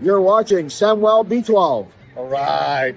You're watching Samwelb12. All right.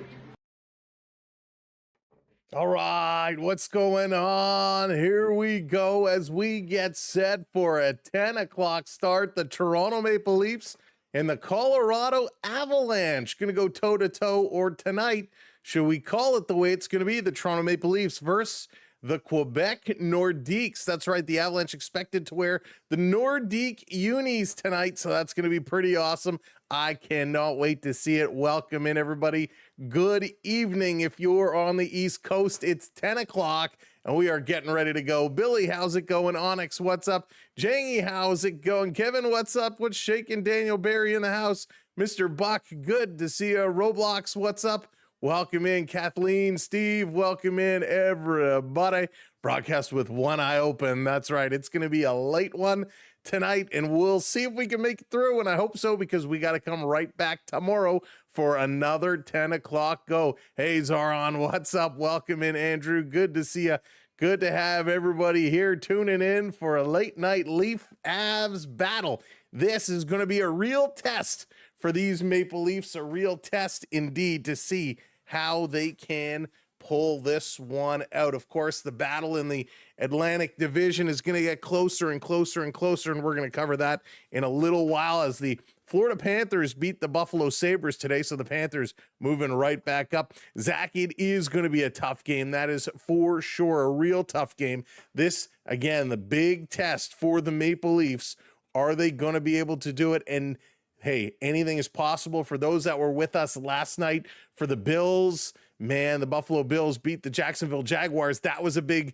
All right, what's going on? Here we go as we get set for a 10 o'clock start. The Toronto Maple Leafs and the Colorado Avalanche going to go toe-to-toe, or tonight, should we call it the way it's going to be, the Toronto Maple Leafs versus the Quebec Nordiques. That's right, the Avalanche expected to wear the Nordique unis tonight, so that's going to be pretty awesome. I cannot wait to see it. Welcome in, everybody. Good evening. If you're on the East Coast, it's 10 o'clock, and we are getting ready to go. Billy, how's it going? Onyx, what's up? Jangy, how's it going? Kevin, what's up? What's shaking? Daniel Barry in the house. Mr. Buck, good to see you. Roblox, what's up? Welcome in, Kathleen, Steve, welcome in, everybody. Broadcast with one eye open. That's right. It's going to be a late one tonight, and we'll see if we can make it through, and I hope so, because we got to come right back tomorrow for another 10 o'clock go. Hey, Zaron, what's up? Welcome in, Andrew. Good to see you. Good to have everybody here tuning in for a late night Leaf Avs battle. This is going to be a real test for these Maple Leafs, a real test indeed to see how they can pull this one out. Of course, the battle in the Atlantic Division is going to get closer and closer and closer, and we're going to cover that in a little while as the Florida Panthers beat the Buffalo Sabres today, so the Panthers moving right back up. Zach, it is going to be a tough game. That is for sure a real tough game. This, again, the big test for the Maple Leafs. Are they going to be able to do it? And hey, anything is possible for those that were with us last night for the Bills. Man, the Buffalo Bills beat the Jacksonville Jaguars. That was a big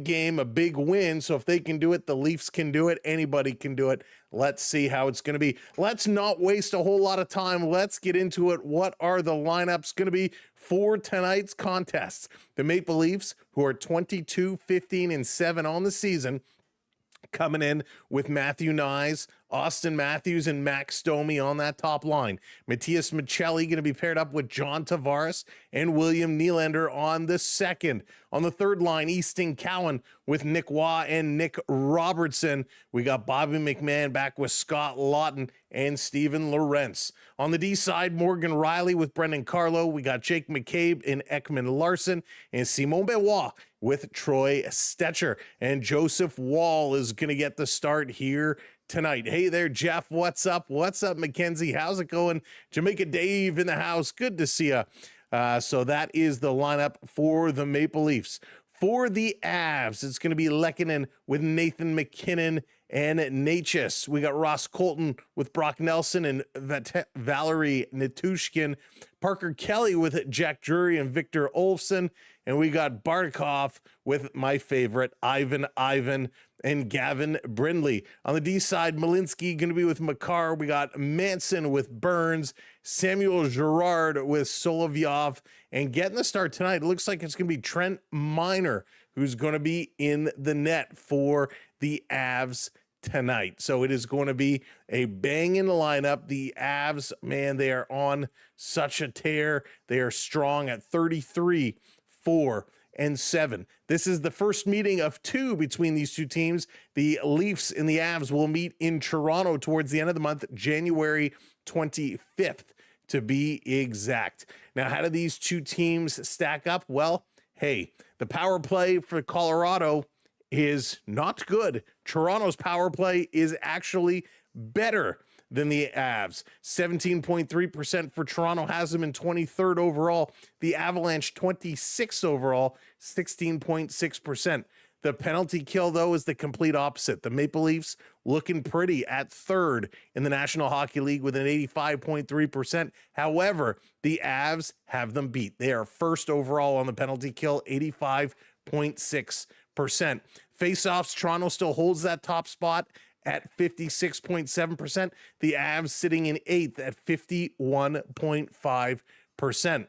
game, a big win. So if they can do it, the Leafs can do it. Anybody can do it. Let's see how it's going to be. Let's not waste a whole lot of time. Let's get into it. What are the lineups going to be for tonight's contests? The Maple Leafs, who are 22-15-7 on the season, coming in with Matthew Nyes, Austin Matthews, and Max Domi on that top line. Matthias Michelli going to be paired up with John Tavares and William Nylander on the second. On the third line, Easton Cowan with Nick Waugh and Nick Robertson. We got Bobby McMahon back with Scott Lawton and Steven Lorentz. On the D side, Morgan Riley with Brendan Carlo. We got Jake McCabe and Ekman Larson, and Simon Benoit with Troy Stetcher. And Joseph Wall is going to get the start here tonight. Hey there, Jeff. What's up? What's up, Mackenzie? How's it going? Jamaica Dave in the house. Good to see you. So that is the lineup for the Maple Leafs. For the Avs, it's going to be Lehkonen with Nathan McKinnon and Natchez. We got Ross Colton with Brock Nelson and Valerie Natushkin. Parker Kelly with Jack Drury and Victor Olofsson. And we got Barkov with my favorite, Ivan and Gavin Brindley. On the D side, Malinsky going to be with Makar. We got Manson with Burns, Samuel Girard with Solovyov. And getting the start tonight, it looks like it's going to be Trent Miner who's going to be in the net for the Avs tonight. So it is going to be a banging lineup. The Avs, man, they are on such a tear. They are strong at 33-4-7. This is the first meeting of two between these two teams. The Leafs and the Avs will meet in Toronto towards the end of the month, January 25th to be exact. Now, how do these two teams stack up? Well, hey, the power play for Colorado is not good. Toronto's power play is actually better than the Avs. 17.3% for Toronto, has them in 23rd overall. The Avalanche 26th overall, 16.6%. The penalty kill, though, is the complete opposite. The Maple Leafs looking pretty at third in the National Hockey League with an 85.3%. However, the Avs have them beat. They are first overall on the penalty kill, 85.6%. Face-offs, Toronto still holds that top spot at 56.7%. The Avs sitting in 8th at 51.5%.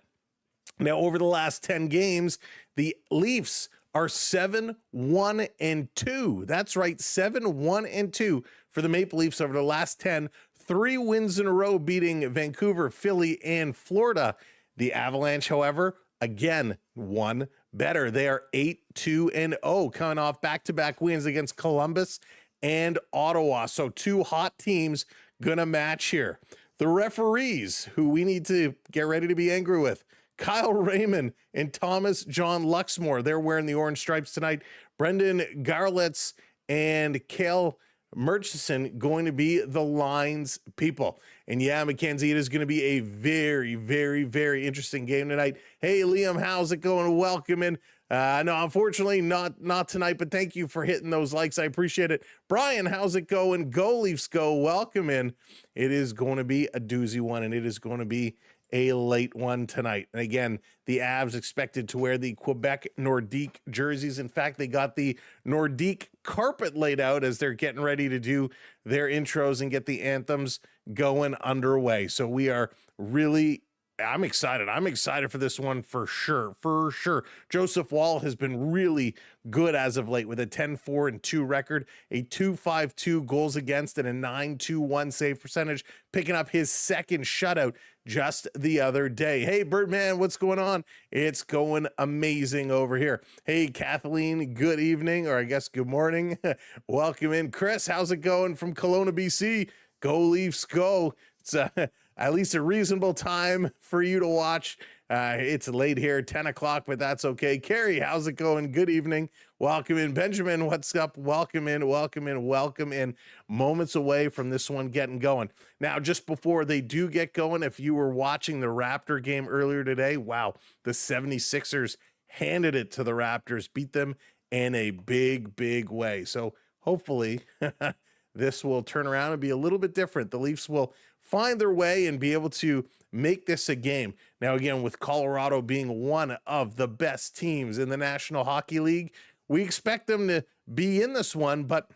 Now, over the last 10 games, the Leafs are 7-1-2. That's right, 7-1-2 for the Maple Leafs over the last 10. 3 wins in a row, beating Vancouver, Philly, and Florida. The Avalanche, however, again, one better. They are 8-2-0, coming off back-to-back wins against Columbus and Ottawa. So 2 hot teams gonna match here. The referees, who we need to get ready to be angry with, Kyle Raymond and Thomas John Luxmore. They're wearing the orange stripes tonight. Brendan Garlitz and Cale Murchison going to be the lines people. And yeah, Mackenzie, it is going to be a very, very, very interesting game tonight. Hey, Liam, how's it going? Welcome in. No, unfortunately, not tonight, but thank you for hitting those likes. I appreciate it. Brian, how's it going? Go Leafs go. Welcome in. It is going to be a doozy one, and it is going to be a late one tonight. And again, the Avs expected to wear the Quebec Nordique jerseys. In fact, they got the Nordique carpet laid out as they're getting ready to do their intros and get the anthems going underway. So we are really, I'm excited. I'm excited for this one for sure. For sure. Joseph Wall has been really good as of late with a 10-4-2 record, a 2.52 goals against, and a 9.21 save percentage, picking up his second shutout just the other day. Hey, Birdman, what's going on? It's going amazing over here. Hey, Kathleen, good evening, or I guess good morning. Welcome in. Chris, how's it going from Kelowna, BC? Go Leafs, go. It's at least a reasonable time for you to watch. It's late here, 10 o'clock, but that's okay. Carrie, how's it going? Good evening. Welcome in. Benjamin, what's up? Welcome in, welcome in, welcome in. Moments away from this one getting going. Now, just before they do get going, if you were watching the Raptor game earlier today, wow, the 76ers handed it to the Raptors, beat them in a big, big way. So hopefully this will turn around and be a little bit different. The Leafs will find their way and be able to make this a game. Now, again, with Colorado being one of the best teams in the National Hockey League, we expect them to be in this one, but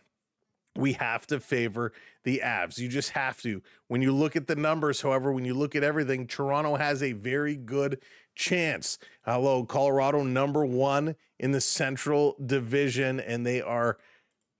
we have to favor the Avs. You just have to. When you look at the numbers, however, when you look at everything, Toronto has a very good chance. Hello, Colorado, number one in the Central Division, and they are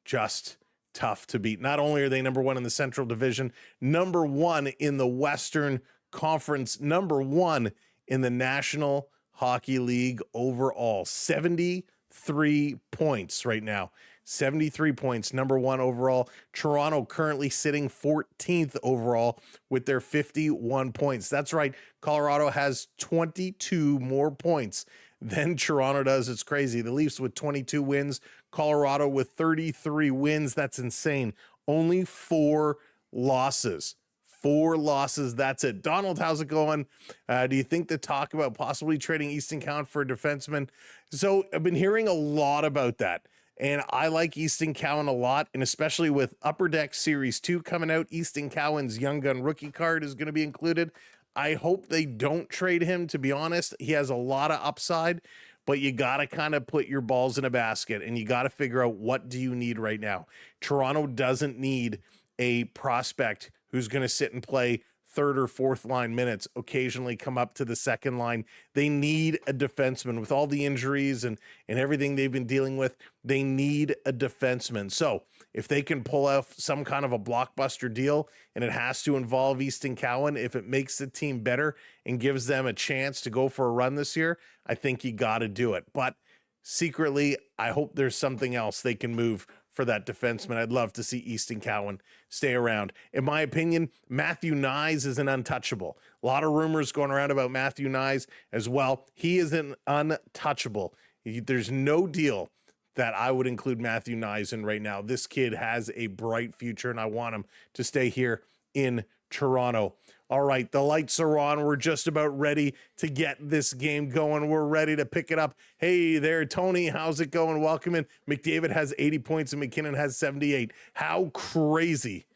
just tough to beat. Not only are they number one in the Central Division, number one in the Western Conference, number one in the National Hockey League overall. 73 points right now. 73 points, number one overall. Toronto currently sitting 14th overall with their 51 points. That's right. Colorado has 22 more points than Toronto does. It's crazy. The Leafs with 22 wins, Colorado with 33 wins. That's insane. Only 4 losses. 4 losses. That's it. Donald, how's it going? Do you think the talk about possibly trading Easton Cowan for a defenseman? So I've been hearing a lot about that. And I like Easton Cowan a lot, and especially with Upper Deck Series 2 coming out, Easton Cowan's Young Gun rookie card is going to be included. I hope they don't trade him, to be honest. He has a lot of upside, but you got to kind of put your balls in a basket, and you got to figure out what do you need right now. Toronto doesn't need a prospect who's going to sit and play third or fourth line minutes, occasionally come up to the second line. They need a defenseman with all the injuries and everything they've been dealing with. They need a defenseman. So if they can pull off some kind of a blockbuster deal, and it has to involve Easton Cowan, if it makes the team better and gives them a chance to go for a run this year, I think you got to do it. But secretly, I hope there's something else they can move for that defenseman. I'd love to see Easton Cowan stay around. In my opinion, Matthew Nyes is an untouchable. A lot of rumors going around about Matthew Nyes as well. He is an untouchable. There's no deal that I would include Matthew Nyes in right now. This kid has a bright future, and I want him to stay here in Toronto. All right, the lights are on. We're just about ready to get this game going. We're ready to pick it up. Hey there, Tony. How's it going? Welcome in. McDavid has 80 points and McKinnon has 78. How crazy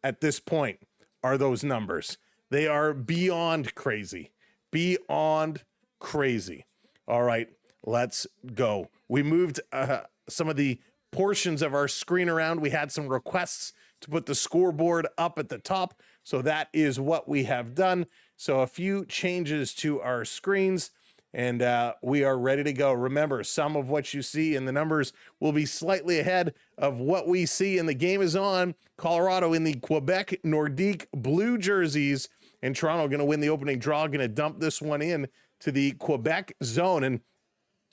at this point are those numbers? They are beyond crazy. Beyond crazy. All right, let's go. We moved some of the portions of our screen around. We had some requests to put the scoreboard up at the top. So that is what we have done. So a few changes to our screens, and we are ready to go. Remember, some of what you see in the numbers will be slightly ahead of what we see, and the game is on. Colorado in the Quebec Nordique blue jerseys, and Toronto going to win the opening draw, going to dump this one in to the Quebec zone, and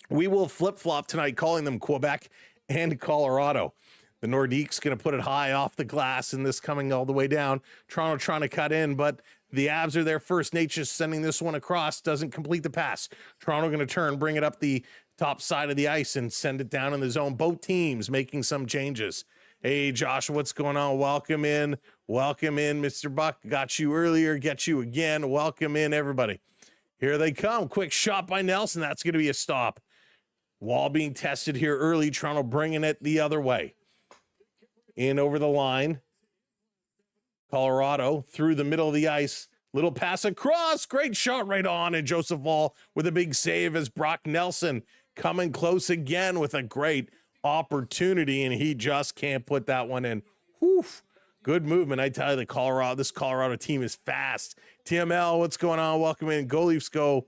we will flip-flop tonight, calling them Quebec and Colorado. The Nordique's going to put it high off the glass, and this coming all the way down. Toronto trying to cut in, but The Avs are there first. Nate's just sending this one across, doesn't complete the pass. Toronto going to turn, bring it up the top side of the ice and send it down in the zone. Both teams making some changes. Hey, Josh, what's going on? Welcome in, Mr. Buck. Got you earlier, get you again. Welcome in, everybody. Here they come. Quick shot by Nelson. That's going to be a stop. Wall being tested here early. Toronto bringing it the other way. In over the line. Colorado through the middle of the ice. Little pass across. Great shot right on. And Joseph Wall with a big save as Brock Nelson coming close again with a great opportunity, and he just can't put that one in. Whew. Good movement. I tell you, this Colorado team is fast. TML, what's going on? Welcome in. Go Leafs, go.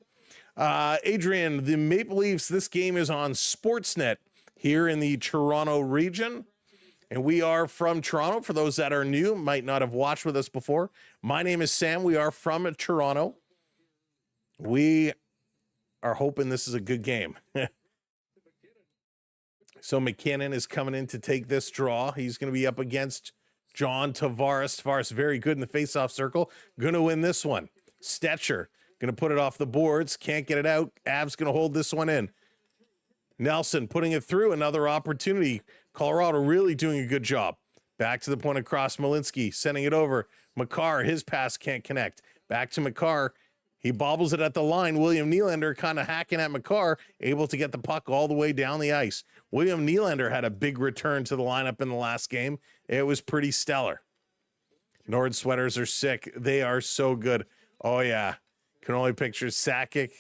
Adrian, the Maple Leafs, this game is on Sportsnet here in the Toronto region. And we are from Toronto. For those that are new, might not have watched with us before. My name is Sam. We are from Toronto. We are hoping this is a good game. So McKinnon is coming in to take this draw. He's going to be up against John Tavares. Tavares very good in the faceoff circle. Going to win this one. Stetcher going to put it off the boards. Can't get it out. Avs going to hold this one in. Nelson putting it through. Another opportunity. Colorado really doing a good job. Back to the point across. Malinsky sending it over. Makar, his pass can't connect. Back to Makar. He bobbles it at the line. William Nylander kind of hacking at Makar, able to get the puck all the way down the ice. William Nylander had a big return to the lineup in the last game. It was pretty stellar. Nord sweaters are sick. They are so good. Oh, yeah. Can only picture Sakic,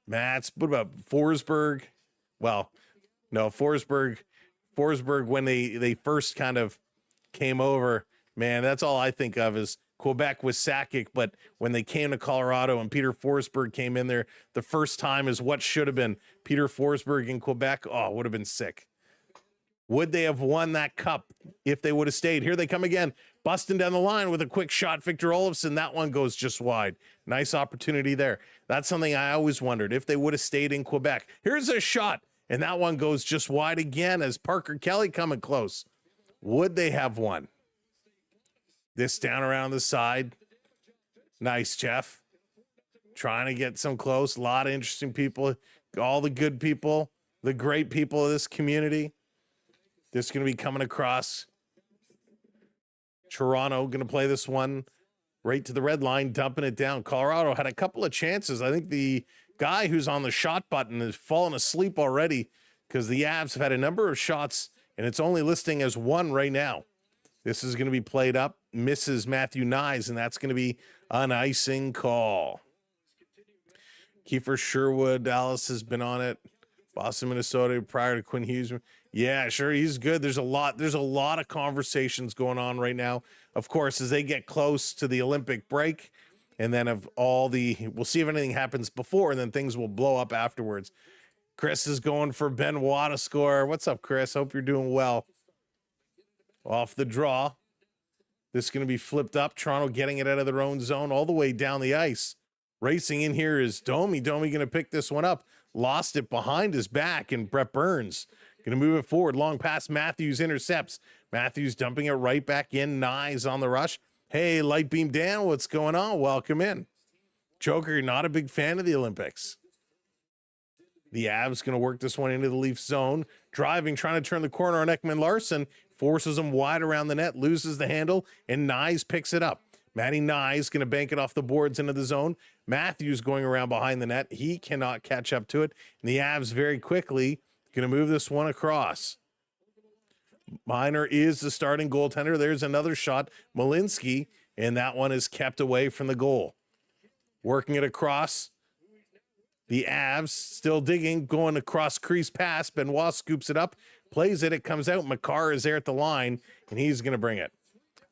Mats. What about Forsberg? Well, no, Forsberg when they first kind of came over, man, that's all I think of is Quebec with Sakic, but when they came to Colorado and Peter Forsberg came in there the first time is what should have been Peter Forsberg in Quebec. Oh, would have been sick. Would they have won that cup if they would have stayed? Here they come again, busting down the line with a quick shot. Victor Olofsson, that one goes just wide. Nice opportunity there. That's something I always wondered, if they would have stayed in Quebec. Here's a shot, and that one goes just wide again as Parker Kelly coming close. Would they have won? This down around the side. Nice, Jeff. Trying to get some close. A lot of interesting people. All the good people. The great people of this community. This is going to be coming across. Toronto going to play this one right to the red line, dumping it down. Colorado had a couple of chances. I think the guy who's on the shot button is falling asleep already because the Avs have had a number of shots, and it's only listing as one right now. This is going to be played up. Misses Matthew Nyes, and that's going to be an icing call. Kiefer Sherwood, Dallas has been on it. Boston, Minnesota, prior to Quinn Hughes. Yeah, sure, he's good. There's a lot of conversations going on right now. Of course, as they get close to the Olympic break, and then we'll see if anything happens before, and then things will blow up afterwards. Chris is going for Benoit to score. What's up, Chris? Hope you're doing well. Off the draw. This is going to be flipped up. Toronto getting it out of their own zone all the way down the ice. Racing in here is Domi. Domi going to pick this one up. Lost it behind his back, and Brett Burns going to move it forward. Long pass. Matthews intercepts. Matthews dumping it right back in. Nyes on the rush. Hey, Light Beam Dan, what's going on? Welcome in. Joker, you're not a big fan of the Olympics. The Avs going to work this one into the Leafs zone. Driving, trying to turn the corner on Ekman Larson. Forces him wide around the net, loses the handle, and Nyes picks it up. Matty Nyes going to bank it off the boards into the zone. Matthews going around behind the net. He cannot catch up to it. And the Avs very quickly going to move this one across. Miner is the starting goaltender. There's another shot. Malinsky, and that one is kept away from the goal. Working it across. The Avs still digging, going across crease pass. Benoit scoops it up, plays it. It comes out. Makar is there at the line, and he's going to bring it.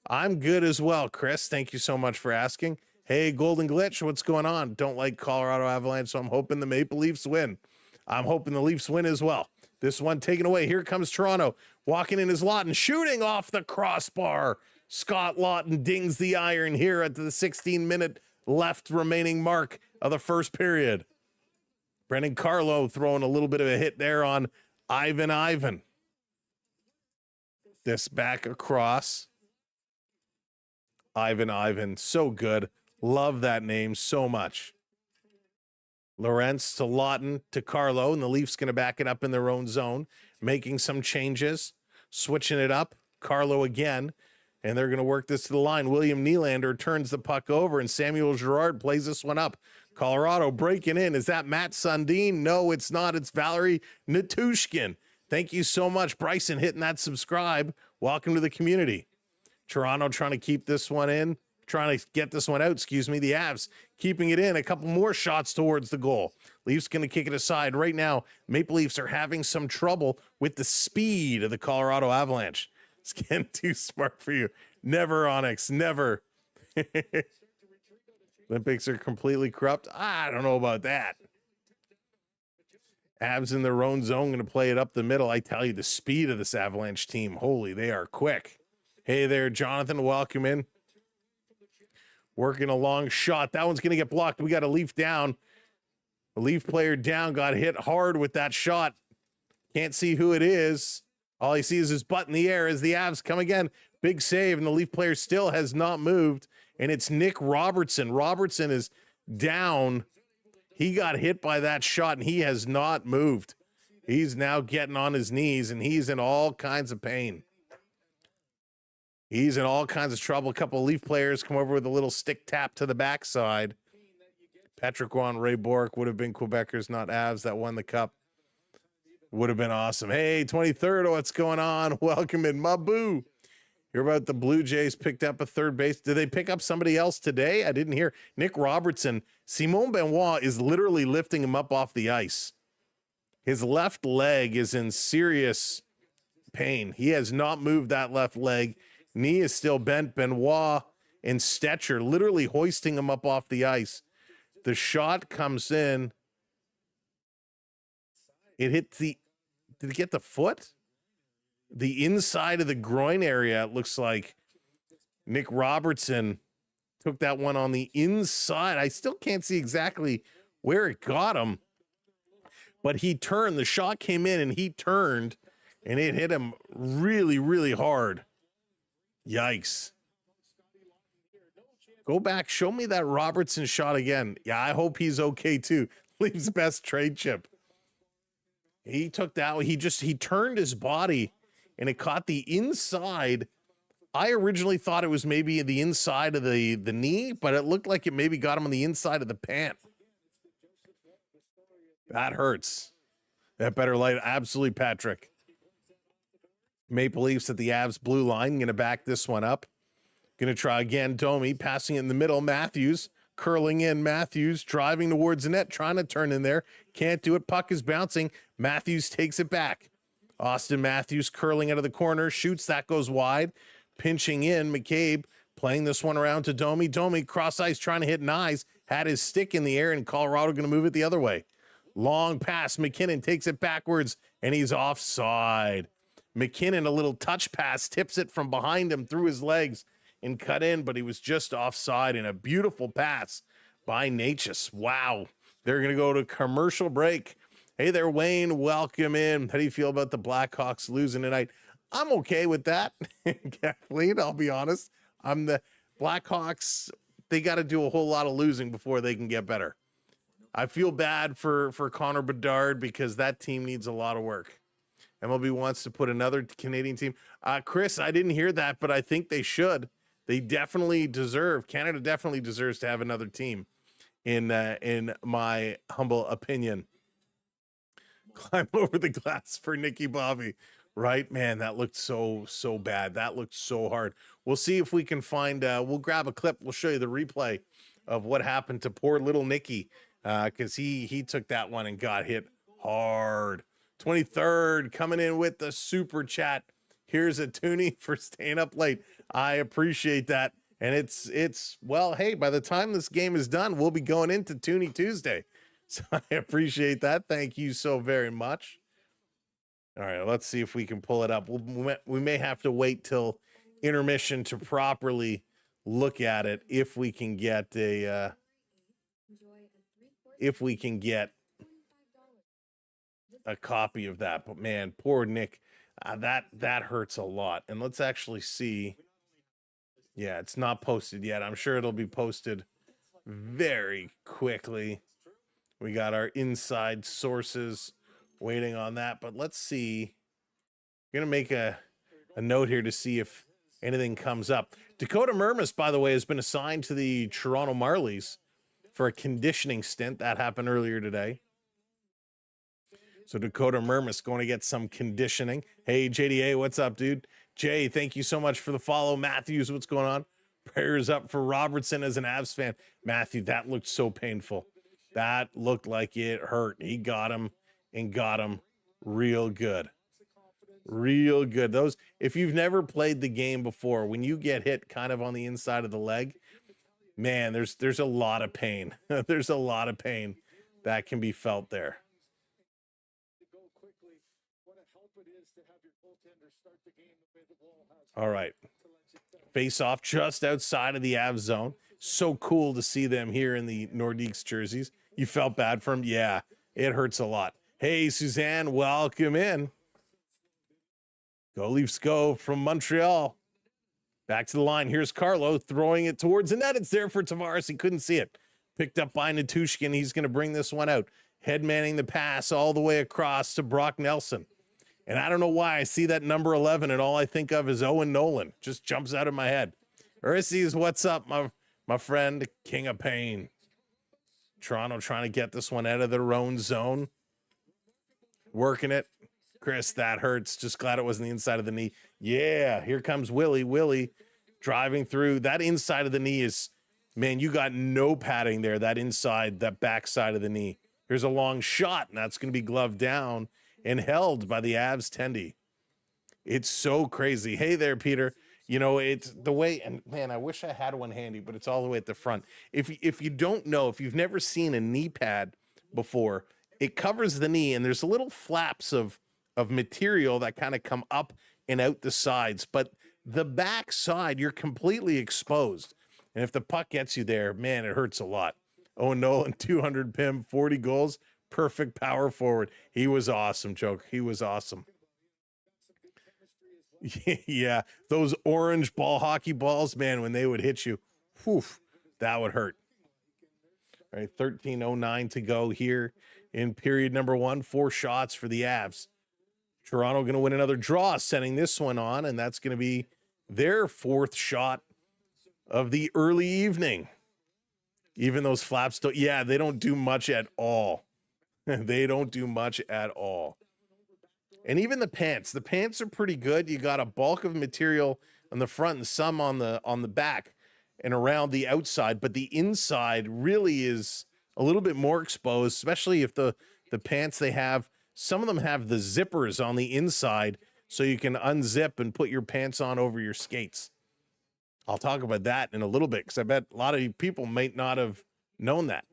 I'm good as well, Chris. Thank you so much for asking. Hey, Golden Glitch, what's going on? Don't like Colorado Avalanche, so I'm hoping the Maple Leafs win. I'm hoping the Leafs win as well. This one taken away. Here comes Toronto, walking in his Lawton, shooting off the crossbar. Scott Lawton dings the iron here at the 16-minute left remaining mark of the first period. Brendan Carlo throwing a little bit of a hit there on Ivan. This back across. Ivan, so good. Love that name so much. Lorentz to Lawton to Carlo, and the Leafs going to back it up in their own zone, making some changes, switching it up. Carlo again, and they're going to work this to the line. William Nylander turns the puck over, and Samuel Girard plays this one up. Colorado breaking in. Is that Matt Sundin? No, it's not. It's Valerie Natushkin. Thank you so much, Bryson, hitting that subscribe. Welcome to the community. Toronto trying to keep this one in. Trying to get this one out, excuse me. The Avs keeping it in. A couple more shots towards the goal. Leafs going to kick it aside. Right now, Maple Leafs are having some trouble with the speed of the Colorado Avalanche. It's getting too smart for you. Never, Onyx, never. Olympics are completely corrupt. I don't know about that. Avs in their own zone, going to play it up the middle. I tell you, the speed of this Avalanche team, holy, they are quick. Hey there, Jonathan, welcome in. Working a long shot. That one's going to get blocked. We got a Leaf down. A Leaf player down, got hit hard with that shot. Can't see who it is. All he sees is his butt in the air as the Avs come again. Big save, and the Leaf player still has not moved, and it's Nick Robertson. Robertson is down. He got hit by that shot, and he has not moved. He's now getting on his knees, and he's in all kinds of pain. He's in all kinds of trouble. A couple of Leaf players come over with a little stick tap to the backside. Patrick Roy, Ray Bourque would have been Quebecers, not Avs, that won the cup. Would have been awesome. Hey, 23rd, what's going on? Welcome in, Mabu. Hear about the Blue Jays picked up a third base. Did they pick up somebody else today? I didn't hear. Nick Robertson. Simon Benoit is literally lifting him up off the ice. His left leg is in serious pain. He has not moved that left leg. Knee is still bent. Benoit and Stetcher literally hoisting him up off the ice. The shot comes in. It hit the, did it get the foot? The inside of the groin area, it looks like. Nick Robertson took that one on the inside. I still can't see exactly where it got him. But he turned. The shot came in and he turned. And it hit him really, really hard. Yikes. Go back. Show me that Robertson shot again. Yeah, I hope he's okay too. Leafs best trade chip. He took that. He turned his body and it caught the inside. I originally thought it was maybe the inside of the knee, but it looked like it maybe got him on the inside of the pant. That hurts. That better light. Absolutely, Patrick. Maple Leafs at the Avs blue line. Going to back this one up. Going to try again. Domi passing it in the middle. Matthews curling in. Matthews driving towards the net, trying to turn in there. Can't do it. Puck is bouncing. Matthews takes it back. Austin Matthews curling out of the corner. Shoots. That goes wide. Pinching in. McCabe playing this one around to Domi. Domi cross ice trying to hit Nyes. Had his stick in the air, and Colorado going to move it the other way. Long pass. McKinnon takes it backwards, and he's offside. McKinnon, a little touch pass, tips it from behind him through his legs and cut in, but he was just offside, in a beautiful pass by Natchez. Wow. They're going to go to commercial break. Hey there, Wayne. Welcome in. How do you feel about the Blackhawks losing tonight? I'm okay with that, Kathleen. I'll be honest. I'm the Blackhawks. They got to do a whole lot of losing before they can get better. I feel bad for Connor Bedard because that team needs a lot of work. MLB wants to put another Canadian team. Chris, I didn't hear that, but I think they should. They definitely deserve. Canada definitely deserves to have another team, in my humble opinion. Climb over the glass for Nicky Bobby. Right, man, that looked so bad. That looked so hard. We'll see if we can find, we'll grab a clip. We'll show you the replay of what happened to poor little Nicky, because he took that one and got hit hard. 23rd coming in with the super chat. Here's a toonie for staying up late. I appreciate that. And it's well, hey, by the time this game is done, we'll be going into Toonie Tuesday. So I appreciate that. Thank you so very much. All right, let's see if we can pull it up. We may have to wait till intermission to properly look at it if we can get a copy of that. But man, poor Nick, that hurts a lot. And let's actually see. Yeah, it's not posted yet. I'm sure it'll be posted very quickly. We got our inside sources waiting on that, but let's see. I'm going to make a note here to see if anything comes up. Dakota Mermis, by the way, has been assigned to the Toronto Marlies for a conditioning stint. That happened earlier today. So Dakota Mermis going to get some conditioning. Hey, JDA, what's up, dude? Jay, thank you so much for the follow. Matthews, what's going on? Prayers up for Robertson as an Avs fan. Matthew, that looked so painful. That looked like it hurt. He got him and got him real good. Real good. Those, if you've never played the game before, when you get hit kind of on the inside of the leg, man, there's a lot of pain. There's a lot of pain that can be felt there. All right. Face off just outside of the Avs zone. So cool to see them here in the Nordiques jerseys. You felt bad for them? Yeah, it hurts a lot. Hey, Suzanne, welcome in. Go Leafs go from Montreal. Back to the line. Here's Carlo throwing it towards the net. It's there for Tavares. He couldn't see it. Picked up by Natushkin. He's going to bring this one out. Headmanning the pass all the way across to Brock Nelson. And I don't know why I see that number 11 and all I think of is Owen Nolan. Just jumps out of my head. Urises, what's up, my friend, King of Pain. Toronto trying to get this one out of their own zone. Working it. Chris, that hurts. Just glad it wasn't the inside of the knee. Yeah, here comes Willie. Willie driving through. That inside of the knee is, man, you got no padding there. That inside, that back side of the knee. Here's a long shot, and that's going to be gloved down and held by the Avs tendy. It's so crazy. Hey there, Peter. You know, it's the way, and man, I wish I had one handy, but it's all the way at the front. If you don't know, if you've never seen a knee pad before, it covers the knee, and there's little flaps of material that kind of come up and out the sides, but the back side, you're completely exposed. And if the puck gets you there, man, it hurts a lot. Oh, Nolan, 200 PIM, 40 goals, perfect power forward. He was awesome, Joke. He was awesome. Yeah, those orange ball hockey balls, man, when they would hit you, whew, that would hurt. All right, 13:09 to go here in period number 1. 4 shots for the Avs. Toronto going to win another draw, sending this one on, and that's going to be their 4th shot of the early evening. Even those flaps, yeah, they don't do much at all. They don't do much at all. And even the pants are pretty good. You got a bulk of material on the front and some on the back and around the outside, but the inside really is a little bit more exposed, especially if the pants they have, some of them have the zippers on the inside so you can unzip and put your pants on over your skates. I'll talk about that in a little bit because I bet a lot of people might not have known that.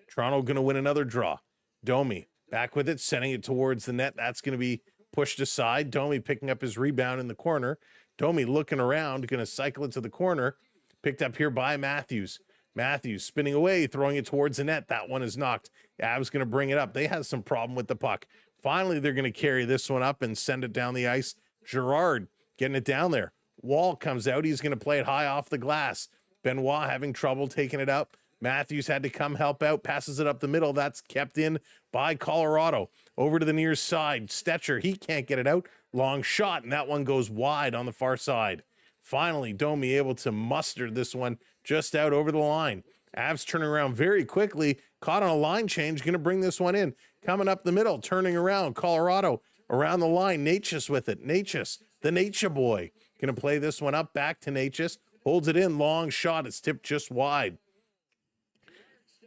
Toronto going to win another draw. Domi back with it, sending it towards the net. That's going to be pushed aside. Domi picking up his rebound in the corner. Domi looking around, going to cycle it to the corner. Picked up here by Matthews. Matthews spinning away, throwing it towards the net. That one is knocked. Avs going to bring it up. They had some problem with the puck. Finally, they're going to carry this one up and send it down the ice. Girard getting it down there. Wall comes out. He's going to play it high off the glass. Benoit having trouble taking it up. Matthews had to come help out. Passes it up the middle. That's kept in by Colorado. Over to the near side. Stetcher, he can't get it out. Long shot, and that one goes wide on the far side. Finally, Domi able to muster this one just out over the line. Avs turning around very quickly. Caught on a line change. Going to bring this one in. Coming up the middle. Turning around. Colorado around the line. Natchez with it. Natchez, the Nature boy. Going to play this one up. Back to Natchez. Holds it in. Long shot. It's tipped just wide.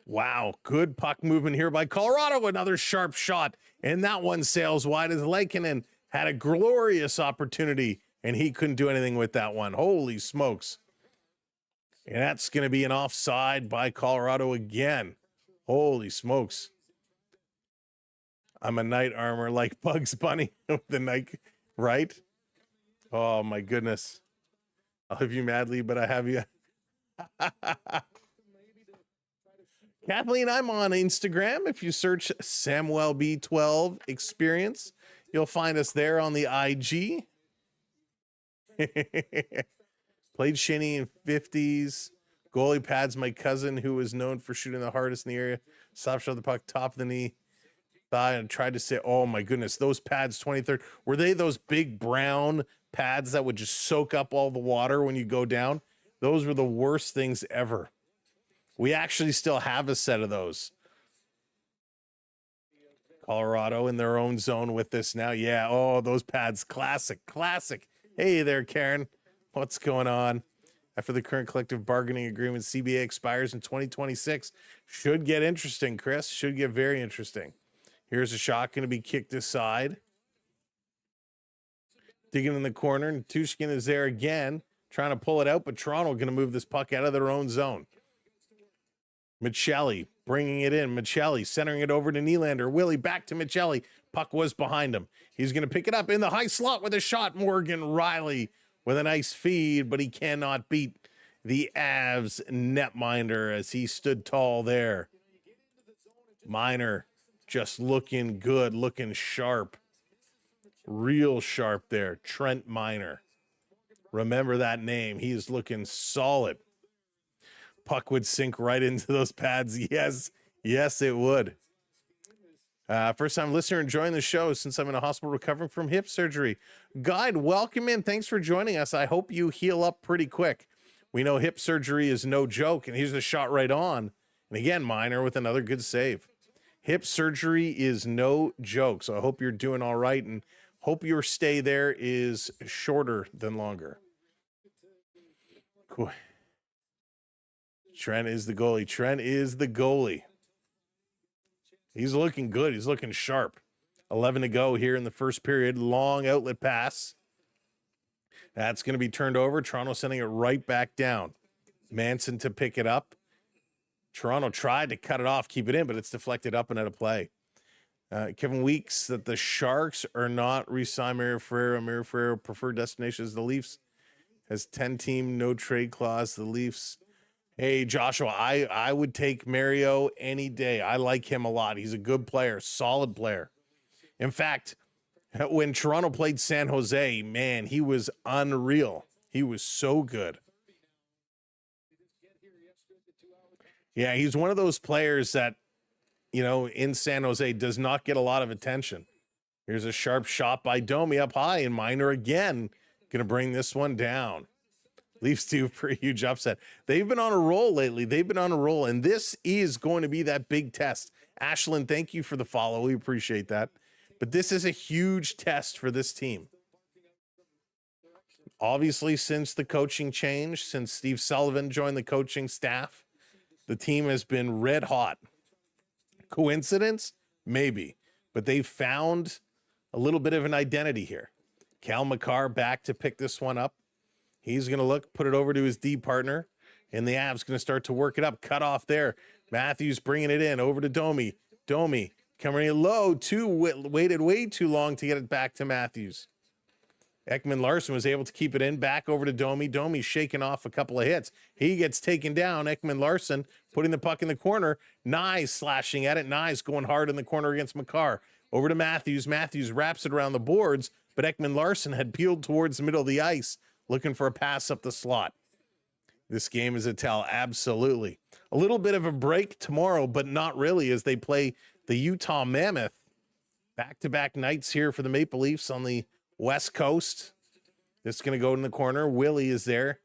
Wow. Good puck movement here by Colorado. Another sharp shot. And that one sails wide as Lankinen had a glorious opportunity. And he couldn't do anything with that one. Holy smokes. And that's going to be an offside by Colorado again. Holy smokes. I'm a knight armor like Bugs Bunny with the Nike, right? Oh, my goodness. I'll have you madly, but I have you. Kathleen, I'm on Instagram. If you search Samwelb12 Experience, you'll find us there on the IG. Played Shinny in 50s. Goalie pads, my cousin, who is known for shooting the hardest in the area. Slap shot the puck, top of the knee, thigh, and tried to say, oh my goodness, those pads, 23rd. Were they those big brown pads that would just soak up all the water when you go down? Those were the worst things ever. We actually still have a set of those. Colorado in their own zone with this now. Yeah, oh, those pads, classic. Hey there, Karen. What's going on? After the current collective bargaining agreement, CBA expires in 2026. Should get interesting, Chris. Should get very interesting. Here's a shot going to be kicked aside. Digging in the corner, and Tushkin is there again, trying to pull it out, but Toronto going to move this puck out of their own zone. Michelli bringing it in. Michelli centering it over to Nylander. Willie back to Michelli. Puck was behind him. He's going to pick it up in the high slot with a shot. Morgan Riley with a nice feed, but he cannot beat the Avs netminder as he stood tall there. Miner just looking good, looking sharp. Real sharp there. Trent Miner. Remember that name. He is looking solid. Puck would sink right into those pads. Yes, it would. First time listener enjoying the show since I'm in a hospital recovering from hip surgery. Guide, welcome in. Thanks for joining us. I hope you heal up pretty quick. We know hip surgery is no joke, and here's the shot right on. And again, Miner with another good save. Hip surgery is no joke, so I hope you're doing all right, and hope your stay there is shorter than longer. Cool. Trent is the goalie. He's looking good. He's looking sharp. 11 to go here in the first period. Long outlet pass. That's going to be turned over. Toronto sending it right back down. Manson to pick it up. Toronto tried to cut it off, keep it in, but it's deflected up and out of play. Kevin Weeks that the Sharks are not re-signing Mario Ferreira. Mario Ferreira preferred destination is the Leafs. Has 10-team no trade clause. The Leafs. Hey, Joshua, I would take Mario any day. I like him a lot. He's a good player, solid player. In fact, when Toronto played San Jose, man, he was unreal. He was so good. Yeah, he's one of those players that, you know, in San Jose does not get a lot of attention. Here's a sharp shot by Domi up high, and Miner again going to bring this one down. Leafs do for a huge upset. They've been on a roll lately. And this is going to be that big test. Ashlyn, thank you for the follow. We appreciate that. But this is a huge test for this team. Obviously, since the coaching change, since Steve Sullivan joined the coaching staff, the team has been red hot. Coincidence? Maybe. But they've found a little bit of an identity here. Cal McCarr back to pick this one up. He's going to put it over to his D partner, and the Avs going to start to work it up. Cut off there. Matthews bringing it in over to Domi. Domi coming in low, waited way too long to get it back to Matthews. Ekman Larson was able to keep it in, back over to Domi. Domi shaking off a couple of hits. He gets taken down. Ekman Larson putting the puck in the corner. Nyes slashing at it. Nyes going hard in the corner against McCarr. Over to Matthews. Matthews wraps it around the boards, but Ekman Larson had peeled towards the middle of the ice, looking for a pass up the slot. This game is a tell, absolutely. A little bit of a break tomorrow, but not really, as they play the Utah Mammoth. Back-to-back nights here for the Maple Leafs on the West Coast. This is going to go in the corner. Willie is there.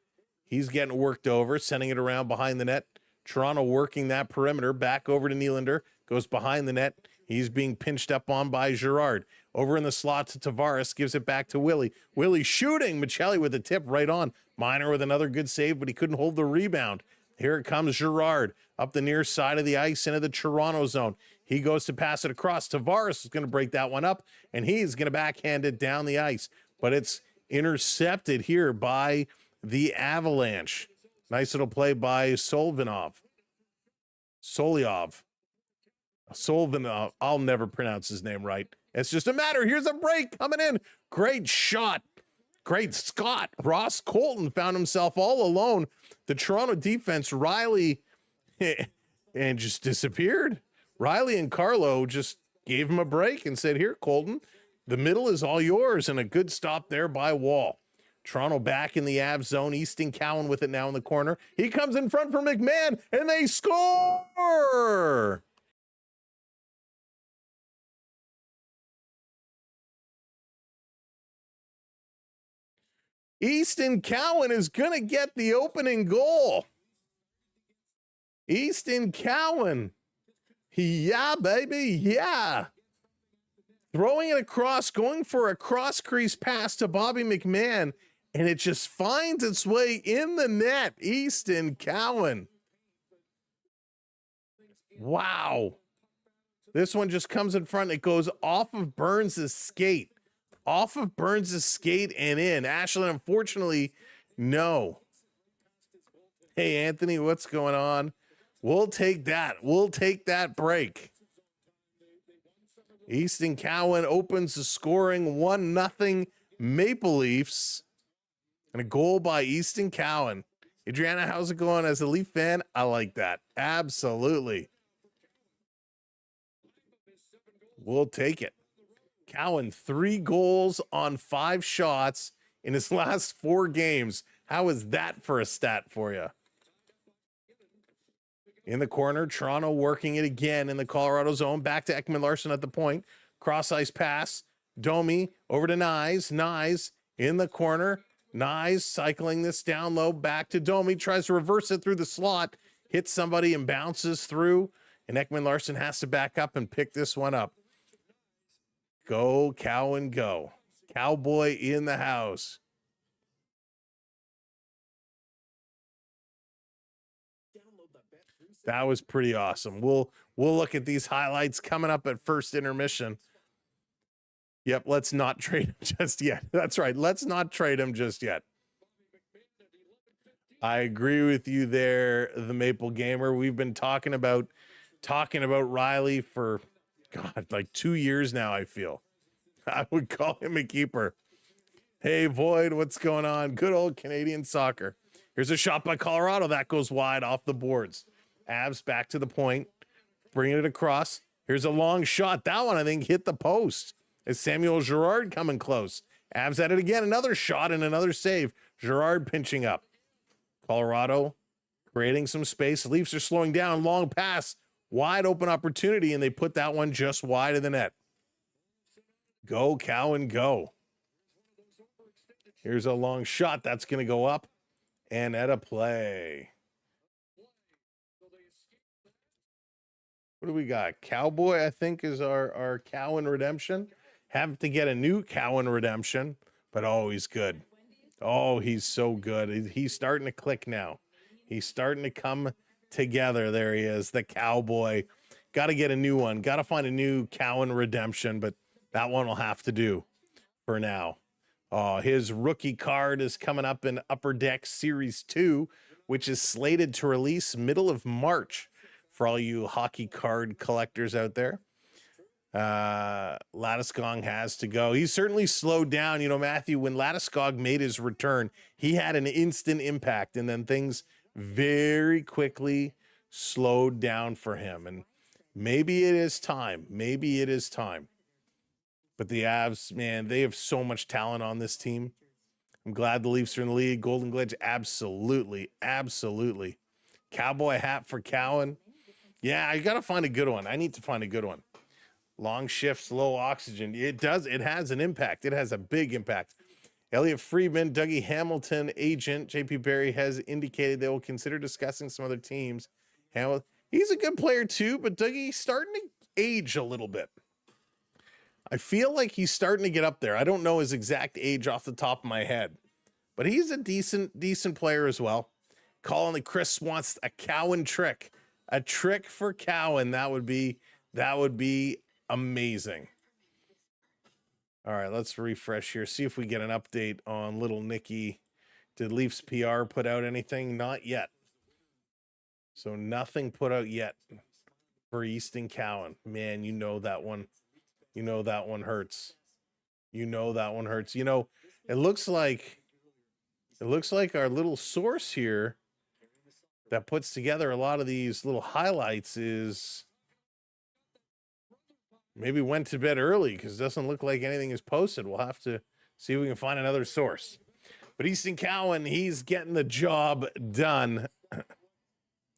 He's getting worked over, sending it around behind the net. Toronto working that perimeter. Back over to Nylander. Goes behind the net. He's being pinched up on by Girard. Over in the slot to Tavares, gives it back to Willie. Willie shooting. Michelli with a tip right on. Miner with another good save, but he couldn't hold the rebound. Here it comes Girard up the near side of the ice into the Toronto zone. He goes to pass it across. Tavares is going to break that one up, and he's going to backhand it down the ice. But it's intercepted here by the Avalanche. Nice little play by Soliov. I'll never pronounce his name right. It's just a matter. Here's a break coming in. Great shot. Great Scott. Ross Colton found himself all alone. The Toronto defense, Riley, and just disappeared. Riley and Carlo just gave him a break and said, here, Colton, the middle is all yours. And a good stop there by Wall. Toronto back in the Avs zone. Easton Cowan with it now in the corner. He comes in front for McMahon, and they score! Easton Cowan is going to get the opening goal. Easton Cowan. Yeah, baby. Yeah. Throwing it across, going for a cross-crease pass to Bobby McMahon, and it just finds its way in the net. Easton Cowan. Wow. This one just comes in front. It goes off of Burns' skate. Off of Burns' skate and in. Ashland, unfortunately, no. Hey, Anthony, what's going on? We'll take that. We'll take that break. Easton Cowan opens the scoring 1-0 Maple Leafs. And a goal by Easton Cowan. Adriana, how's it going as a Leaf fan? I like that. Absolutely. We'll take it. Cowan, 3 goals on 5 shots in his last 4 games. How is that for a stat for you? In the corner, Toronto working it again in the Colorado zone. Back to Ekman-Larsson at the point. Cross-ice pass. Domi over to Nyes. Nyes in the corner. Nyes cycling this down low. Back to Domi. Tries to reverse it through the slot. Hits somebody and bounces through. And Ekman-Larsson has to back up and pick this one up. Go, Cowan, go. Cowboy in the house. That was pretty awesome. We'll look at these highlights coming up at first intermission. Yep, let's not trade him just yet. That's right. Let's not trade him just yet. I agree with you there, the Maple Gamer. We've been talking about Riley for God, like 2 years now, I feel. I would call him a keeper. Hey, Void, what's going on? Good old Canadian soccer. Here's a shot by Colorado. That goes wide off the boards. Avs back to the point, bringing it across. Here's a long shot. That one, I think, hit the post. Is Samuel Girard coming close? Avs at it again. Another shot and another save. Girard pinching up. Colorado creating some space. Leafs are slowing down. Long pass. Wide open opportunity, and they put that one just wide of the net. Go, Cowan, go. Here's a long shot. That's going to go up and at a play. What do we got? Cowboy, I think, is our Cowan redemption. Have to get a new Cowan redemption, but oh, he's good. Oh, he's so good. He's starting to click now. He's starting to come together. There he is, the Cowboy. Got to get a new one. Got to find a new Cowan redemption, but that one will have to do for now. Oh, his rookie card is coming up in Upper Deck Series 2, which is slated to release middle of March for all you hockey card collectors out there. Landeskog has to go. He's certainly slowed down. You know, Matthew, when Landeskog made his return, he had an instant impact, and then things very quickly slowed down for him. And maybe it is time. Maybe it is time. But the Avs, man, they have so much talent on this team. I'm glad the Leafs are in the league. Golden Glitch, absolutely, absolutely. Cowboy hat for Cowan. Yeah, I got to find a good one. I need to find a good one. Long shifts, low oxygen. It has an impact. It has a big impact. Elliot Friedman, Dougie Hamilton agent, JP Barry has indicated they will consider discussing some other teams. He's a good player too, but Dougie's starting to age a little bit. I feel like he's starting to get up there. I don't know his exact age off the top of my head, but he's a decent player as well. Colin the Chris wants a Cowan trick. A trick for Cowan. That would be amazing. All right, let's refresh here. See if we get an update on little Nicky. Did Leafs PR put out anything? Not yet. So nothing put out yet for Easton Cowan. Man, you know that one. You know that one hurts. You know that one hurts. You know, it looks like our little source here that puts together a lot of these little highlights is maybe went to bed early because it doesn't look like anything is posted. We'll have to see if we can find another source. But Easton Cowan, he's getting the job done.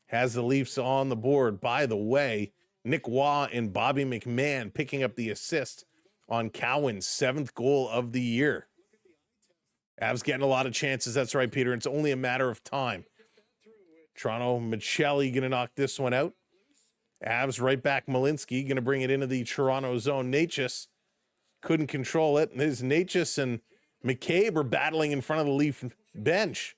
Has the Leafs on the board. By the way, Nick Waugh and Bobby McMahon picking up the assist on Cowan's 7th goal of the year. Avs getting a lot of chances. That's right, Peter. It's only a matter of time. Toronto, Michelli going to knock this one out. Avs right back. Malinsky going to bring it into the Toronto zone. Natchez couldn't control it. And there's Natchez and McCabe are battling in front of the Leaf bench.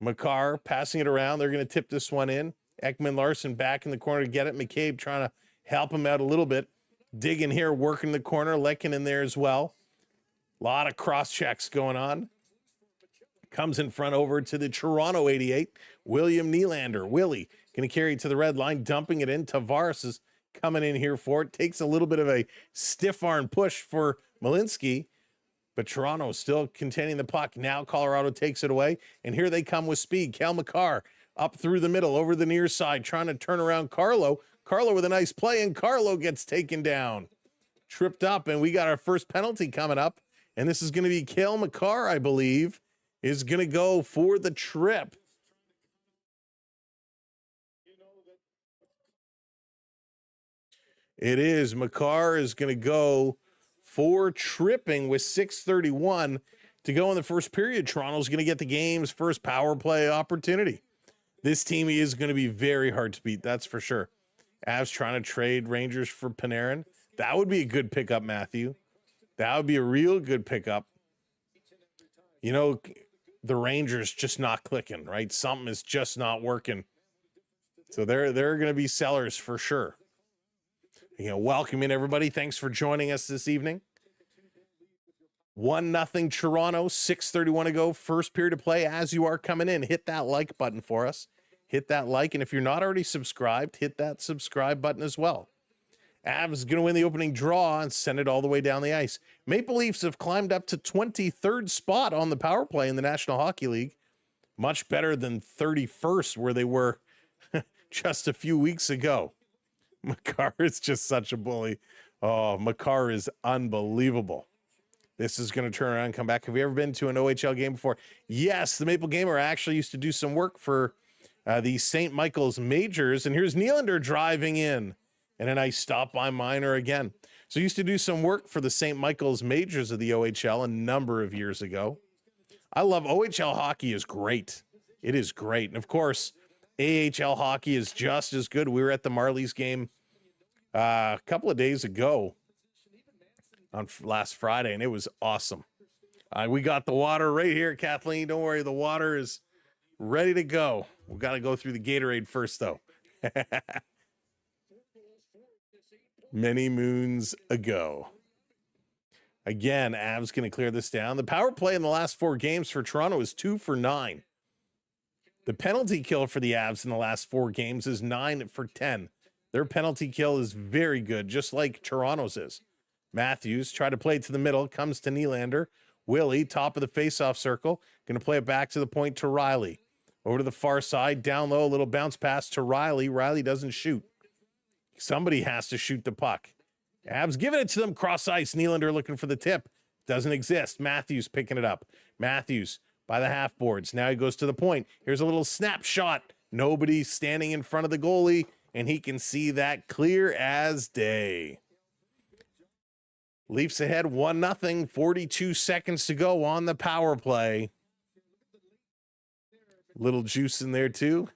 Makar passing it around. They're going to tip this one in. Ekman Larson back in the corner to get it. McCabe trying to help him out a little bit. Digging here, working the corner. Lekin in there as well. A lot of cross checks going on. Comes in front over to the Toronto 88. William Nylander. Willie going to carry it to the red line, dumping it in. Tavares is coming in here for it. Takes a little bit of a stiff arm push for Malinsky, but Toronto still containing the puck. Now Colorado takes it away, and here they come with speed. Cal Makar up through the middle, over the near side, trying to turn around Carlo. Carlo with a nice play, and Carlo gets taken down. Tripped up, and we got our first penalty coming up, and this is going to be Cal Makar, I believe, is going to go for the trip. It is. Makar is going to go for tripping with 6:31 to go in the first period. Toronto's going to get the game's first power play opportunity. This team is going to be very hard to beat, that's for sure. Avs trying to trade Rangers for Panarin. That would be a good pickup, Matthew. That would be a real good pickup. You know, the Rangers just not clicking, right? Something is just not working. So they're going to be sellers for sure. You know, welcome in everybody. Thanks for joining us this evening. 1-0 Toronto, 6:31 to go. First period of play. As you are coming in, hit that like button for us. Hit that like, and if you're not already subscribed, hit that subscribe button as well. Avs going to win the opening draw and send it all the way down the ice. Maple Leafs have climbed up to 23rd spot on the power play in the National Hockey League. Much better than 31st, where they were just a few weeks ago. Makar is just such a bully. Oh, Makar is unbelievable. This is going to turn around and come back. Have you ever been to an OHL game before? Yes, the Maple Gamer actually used to do some work for the St. Michael's Majors. And here's Nylander driving in. And a nice stop by Minor again. So used to do some work for the St. Michael's Majors of the OHL a number of years ago. I love OHL hockey is great. It is great. And of course, AHL hockey is just as good. We were at the Marlies game a couple of days ago on last Friday, and it was awesome. We got the water right here, Kathleen. Don't worry, the water is ready to go. We've got to go through the Gatorade first, though. Many moons ago. Again, Avs going to clear this down. The power play in the last 4 games for Toronto is 2 for 9. The penalty kill for the Avs in the last 4 games is 9 for 10. Their penalty kill is very good, just like Toronto's is. Matthews tried to play it to the middle, comes to Nylander. Willie, top of the faceoff circle, going to play it back to the point to Riley. Over to the far side, down low, a little bounce pass to Riley. Riley doesn't shoot. Somebody has to shoot the puck. Avs giving it to them, cross ice. Nylander looking for the tip. Doesn't exist. Matthews picking it up. Matthews by the half boards. Now he goes to the point. Here's a little snapshot. Nobody standing in front of the goalie, and he can see that clear as day. Leafs ahead 1-0, 42 seconds to go on the power play. Little juice in there too.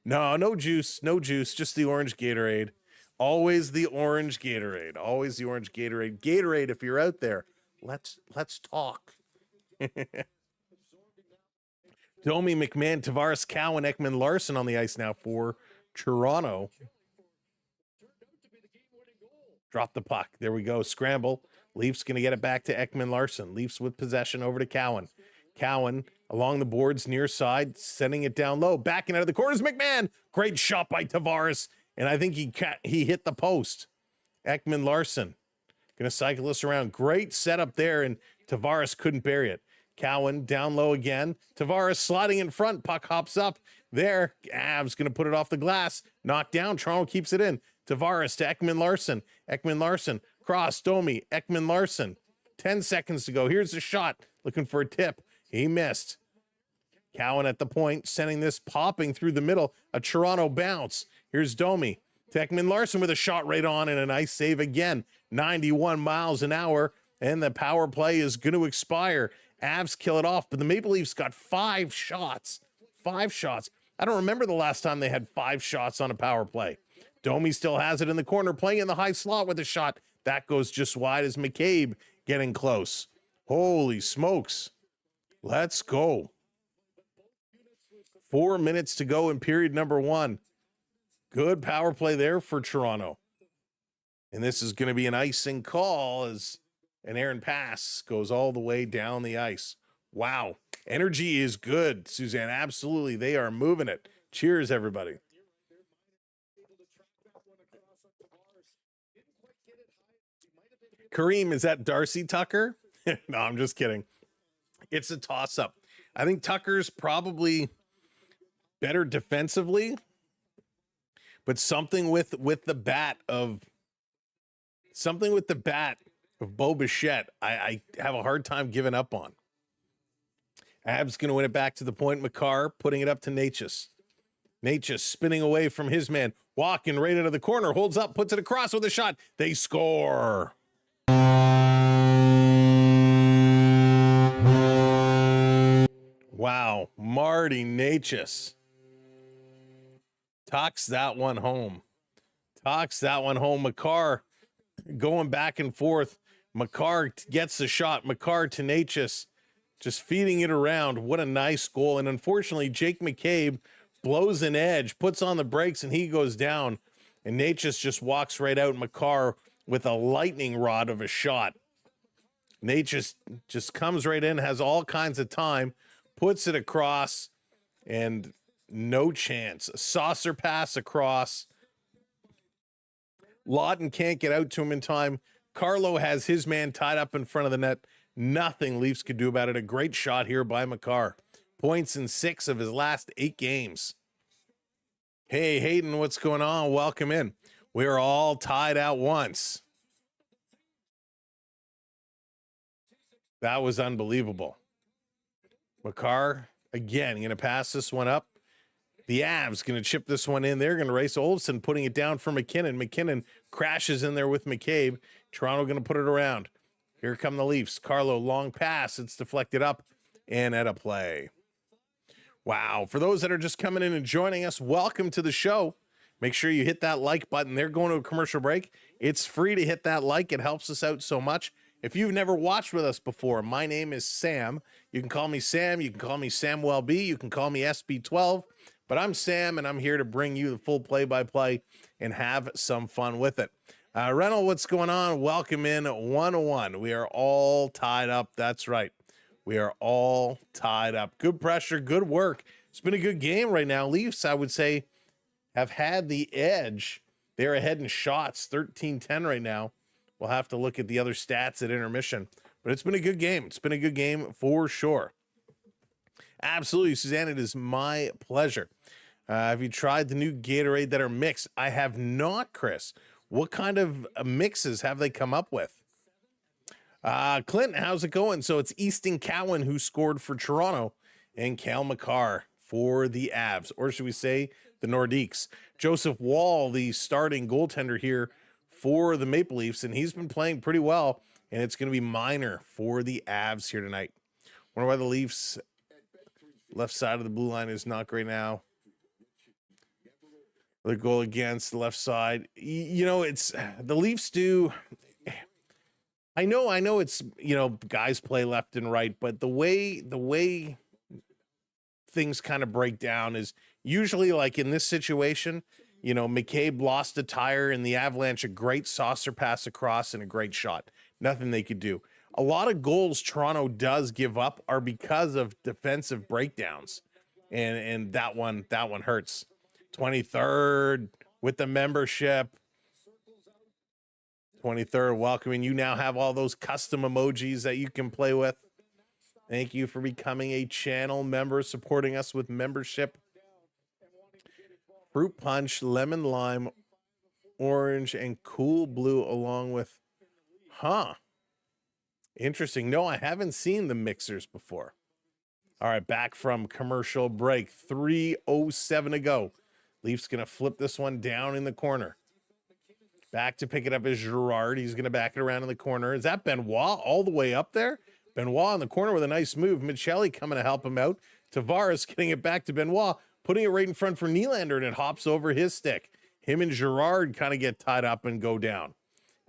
No juice, just the orange Gatorade. Always the orange Gatorade. Always the orange Gatorade. Gatorade, if you're out there, let's talk. Domi, McMahon, Tavares, Cowan, Ekman, Larson on the ice now for Toronto. Drop the puck. There we go. Scramble. Leafs going to get it back to Ekman Larson. Leafs with possession over to Cowan. Cowan along the boards near side, sending it down low. Backing out of the corners. McMahon. Great shot by Tavares. And I think he hit the post. Ekman Larson going to cycle this around. Great setup there, and Tavares couldn't bury it. Cowan down low again. Tavares sliding in front. Puck hops up. There. Avs going to put it off the glass. Knocked down. Toronto keeps it in. Tavares to Ekman Larson. Ekman Larson. Cross. Domi. Ekman Larson. 10 seconds to go. Here's the shot. Looking for a tip. He missed. Cowan at the point, sending this popping through the middle. A Toronto bounce. Here's Domi. Tekman Larson with a shot right on and a nice save again. 91 miles an hour, and the power play is going to expire. Avs kill it off, but the Maple Leafs got 5 shots. 5 shots. I don't remember the last time they had 5 shots on a power play. Domi still has it in the corner, playing in the high slot with a shot. That goes just wide as McCabe getting close. Holy smokes. Let's go. 4 minutes to go in period number 1. Good power play there for Toronto. And this is going to be an icing call as an errant pass goes all the way down the ice. Wow. Energy is good, Suzanne. Absolutely. They are moving it. Cheers, everybody. Kareem, is that Darcy Tucker? No, I'm just kidding. It's a toss-up. I think Tucker's probably better defensively, but something with the bat of Bo Bichette, I have a hard time giving up on. Ab's going to win it back to the point. Makar putting it up to Natchez. Natchez spinning away from his man, walking right out of the corner, holds up, puts it across with a shot. They score. Wow, Marty Natchez tucks that one home. Makar going back and forth. Makar gets the shot. Makar to Natchez, just feeding it around. What a nice goal. And unfortunately, Jake McCabe blows an edge, puts on the brakes, and he goes down. And Natchez just walks right out. Makar with a lightning rod of a shot. Natchez just comes right in, has all kinds of time, puts it across, and no chance. A saucer pass across. Lawton can't get out to him in time. Carlo has his man tied up in front of the net. Nothing Leafs could do about it. A great shot here by Makar. Points in 6 of his last 8 games. Hey, Hayden, what's going on? Welcome in. We're all tied out once. That was unbelievable. Makar, again, going to pass this one up. The Avs going to chip this one in. They're going to race Olsen, putting it down for McKinnon. McKinnon crashes in there with McCabe. Toronto going to put it around. Here come the Leafs. Carlo, long pass. It's deflected up and at a play. Wow. For those that are just coming in and joining us, welcome to the show. Make sure you hit that like button. They're going to a commercial break. It's free to hit that like. It helps us out so much. If you've never watched with us before, my name is Sam. You can call me Sam. You can call me Samwelb12. You can call me SB12. But I'm Sam, and I'm here to bring you the full play-by-play and have some fun with it. Reynolds, what's going on? Welcome in 1-1. We are all tied up. That's right. We are all tied up. Good pressure, good work. It's been a good game right now. Leafs, I would say, have had the edge. They're ahead in shots, 13-10 right now. We'll have to look at the other stats at intermission. But it's been a good game. It's been a good game for sure. Absolutely, Suzanne, it is my pleasure. Have you tried the new Gatorade that are mixed? I have not, Chris. What kind of mixes have they come up with? Clint, how's it going? So it's Easton Cowan who scored for Toronto and Cale Makar for the Avs, or should we say the Nordiques. Joseph Wall, the starting goaltender here for the Maple Leafs, and he's been playing pretty well, and it's going to be Minor for the Avs here tonight. Wonder why the Leafs left side of the blue line is not great now. The goal against the left side. You know, it's the Leafs do. I know it's, you know, guys play left and right, but the way things kind of break down is usually like in this situation, you know, McCabe lost a tire and the Avalanche, a great saucer pass across and a great shot. Nothing they could do. A lot of goals Toronto does give up are because of defensive breakdowns. And that one hurts. 23rd with the membership. 23rd, welcoming. You now have all those custom emojis that you can play with. Thank you for becoming a channel member, supporting us with membership. Fruit punch, lemon lime, orange, and cool blue along with, Interesting. No, I haven't seen the mixers before. All right, back from commercial break. 3:07 to go. Leafs going to flip this one down in the corner. Back to pick it up is Girard. He's going to back it around in the corner. Is that Benoit all the way up there? Benoit in the corner with a nice move. Michelli coming to help him out. Tavares getting it back to Benoit, putting it right in front for Nylander, and it hops over his stick. Him and Girard kind of get tied up and go down.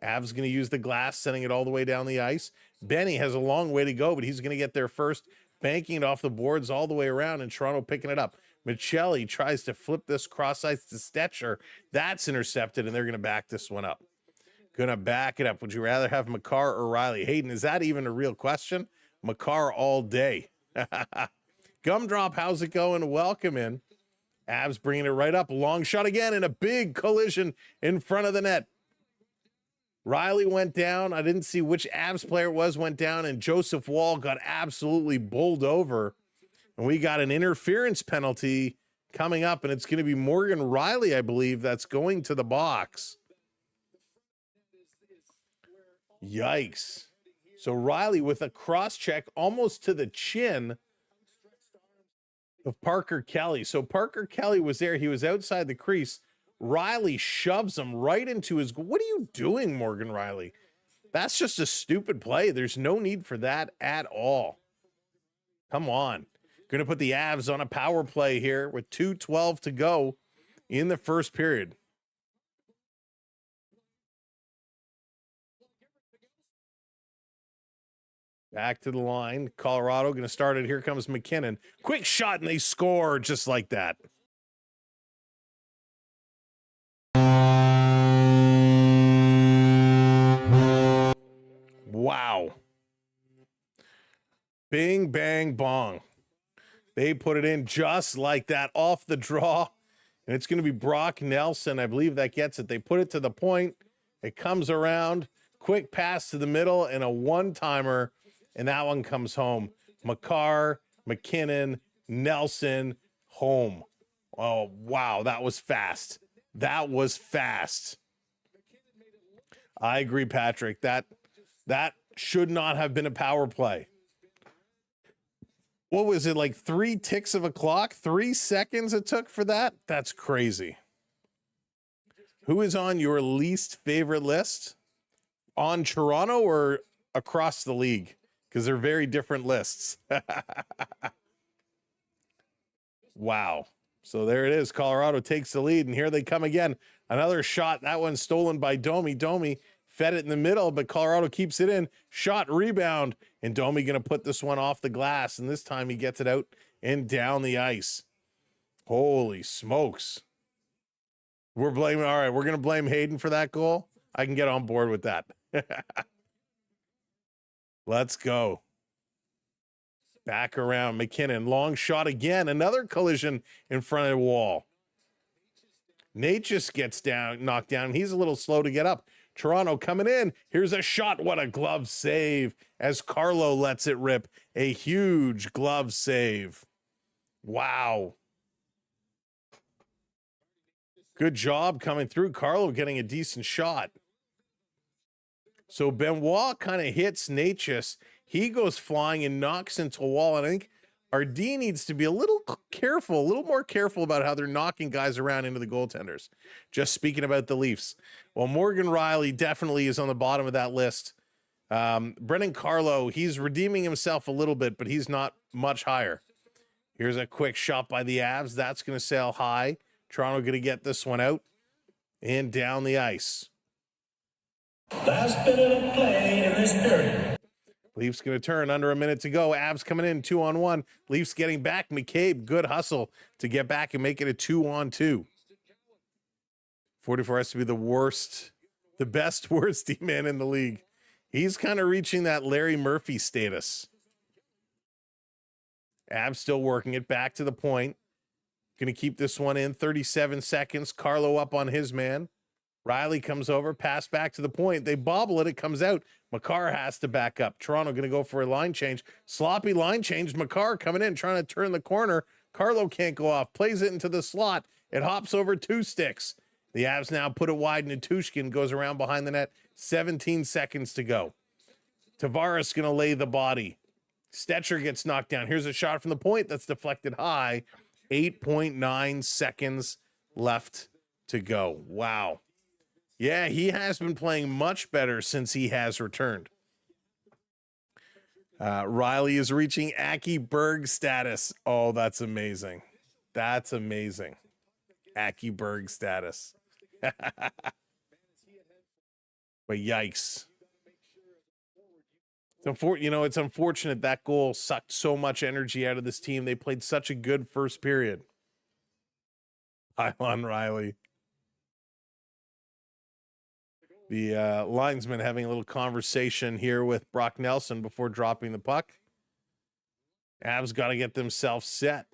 Av's going to use the glass, sending it all the way down the ice. Benny has a long way to go, but he's going to get there first, banking it off the boards all the way around, and Toronto picking it up. Michelli tries to flip this cross ice to Stetcher. That's intercepted, and they're going to back this one up. Going to back it up. Would you rather have Makar or Riley? Hayden, is that even a real question? Makar all day. Gumdrop, how's it going? Welcome in. Avs bringing it right up. Long shot again, and a big collision in front of the net. Riley went down. I didn't see which Avs player it was, went down, and Joseph Wall got absolutely bowled over. And we got an interference penalty coming up, and it's going to be Morgan Riley, I believe, that's going to the box. Yikes. So Riley with a cross check almost to the chin of Parker Kelly. So Parker Kelly was there. He was outside the crease. Riley shoves him right into his... What are you doing, Morgan Riley? That's just a stupid play. There's no need for that at all. Come on. Going to put the Avs on a power play here with 2:12 to go in the first period. Back to the line. Colorado going to start it. Here comes McKinnon. Quick shot, and they score just like that. Wow. Bing, bang, bong. They put it in just like that off the draw. And it's going to be Brock Nelson. I believe that gets it. They put it to the point. It comes around. Quick pass to the middle and a one-timer. And that one comes home. Makar, McKinnon, Nelson, home. Oh, wow. That was fast. That was fast. I agree, Patrick. That should not have been a power play. What was it, like 3 ticks of a clock? 3 seconds it took for that? That's crazy. Who is on your least favorite list? On Toronto or across the league? Because they're very different lists. Wow. So there it is. Colorado takes the lead, and here they come again. Another shot. That one stolen by Domi. Domi fed it in the middle, but Colorado keeps it in. Shot, rebound, and Domi going to put this one off the glass, and this time he gets it out and down the ice. Holy smokes. We're blaming, all right, we're going to blame Hayden for that goal. I can get on board with that. Let's go. Back around. McKinnon, long shot again. Another collision in front of the wall. Natchez gets down, knocked down. He's a little slow to get up. Toronto coming in. Here's a shot. What a glove save as Carlo lets it rip. A huge glove save. Wow. Good job coming through. Carlo getting a decent shot. So Benoit kind of hits Natchez. He goes flying and knocks into a wall. And I think RD needs to be a little careful, a little more careful about how they're knocking guys around into the goaltenders. Just speaking about the Leafs. Well, Morgan Riley definitely is on the bottom of that list. Brendan Carlo, he's redeeming himself a little bit, but he's not much higher. Here's a quick shot by the Avs. That's going to sail high. Toronto going to get this one out and down the ice. Last minute of play in this period. Leafs going to turn, under a minute to go. Avs coming in 2-on-1. Leafs getting back. McCabe, good hustle to get back and make it a 2-on-2. 44 has to be the worst, the best worst D-man in the league. He's kind of reaching that Larry Murphy status. Avs still working it back to the point. Going to keep this one in. 37 seconds. Carlo up on his man. Riley comes over, pass back to the point. They bobble it. It comes out. Makar has to back up. Toronto going to go for a line change. Sloppy line change. Makar coming in, trying to turn the corner. Carlo can't go off. Plays it into the slot. It hops over 2 sticks. The Avs now put it wide, and Tushkin goes around behind the net. 17 seconds to go. Tavares going to lay the body. Stetcher gets knocked down. Here's a shot from the point that's deflected high. 8.9 seconds left to go. Wow. Yeah, he has been playing much better since he has returned. Riley is reaching Aki Berg status. Oh, that's amazing. That's amazing. Aki Berg status. But yikes. It's unfortunate that goal sucked so much energy out of this team. They played such a good first period. Pylon Riley. The linesman having a little conversation here with Brock Nelson before dropping the puck. Avs got to get themselves set.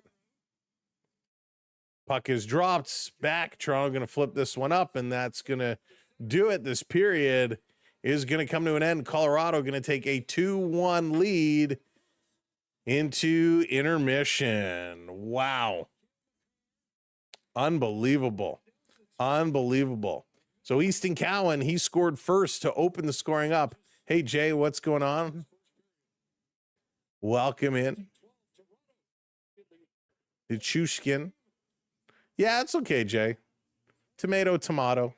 Puck is dropped back. Toronto going to flip this one up, and that's going to do it. This period is going to come to an end. Colorado going to take a 2-1 lead into intermission. Wow. Unbelievable. Unbelievable. So Easton Cowan, he scored first to open the scoring up. Hey, Jay, what's going on? Welcome in. Nichushkin. Yeah, it's okay, Jay. Tomato.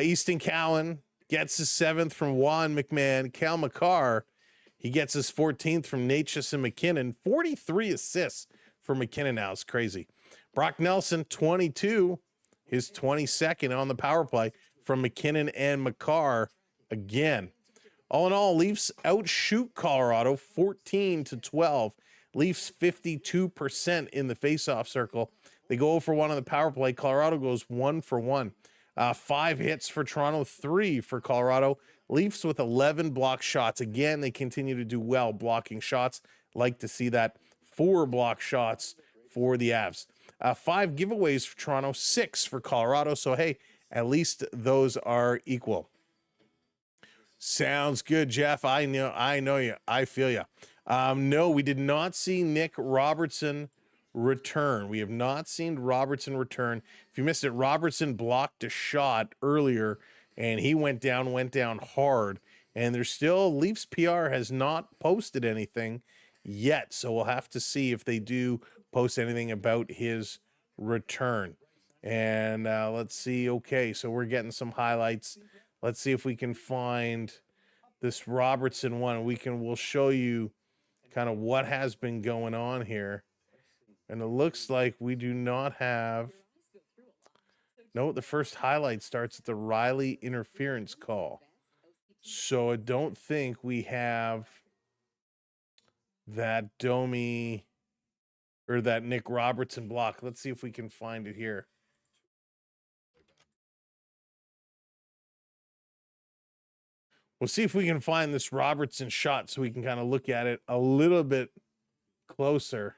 Easton Cowan gets his 7th from Juan McMahon. Cal McCarr, he gets his 14th from Natchez and McKinnon. 43 assists for McKinnon now. It's crazy. Brock Nelson, 22. His 22nd on the power play from McKinnon and McCarr again. All in all, Leafs outshoot Colorado 14-12. Leafs 52% in the faceoff circle. They go 0 for 1 on the power play. Colorado goes 1 for 1. 5 hits for Toronto, 3 for Colorado. Leafs with 11 block shots. Again, they continue to do well blocking shots. Like to see that. 4 block shots for the Avs. 5 giveaways for Toronto, 6 for Colorado. So, hey, at least those are equal. Sounds good, Jeff. I know you. I feel you. No, we did not see Nick Robertson return. We have not seen Robertson return. If you missed it, Robertson blocked a shot earlier, and he went down hard. And there's still, Leafs PR has not posted anything yet. So we'll have to see if they do post anything about his return. And let's see. Okay, so we're getting some highlights. Let's see if we can find this Robertson one. We'll show you kind of what has been going on here. And it looks like we do not have. No, the first highlight starts at the Riley interference call. So I don't think we have that Domi or that Nick Robertson block. Let's see if we can find it here. We'll see if we can find this Robertson shot so we can kind of look at it a little bit closer.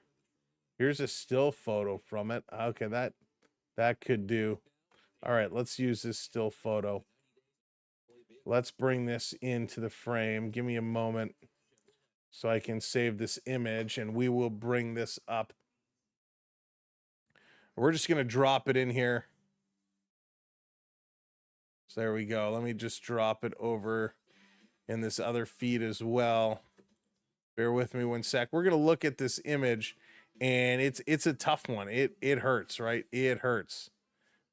Here's a still photo from it. Okay, that could do. All right, let's use this still photo. Let's bring this into the frame. Give me a moment so I can save this image, and we will bring this up. We're just going to drop it in here. So there we go. Let me just drop it over in this other feed as well. Bear with me one sec. We're going to look at this image, and it's a tough one. It hurts, right? It hurts.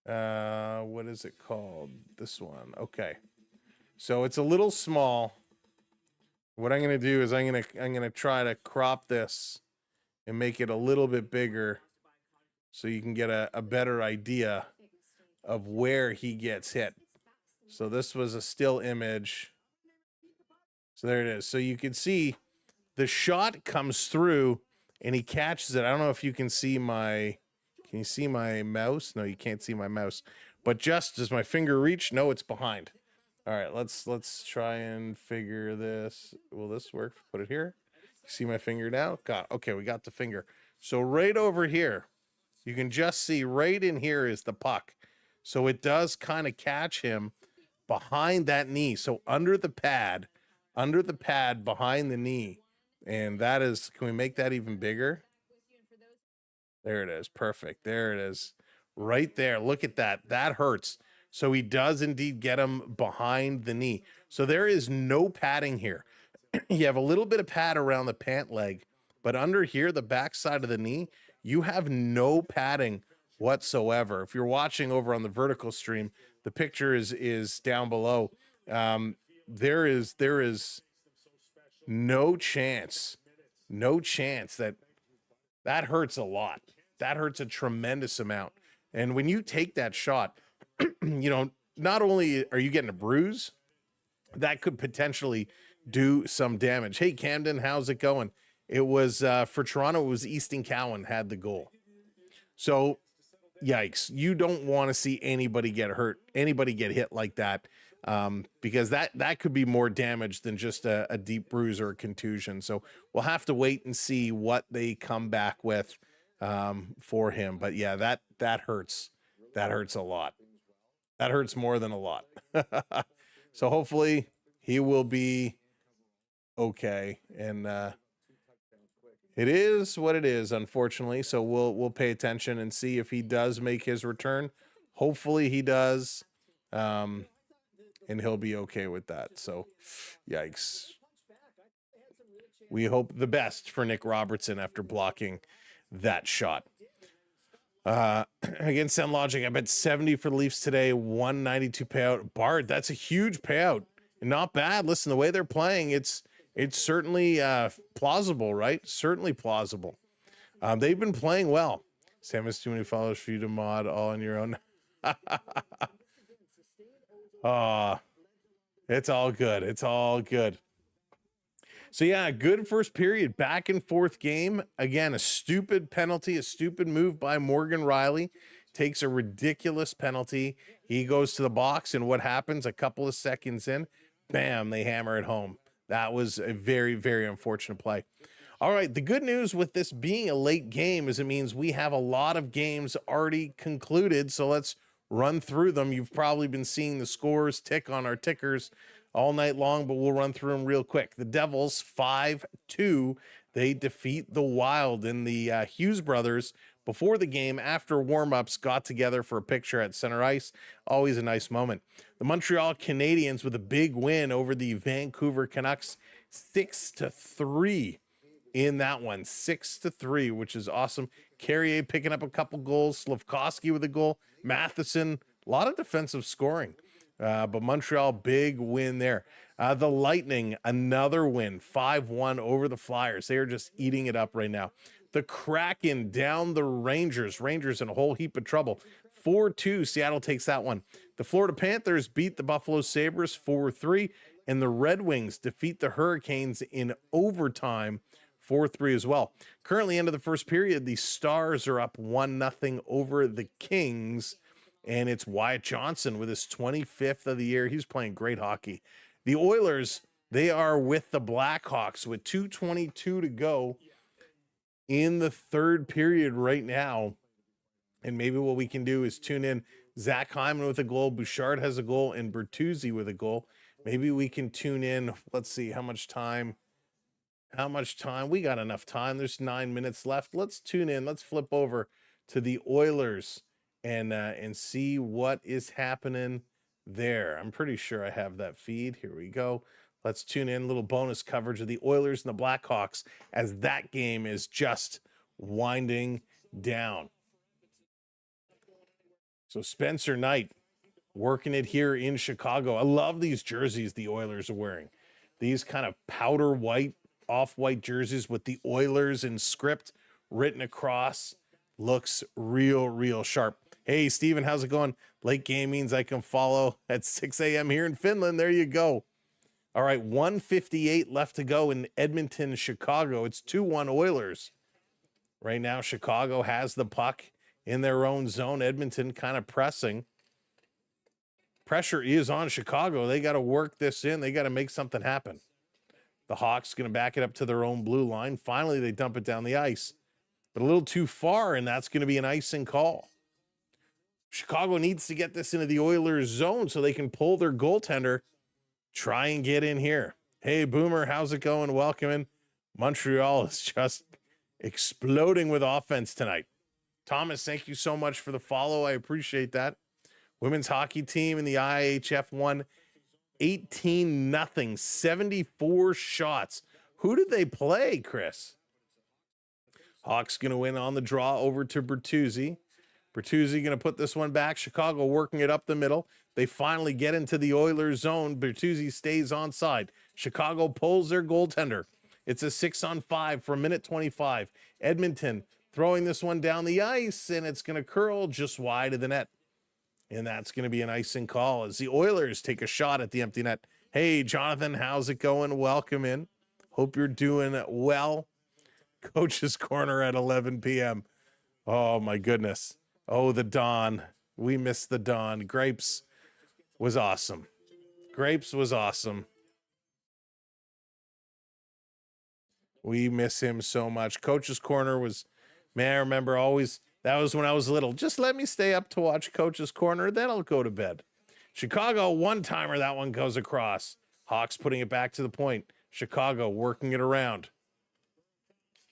What is it called? This one. Okay. So it's a little small. What I'm going to do is I'm going to try to crop this and make it a little bit bigger so you can get a better idea of where he gets hit. So this was a still image. So there it is. So you can see the shot comes through and he catches it. I don't know if you can see can you see my mouse? No, you can't see my mouse. But just does my finger reach? No, it's behind. All right, let's try and figure this. Will this work? Put it here. See my finger now? Okay, we got the finger. So right over here, you can just see right in here is the puck. So it does kind of catch him behind that knee. So under the pad behind the knee. And that is, can we make that even bigger? There it is. Perfect. There it is. Right there. Look at that. That hurts. So he does indeed get him behind the knee. So there is no padding here. you have a little bit of pad around the pant leg, but under here, the back side of the knee, you have no padding whatsoever. If you're watching over on the vertical stream, the picture is down below. There is no chance that hurts a lot. That hurts a tremendous amount. And when you take that shot, not only are you getting a bruise, that could potentially do some damage. Hey, Camden, how's it going? It was for Toronto, it was Easton Cowan had the goal. So, yikes. You don't want to see anybody get hurt, anybody get hit like that, because that could be more damage than just a deep bruise or a contusion. So we'll have to wait and see what they come back with for him. But yeah, that hurts. That hurts a lot. That hurts more than a lot. So hopefully he will be okay. And it is what it is, unfortunately. So we'll pay attention and see if he does make his return. Hopefully he does. And he'll be okay with that. So yikes. We hope the best for Nick Robertson after blocking that shot. Against Sound Logic, I bet 70 for the Leafs today, 192 payout. Bart, that's a huge payout. Not bad. Listen, the way they're playing, it's certainly plausible, right? Certainly plausible. They've been playing well. Sam has too many followers for you to mod all on your own. It's all good. It's all good. So yeah, good first period, back and forth game. Again, a stupid penalty, a stupid move by Morgan Rielly. Takes a ridiculous penalty. He goes to the box, and what happens? A couple of seconds in, bam, they hammer it home. That was a very, very unfortunate play. All right, the good news with this being a late game is it means we have a lot of games already concluded, so let's run through them. You've probably been seeing the scores tick on our tickers all night long, but we'll run through them real quick. The Devils 5-2. They defeat the Wild, and the Hughes brothers before the game, after warm-ups, got together for a picture at center ice. Always a nice moment. The Montreal Canadiens with a big win over the Vancouver Canucks, 6-3 in that one. 6-3, which is awesome. Carrier picking up a couple goals. Slafkovsky with a goal. Matheson, a lot of defensive scoring. But Montreal, big win there. The Lightning, another win, 5-1 over the Flyers. They are just eating it up right now. The Kraken down the Rangers. Rangers in a whole heap of trouble. 4-2, Seattle takes that one. The Florida Panthers beat the Buffalo Sabres 4-3. And the Red Wings defeat the Hurricanes in overtime 4-3 as well. Currently, end of the first period, the Stars are up 1-0 over the Kings. And it's Wyatt Johnson with his 25th of the year. He's playing great hockey. The Oilers, they are with the Blackhawks with 2:22 to go in the third period right now. And maybe what we can do is tune in Zach Hyman with a goal, Bouchard has a goal, and Bertuzzi with a goal. Maybe we can tune in. Let's see how much time. We got enough time. There's 9 minutes left. Let's tune in. Let's flip over to the Oilers and see what is happening there. I'm pretty sure I have that feed. Here we go. Let's tune in. A little bonus coverage of the Oilers and the Blackhawks as that game is just winding down. So Spencer Knight working it here in Chicago. I love these jerseys the Oilers are wearing. These kind of powder white, off-white jerseys with the Oilers in script written across. Looks real sharp. Hey, Steven, how's it going? Late game means I can follow at 6 a.m. here in Finland. There you go. All right, 1:58 left to go in Edmonton, Chicago. It's 2-1 Oilers. Right now, Chicago has the puck in their own zone. Edmonton kind of pressing. Pressure is on Chicago. They got to work this in. They got to make something happen. The Hawks going to back it up to their own blue line. Finally, they dump it down the ice. But a little too far, and that's going to be an icing call. Chicago needs to get this into the Oilers zone so they can pull their goaltender, try and get in here. Hey, Boomer, how's it going? Welcome in. Montreal is just exploding with offense tonight. Thomas, thank you so much for the follow. I appreciate that. Women's hockey team in the IHF won 18-0, 74 shots. Who did they play, Chris? Hawks going to win on the draw over to Bertuzzi. Bertuzzi going to put this one back. Chicago working it up the middle. They finally get into the Oilers zone. Bertuzzi stays onside. Chicago pulls their goaltender. It's a 6-on-5 for a minute 25. Edmonton throwing this one down the ice, and it's going to curl just wide of the net. And that's going to be an icing call as the Oilers take a shot at the empty net. Hey, Jonathan, how's it going? Welcome in. Hope you're doing well. Coach's Corner at 11 p.m. Oh, my goodness. Oh, the Dawn. We missed the Dawn. Grapes was awesome. Grapes was awesome. We miss him so much. Coach's Corner was, man, I remember always, that was when I was little. Just let me stay up to watch Coach's Corner, then I'll go to bed. Chicago, one-timer, that one goes across. Hawks putting it back to the point. Chicago working it around.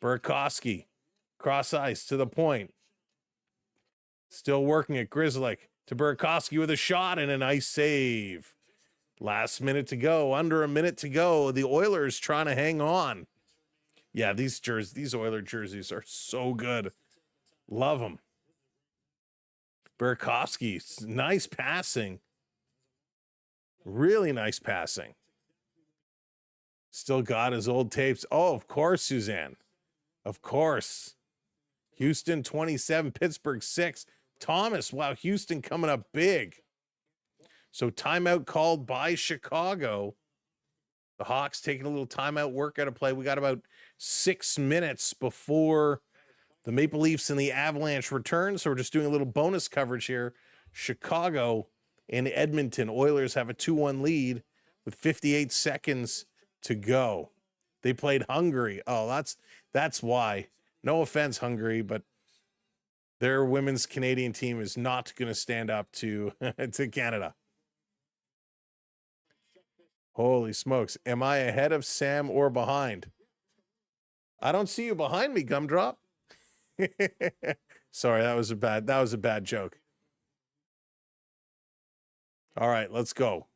Burakovsky, cross ice to the point. Still working it. Grzelcyk to Burakovsky with a shot and a nice save. Last minute to go, under a minute to go. The Oilers trying to hang on. Yeah, these Oiler jerseys are so good. Love them. Burakovsky, nice passing. Really nice passing. Still got his old tapes. Oh, of course, Suzanne. Of course. Houston 27, Pittsburgh 6. Thomas, wow, Houston coming up big. So timeout called by Chicago. The Hawks taking a little timeout, work out of play. We got about 6 minutes before the Maple Leafs and the Avalanche return. So we're just doing a little bonus coverage here. Chicago and Edmonton. Oilers have a 2-1 lead with 58 seconds to go. They played Hungary. Oh, that's why. No offense, Hungary, but their women's Canadian team is not going to stand up to Canada. Holy smokes. Am I ahead of Sam or behind? I don't see you behind me, Gumdrop. Sorry, that was a bad joke. All right, let's go.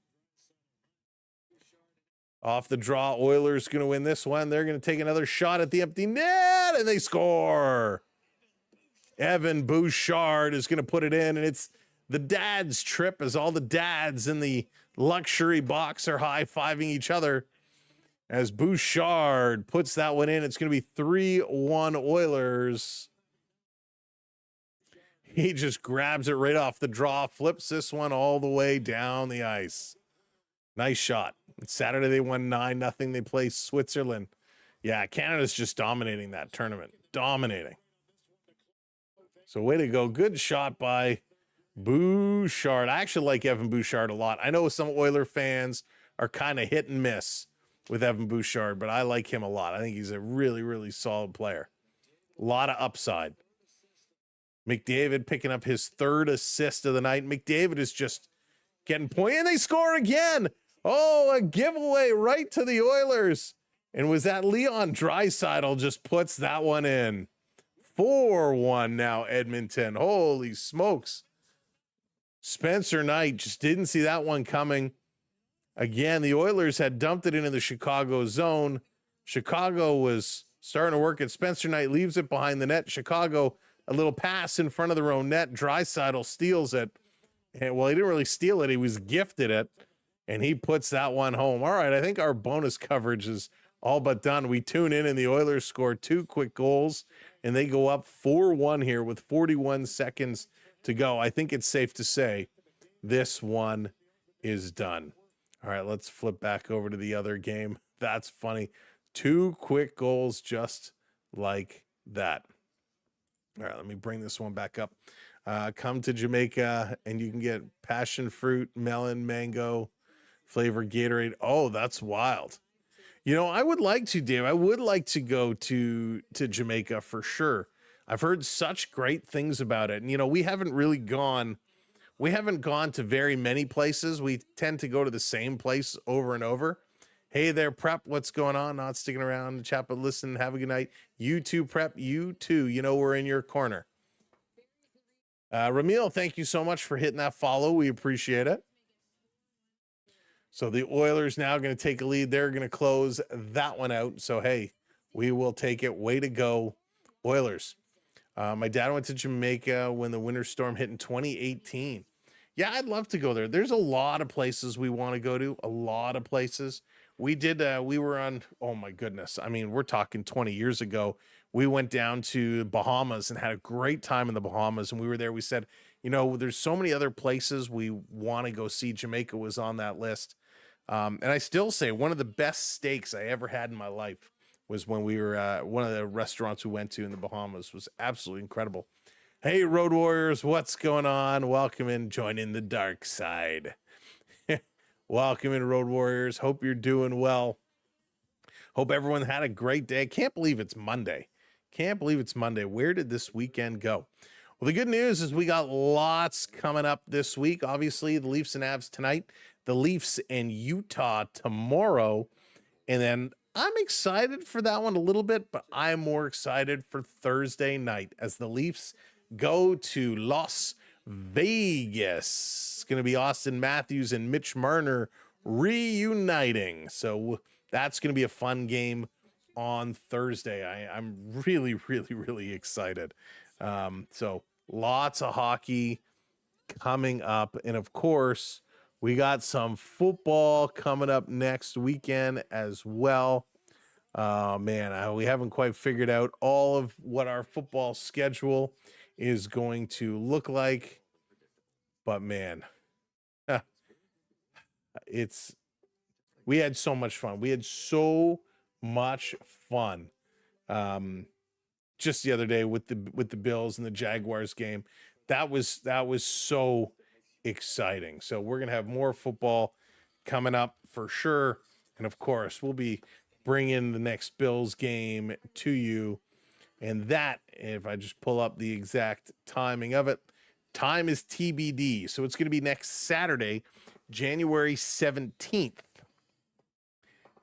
Off the draw, Oilers going to win this one. They're going to take another shot at the empty net, and they score. Evan Bouchard is going to put it in, and it's the dad's trip as all the dads in the luxury box are high-fiving each other as Bouchard puts that one in. It's going to be 3-1 Oilers. He just grabs it right off the draw, flips this one all the way down the ice. Nice shot. Saturday they won 9-0. They play Switzerland. Yeah, Canada's just dominating that tournament. Dominating. So way to go. Good shot by Bouchard. I actually like Evan Bouchard a lot. I know some Oiler fans are kind of hit and miss with Evan Bouchard, but I like him a lot. I think he's a really, really solid player. A lot of upside. McDavid picking up his third assist of the night. McDavid is just getting point, and they score again. Oh, a giveaway right to the Oilers. And was that Leon Draisaitl just puts that one in. 4-1 now, Edmonton. Holy smokes. Spencer Knight just didn't see that one coming. Again, the Oilers had dumped it into the Chicago zone. Chicago was starting to work it. Spencer Knight leaves it behind the net. Chicago, a little pass in front of their own net. Draisaitl steals it. And, well, he didn't really steal it. He was gifted it. And he puts that one home. All right, I think our bonus coverage is all but done. We tune in, and the Oilers score 2 quick goals, and they go up 4-1 here with 41 seconds to go. I think it's safe to say this one is done. All right, let's flip back over to the other game. That's funny. 2 quick goals just like that. All right, let me bring this one back up. Come to Jamaica, and you can get passion fruit, melon, mango, flavored Gatorade. Oh, that's wild. You know, I would like to, Dave. I would like to go to Jamaica for sure. I've heard such great things about it. And, you know, we haven't gone to very many places. We tend to go to the same place over and over. Hey there, Prep. What's going on? Not sticking around. Chat, but listen, have a good night. You too, Prep. You too. You know, we're in your corner. Ramil, thank you so much for hitting that follow. We appreciate it. So the Oilers now going to take a lead. They're going to close that one out. So, hey, we will take it. Way to go, Oilers. My dad went to Jamaica when the winter storm hit in 2018. Yeah, I'd love to go there. There's a lot of places we want to go to, a lot of places. We were on, oh my goodness. I mean, we're talking 20 years ago. We went down to Bahamas and had a great time in the Bahamas. And we were there. We said, you know, there's so many other places we want to go see. Jamaica was on that list. And I still say one of the best steaks I ever had in my life was when we were one of the restaurants we went to in the Bahamas. Was absolutely incredible. Hey, Road Warriors, what's going on? Welcome in, join in the dark side. Welcome in, Road Warriors. Hope you're doing well. Hope everyone had a great day. Can't believe it's Monday. Can't believe it's Monday. Where did this weekend go? Well, the good news is we got lots coming up this week. Obviously, the Leafs and Avs tonight, the Leafs and Utah tomorrow, and then I'm excited for that one a little bit, but I'm more excited for Thursday night as the Leafs go to Las Vegas. It's going to be Austin Matthews and Mitch Marner reuniting. So that's going to be a fun game on Thursday. I'm really, really, really excited. So lots of hockey coming up. And of course, we got some football coming up next weekend as well. Man, we haven't quite figured out all of what our football schedule is going to look like. But man, we had so much fun. We had so much fun. Just the other day with the Bills and the Jaguars game. That was so exciting. So we're going to have more football coming up for sure. And of course, we'll be bringing the next Bills game to you. And that, if I just pull up the exact timing of it, time is TBD. So it's going to be next Saturday, January 17th.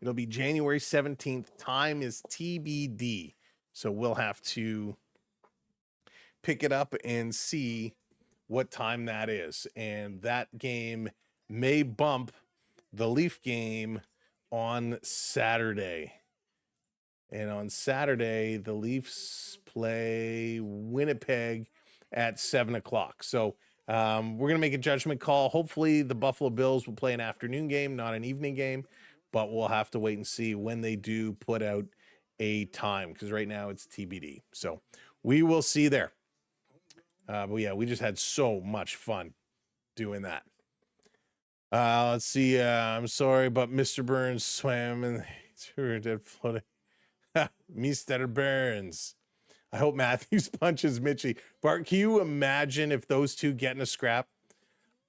It'll be January 17th. Time is TBD. So we'll have to pick it up and see what time that is. And that game may bump the Leaf game on Saturday. And on Saturday, the Leafs play Winnipeg at 7:00. So we're going to make a judgment call. Hopefully the Buffalo Bills will play an afternoon game, not an evening game, but we'll have to wait and see when they do put out a time, because right now it's TBD. So we will see there. But yeah, we just had so much fun doing that. Let's see. I'm sorry, but Mr. Burns swam and dead floating. Mr. Burns. I hope Matthews punches Mitchie. Bart, can you imagine if those two get in a scrap?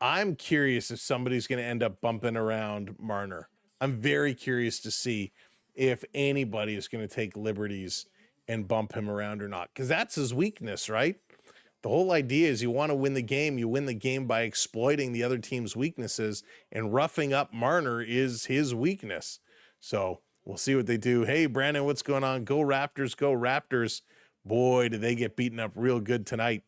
I'm curious if somebody's going to end up bumping around Marner. I'm very curious to see if anybody is going to take liberties and bump him around or not, because that's his weakness, right? The whole idea is you want to win the game. You win the game by exploiting the other team's weaknesses, and roughing up Marner is his weakness. So we'll see what they do. Hey, Brandon, what's going on? Go Raptors, go Raptors. Boy, did they get beaten up real good tonight.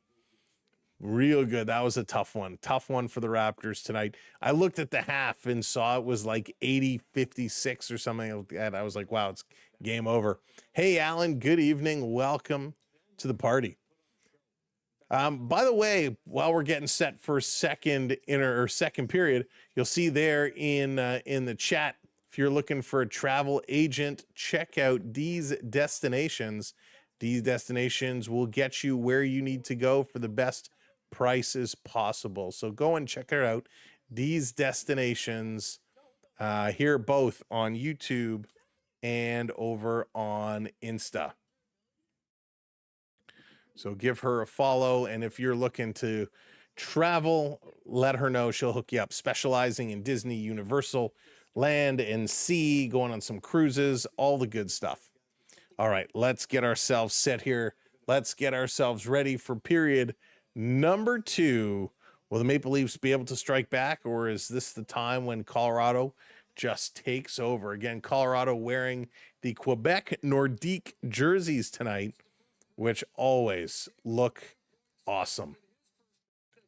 Real good. That was a tough one. Tough one for the Raptors tonight. I looked at the half and saw it was like 80-56 or something like that. I was like, wow, it's game over. Hey, Alan, good evening. Welcome to the party. By the way, while we're getting set for second period, you'll see there in the chat, if you're looking for a travel agent, check out These Destinations. These Destinations will get you where you need to go for the best prices possible. So go and check it out. These Destinations here both on YouTube and over on Insta. So give her a follow. And if you're looking to travel, let her know. She'll hook you up. Specializing in Disney, Universal, land and sea, going on some cruises, all the good stuff. All right, let's get ourselves set here. Let's get ourselves ready for period number 2. Will the Maple Leafs be able to strike back, or is this the time when Colorado just takes over? Again, Colorado wearing the Quebec Nordique jerseys tonight, which always look awesome.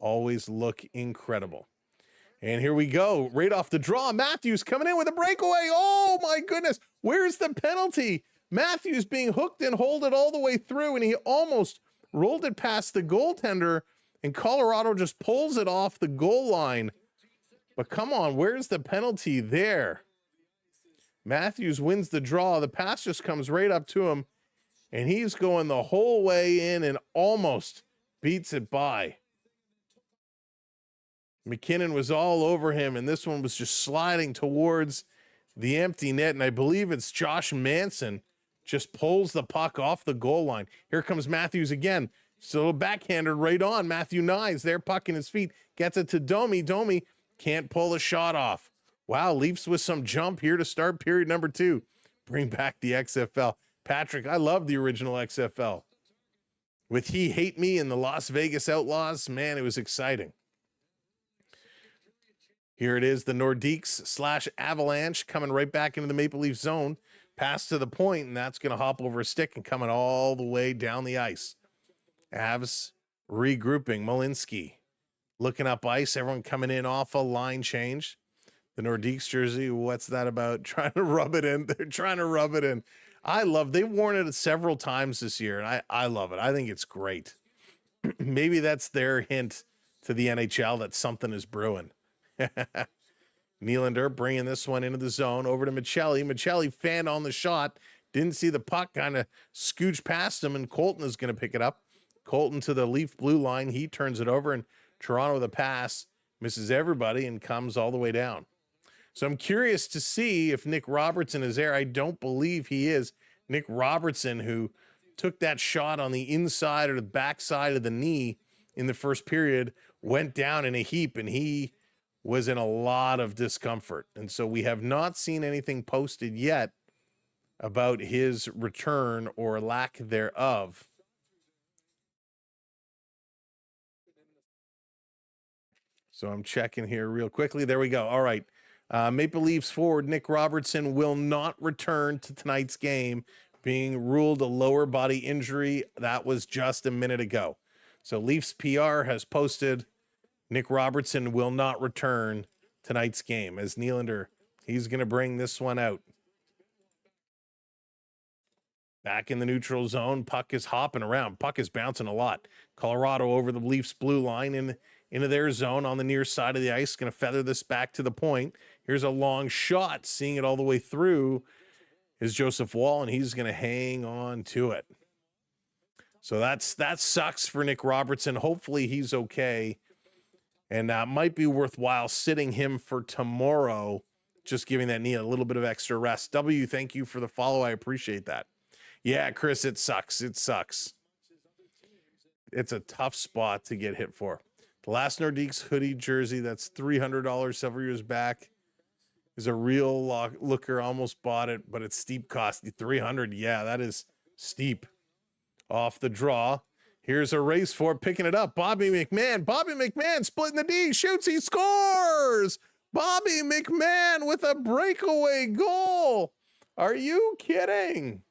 Always look incredible. And here we go. Right off the draw, Matthews coming in with a breakaway. Oh, my goodness. Where's the penalty? Matthews being hooked and holded all the way through, and he almost rolled it past the goaltender, and Colorado just pulls it off the goal line. But come on, where's the penalty there? Matthews wins the draw. The pass just comes right up to him, and he's going the whole way in and almost beats it by. McKinnon was all over him, and this one was just sliding towards the empty net, and I believe it's Josh Manson just pulls the puck off the goal line. Here comes Matthews again. So backhanded right on. Matthew Nyes there, puck in his feet, gets it to Domi. Domi can't pull the shot off. Wow, Leafs with some jump here to start period number 2. Bring back the XFL. Patrick, I love the original XFL. With He Hate Me and the Las Vegas Outlaws, man, it was exciting. Here it is, the Nordiques / Avalanche coming right back into the Maple Leaf zone. Pass to the point, and that's going to hop over a stick and coming all the way down the ice. Avs regrouping. Malinsky looking up ice. Everyone coming in off a line change. The Nordiques jersey, what's that about? Trying to rub it in. They're trying to rub it in. They've worn it several times this year, and I love it. I think it's great. Maybe that's their hint to the NHL that something is brewing. Nylander bringing this one into the zone over to Michelli. Michelli fanned on the shot. Didn't see the puck, kind of scooched past him, and Colton is going to pick it up. Colton to the Leaf blue line. He turns it over, and Toronto with a pass misses everybody and comes all the way down. So I'm curious to see if Nick Robertson is there. I don't believe he is. Nick Robertson, who took that shot on the inside or the backside of the knee in the first period, went down in a heap, and he was in a lot of discomfort. And so we have not seen anything posted yet about his return or lack thereof. So I'm checking here real quickly. There we go. All right. Maple Leafs forward Nick Robertson will not return to tonight's game, being ruled a lower body injury. That was just a minute ago. So Leafs PR has posted Nick Robertson will not return tonight's game. As Nylander, he's going to bring this one out. Back in the neutral zone, puck is hopping around. Puck is bouncing a lot. Colorado over the Leafs blue line into their zone on the near side of the ice. Going to feather this back to the point. Here's a long shot. Seeing it all the way through is Joseph Wall, and he's going to hang on to it. So that sucks for Nick Robertson. Hopefully he's okay. And might be worthwhile sitting him for tomorrow, just giving that knee a little bit of extra rest. W, thank you for the follow. I appreciate that. Yeah, Chris, it sucks. It sucks. It's a tough spot to get hit for. The last Nordiques hoodie jersey, that's $300 several years back, is a real looker. Almost bought it, but it's steep cost. $300. Yeah, that is steep. Off the draw. Here's a race for picking it up. Bobby McMahon. Bobby McMahon splitting the D. Shoots. He scores. Bobby McMahon with a breakaway goal. Are you kidding?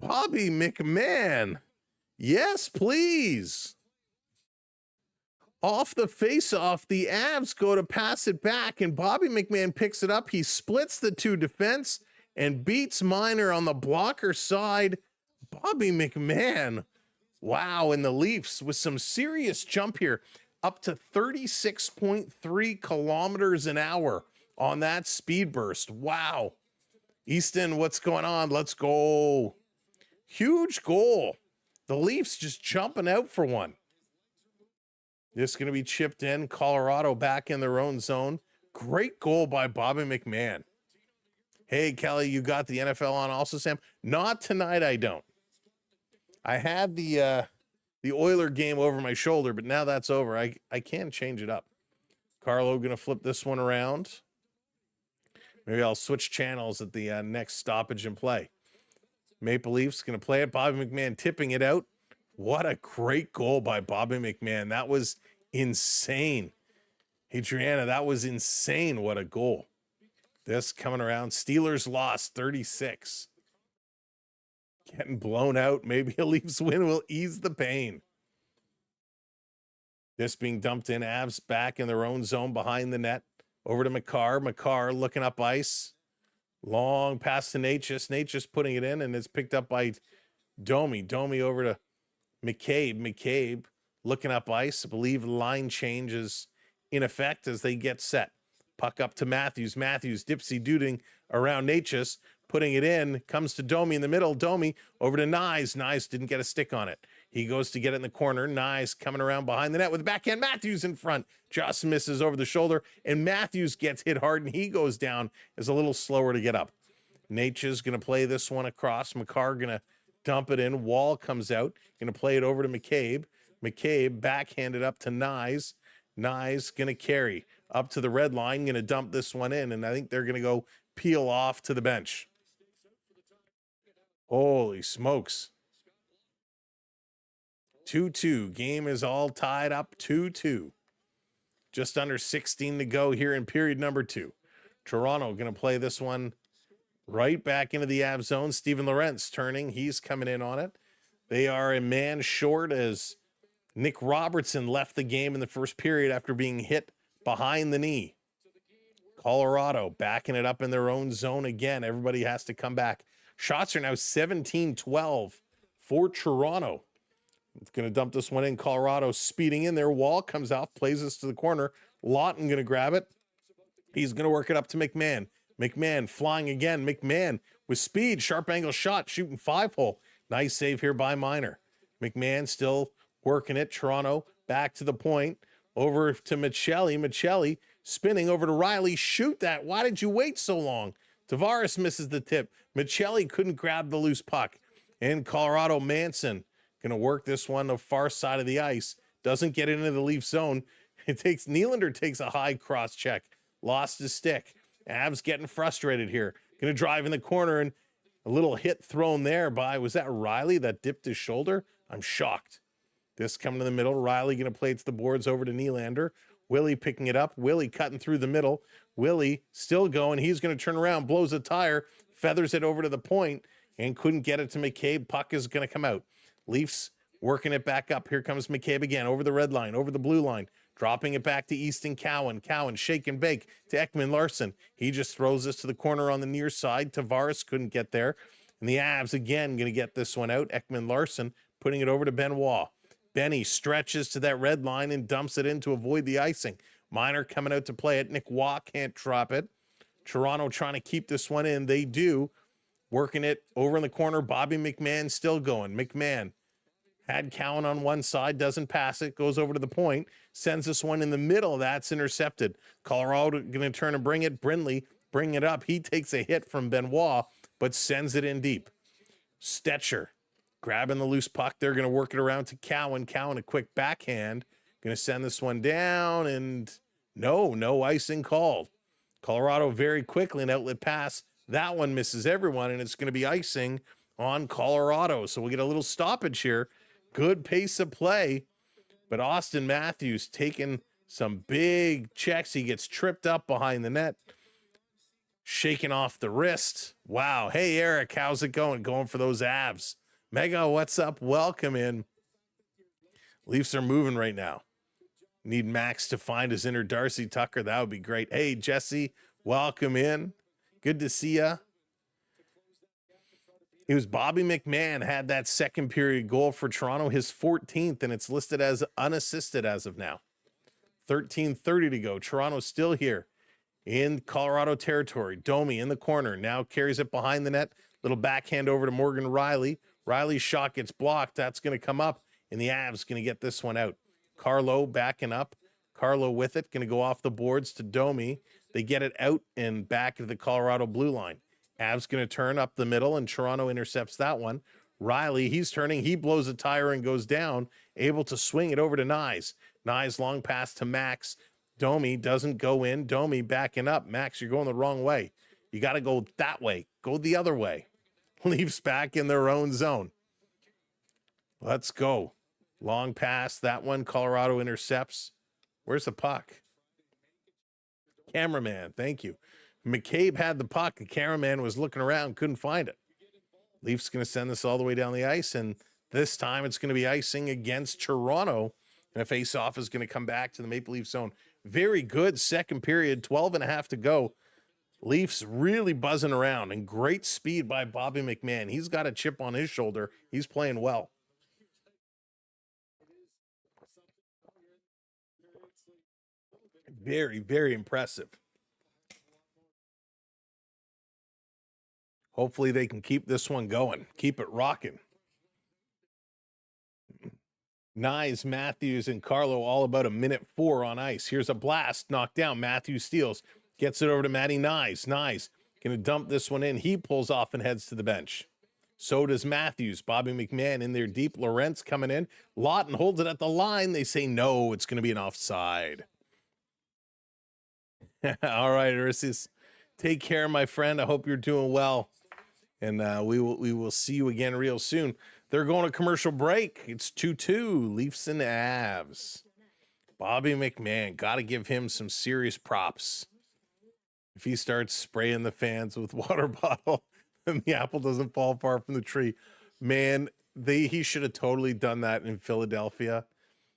Bobby McMahon. Yes, please. Off the face-off, the Avs go to pass it back, and Bobby McMahon picks it up. He splits the two defense and beats Miner on the blocker side. Bobby McMahon. Wow, and the Leafs with some serious jump here, up to 36.3 kilometers an hour on that speed burst. Wow. Easton, what's going on? Let's go. Huge goal. The Leafs just jumping out for one. This going to be chipped in. Colorado back in their own zone. Great goal by Bobby McMahon. Hey, Kelly, you got the NFL on also, Sam? Not tonight, I don't. I had the Oiler game over my shoulder, but now that's over. I can change it up. Carlo going to flip this one around. Maybe I'll switch channels at the next stoppage and play. Maple Leafs going to play it. Bobby McMahon tipping it out. What a great goal by Bobby McMahon. That was insane. Adriana, that was insane. What a goal. This coming around. Steelers lost 36. Getting blown out. Maybe a Leafs win will ease the pain. This being dumped in, Avs back in their own zone behind the net. Over to Makar. Makar looking up ice. Long pass to Natchez. Natchez putting it in, and it's picked up by Domi. Domi over to McCabe. McCabe looking up ice. I believe line change is in effect as they get set. Puck up to Matthews. Matthews dipsy-dooting around Natchez. Putting it in. Comes to Domi in the middle. Domi over to Nyes. Nyes didn't get a stick on it. He goes to get it in the corner. Nyes coming around behind the net with the backhand. Matthews in front. Just misses over the shoulder. And Matthews gets hit hard and he goes down. Is a little slower to get up. Natchez going to play this one across. Makar going to dump it in. Wall comes out. Going to play it over to McCabe. McCabe backhanded up to Nyes. Nyes going to carry up to the red line. Going to dump this one in. And I think they're going to go peel off to the bench. Holy smokes. 2-2. Game is all tied up 2-2. Just under 16 to go here in period number 2. Toronto going to play this one right back into the Av zone. Steven Lorentz turning. He's coming in on it. They are a man short as Nick Robertson left the game in the first period after being hit behind the knee. Colorado backing it up in their own zone again. Everybody has to come back. Shots are now 17-12 for Toronto. It's going to dump this one in. Colorado speeding in there. Wall comes out, plays this to the corner. Lawton going to grab it. He's going to work it up to McMahon. McMahon flying again. McMahon with speed. Sharp angle shot. Shooting 5-hole. Nice save here by Minor. McMahon still working it. Toronto back to the point. Over to Michelli. Michelli spinning over to Riley. Shoot that. Why did you wait so long? Tavares misses the tip. Michelli couldn't grab the loose puck. And Colorado, Manson going to work this one the far side of the ice. Doesn't get into the Leaf zone. Nylander takes a high cross check. Lost his stick. Avs getting frustrated here. Going to drive in the corner and a little hit thrown there by, was that Riley that dipped his shoulder? I'm shocked. This coming to the middle. Riley going to play it to the boards over to Nylander. Willie picking it up. Willie cutting through the middle. Willie still going. He's going to turn around, blows a tire, feathers it over to the point, and couldn't get it to McCabe. Puck is going to come out. Leafs working it back up. Here comes McCabe again, over the red line, over the blue line, dropping it back to Easton Cowan. Cowan shake and bake to Ekman Larson. He just throws this to the corner on the near side. Tavares couldn't get there. And the Avs again going to get this one out. Ekman Larson putting it over to Benoit. Benny stretches to that red line and dumps it in to avoid the icing. Minor coming out to play it. Nick Waugh can't drop it. Toronto trying to keep this one in. They do. Working it over in the corner. Bobby McMahon still going. McMahon had Cowan on one side, doesn't pass it, goes over to the point, sends this one in the middle. That's intercepted. Colorado going to turn and bring it. Brindley bring it up. He takes a hit from Benoit, but sends it in deep. Stetcher grabbing the loose puck. They're going to work it around to Cowan. Cowan, a quick backhand. Going to send this one down, and no icing called. Colorado very quickly, an outlet pass. That one misses everyone, and it's going to be icing on Colorado. So we get a little stoppage here. Good pace of play, but Austin Matthews taking some big checks. He gets tripped up behind the net, shaking off the wrist. Wow. Hey, Eric, how's it going? Going for those Avs. Mega, what's up? Welcome in. Leafs are moving right now. Need Max to find his inner Darcy Tucker. That would be great. Hey, Jesse, welcome in. Good to see ya. It was Bobby McMahon had that second period goal for Toronto, his 14th, and it's listed as unassisted as of now. 13:30 to go. Toronto's still here in Colorado territory. Domi in the corner. Now carries it behind the net. Little backhand over to Morgan Riley. Riley's shot gets blocked. That's going to come up, and the Avs going to get this one out. Carlo backing up. Carlo with it. Going to go off the boards to Domi. They get it out and back to the Colorado blue line. Avs going to turn up the middle, and Toronto intercepts that one. Riley, he's turning. He blows a tire and goes down, able to swing it over to Nyes. Nyes long pass to Max. Domi doesn't go in. Domi backing up. Max, you're going the wrong way. You got to go that way. Go the other way. Leafs back in their own zone. Let's go. Long pass. That one, Colorado intercepts. Where's the puck? Cameraman, thank you. McCabe had the puck. The cameraman was looking around, couldn't find it. Leafs going to send this all the way down the ice, and this time it's going to be icing against Toronto And a face-off is going to come back to the Maple Leaf zone. Very good second period, 12 and a half to go. Leafs really buzzing around, and great speed by Bobby McMahon. He's got a chip on his shoulder. He's playing well. Very, very impressive. Hopefully they can keep this one going. Keep it rocking. Nyes, Matthews, and Carlo all about a minute 4 on ice. Here's a blast. Knocked down. Matthews steals. Gets it over to Matty Nyes. Nyes going to dump this one in. He pulls off and heads to the bench. So does Matthews. Bobby McMahon in there deep. Lorentz coming in. Lawton holds it at the line. They say no, it's going to be an offside. All right, Ursus. Take care, my friend. I hope you're doing well. And we will see you again real soon. They're going to commercial break. It's 2-2, Leafs and Avs. Bobby McMahon, got to give him some serious props. If he starts spraying the fans with water bottle, then the apple doesn't fall far from the tree. Man, he should have totally done that in Philadelphia.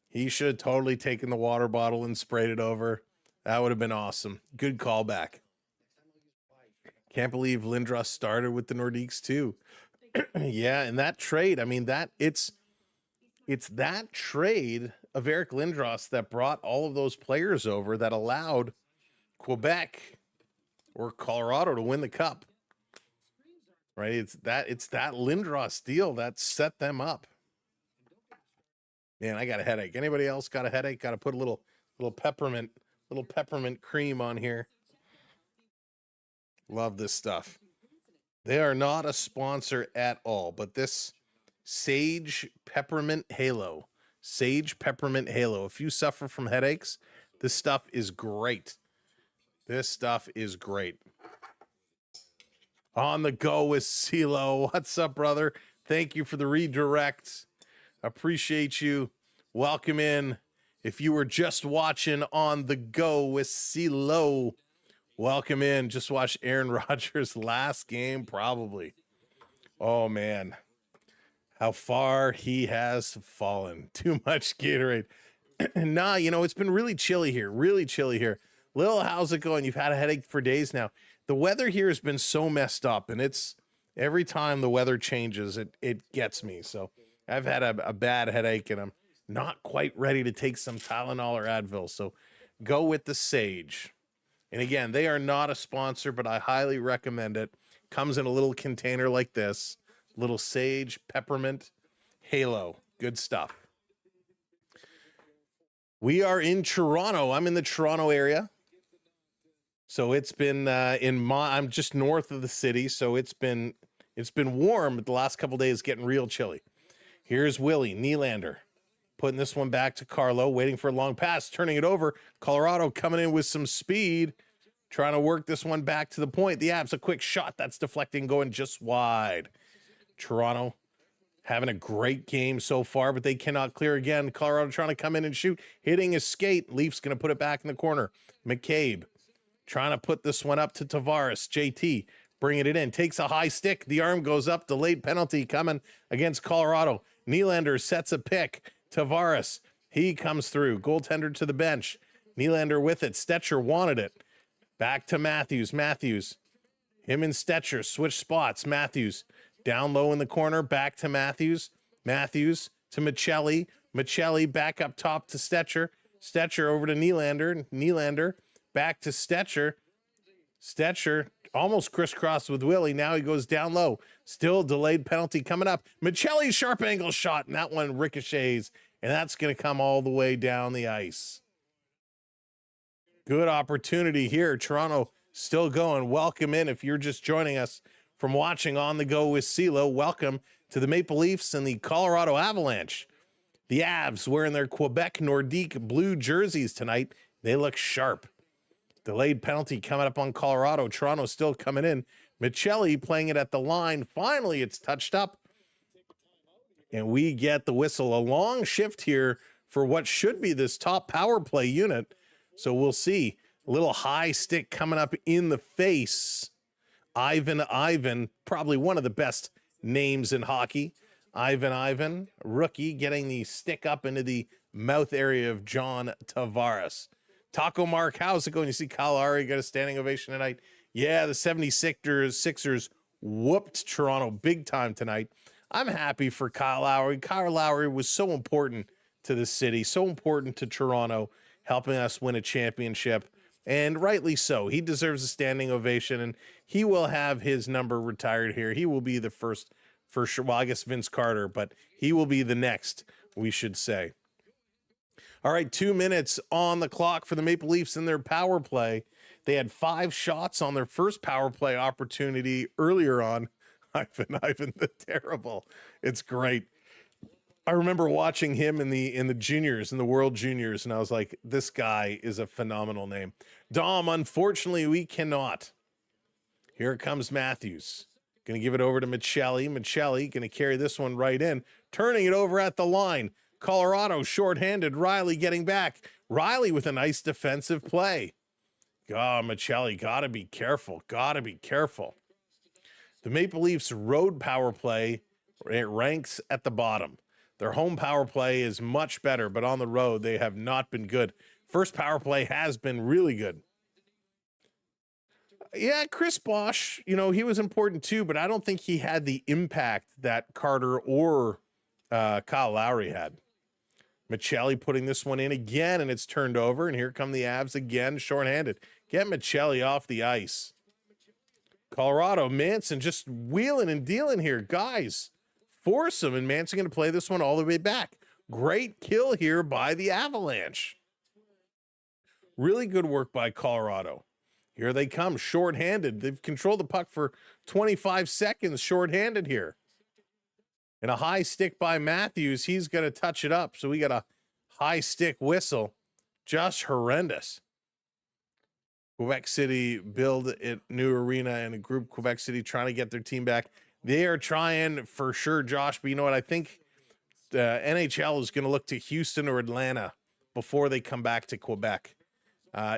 He should have totally taken the water bottle and sprayed it over. That would have been awesome. Good callback. Can't believe Lindros started with the Nordiques too. Yeah, and that trade, I mean, that it's that trade of Eric Lindros that brought all of those players over that allowed Quebec or Colorado to win the cup. Right? It's that Lindros deal that set them up. Man, I got a headache. Anybody else got a headache? Got to put a little peppermint cream on here. Love this stuff. They are not a sponsor at all, but this Sage Peppermint Halo. Sage Peppermint Halo. If you suffer from headaches, this stuff is great. This stuff is great. On the go with CeeLo. What's up, brother? Thank you for the redirect. Appreciate you. Welcome in. If you were just watching on the go with CeeLo, welcome in. Just watched Aaron Rodgers' last game, probably. Oh, man. How far he has fallen. Too much Gatorade. Nah, you know, it's been really chilly here. Really chilly here. Lil, how's it going? You've had a headache for days now. The weather here has been so messed up, and it's every time the weather changes, it gets me. So I've had a bad headache, and I'm not quite ready to take some Tylenol or Advil. So go with the Sage. And again, they are not a sponsor, but I highly recommend it. Comes in a little container like this. Little Sage Peppermint Halo. Good stuff. We are in Toronto. I'm in the Toronto area. So it's been I'm just north of the city, so it's been warm, but the last couple days getting real chilly. Here's Willie Nylander putting this one back to Carlo, waiting for a long pass, turning it over. Colorado coming in with some speed, trying to work this one back to the point. The Avs, a quick shot that's deflecting, going just wide. Toronto having a great game so far, but they cannot clear again. Colorado trying to come in and shoot, hitting his skate. Leafs going to put it back in the corner. McCabe trying to put this one up to Tavares. JT bringing it in, takes a high stick. The arm goes up. Delayed penalty coming against Colorado. Nylander sets a pick. Tavares, he comes through. Goaltender to the bench. Nylander with it. Stetcher wanted it. Back to Matthews. Matthews, him and Stetcher switch spots. Matthews down low in the corner. Back to Matthews. Matthews to Michelli. Michelli back up top to Stetcher. Stetcher over to Nylander. Nylander back to Stetcher. Stetcher almost crisscrossed with Willie. Now he goes down low. Still delayed penalty coming up. Michelli's sharp angle shot, and that one ricochets, and that's going to come all the way down the ice. Good opportunity here. Toronto still going. Welcome in if you're just joining us from watching On the Go with CeeLo. Welcome to the Maple Leafs and the Colorado Avalanche. The Avs wearing their Quebec Nordique blue jerseys tonight. They look sharp. Delayed penalty coming up on Colorado. Toronto still coming in. Michelli playing it at the line. Finally, it's touched up. And we get the whistle. A long shift here for what should be this top power play unit. So we'll see. A little high stick coming up in the face. Ivan, probably one of the best names in hockey. Ivan, rookie, getting the stick up into the mouth area of John Tavares. Taco Mark, how's it going? You see Kyle Lowry got a standing ovation tonight. Yeah, the 76ers whooped Toronto big time tonight. I'm happy for Kyle Lowry. Kyle Lowry was so important to the city, so important to Toronto, helping us win a championship, and rightly so. He deserves a standing ovation, and he will have his number retired here. He will be the first, for sure. Well, I guess Vince Carter, but he will be the next, we should say. All right, 2 minutes on the clock for the Maple Leafs in their power play. They had 5 shots on their first power play opportunity earlier on. Ivan the Terrible. It's great. I remember watching him in the juniors, in the World Juniors, and I was like, this guy is a phenomenal name. Dom, unfortunately, we cannot. Here comes Matthews. Going to give it over to Michelli. Michelli going to carry this one right in, turning it over at the line. Colorado shorthanded. Riley getting back. Riley with a nice defensive play. God, Michelli, got to be careful. Got to be careful. The Maple Leafs road power play, it ranks at the bottom. Their home power play is much better, but on the road, they have not been good. First power play has been really good. Yeah, Chris Bosch, he was important too, but I don't think he had the impact that Carter or Kyle Lowry had. Michelli putting this one in again, and it's turned over, and here come the Avs again, shorthanded. Get Michelli off the ice. Colorado, Manson just wheeling and dealing here. Guys, force him, and Manson going to play this one all the way back. Great kill here by the Avalanche. Really good work by Colorado. Here they come, shorthanded. They've controlled the puck for 25 seconds, shorthanded here. And a high stick by Matthews. He's going to touch it up, so we got a high stick whistle. Just horrendous. Quebec City build a new arena, and a group Quebec City trying to get their team back. They are trying for sure, Josh, but you know what? I think the NHL is going to look to Houston or Atlanta before they come back to Quebec,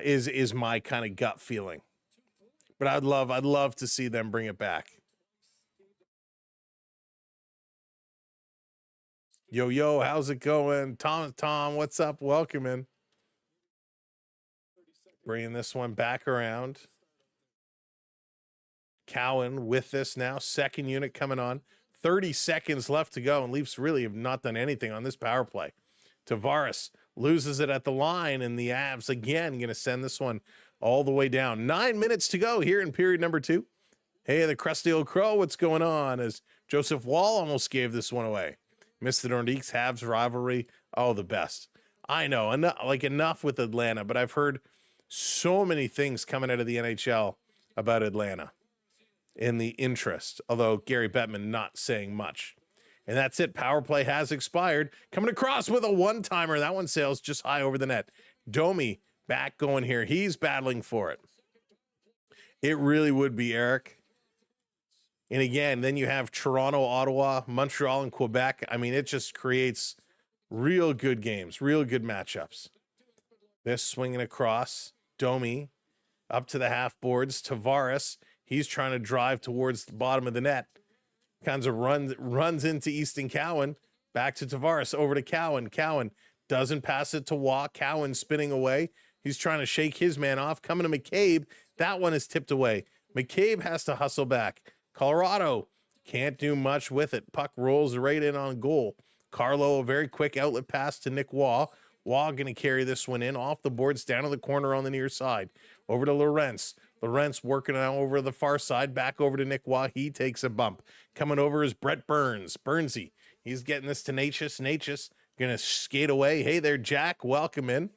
is my kind of gut feeling. But I'd love to see them bring it back. Yo, how's it going? Tom, what's up? Welcome in. Bringing this one back around. Cowan with this now. Second unit coming on. 30 seconds left to go, and Leafs really have not done anything on this power play. Tavares loses it at the line, and the Avs again going to send this one all the way down. 9 minutes to go here in period number 2. Hey, the Crusty Old Crow, what's going on? As Joseph Wall almost gave this one away. Missed the Nordiques, Habs rivalry. Oh, the best. I know, enough with Atlanta, but I've heard so many things coming out of the NHL about Atlanta in the interest, although Gary Bettman not saying much. And that's it. Power play has expired. Coming across with a one-timer. That one sails just high over the net. Domi back going here. He's battling for it. It really would be, Eric. And again, then you have Toronto, Ottawa, Montreal, and Quebec. I mean, it just creates real good games, real good matchups. This swinging across. Domi up to the half boards. Tavares, he's trying to drive towards the bottom of the net. Kinds of runs into Easton Cowan. Back to Tavares, over to Cowan. Cowan doesn't pass it to Waugh. Cowan spinning away. He's trying to shake his man off. Coming to McCabe. That one is tipped away. McCabe has to hustle back. Colorado can't do much with it. Puck rolls right in on goal. Carlo, a very quick outlet pass to Nick Waugh. Waugh going to carry this one in off the boards, down to the corner on the near side. Over to Lorentz. Lorentz working out over the far side, back over to Nick Waugh. He takes a bump. Coming over is Brett Burns. Burnsy, he's getting this to Natchez. Natchez going to skate away. Hey there, Jack. Welcome in.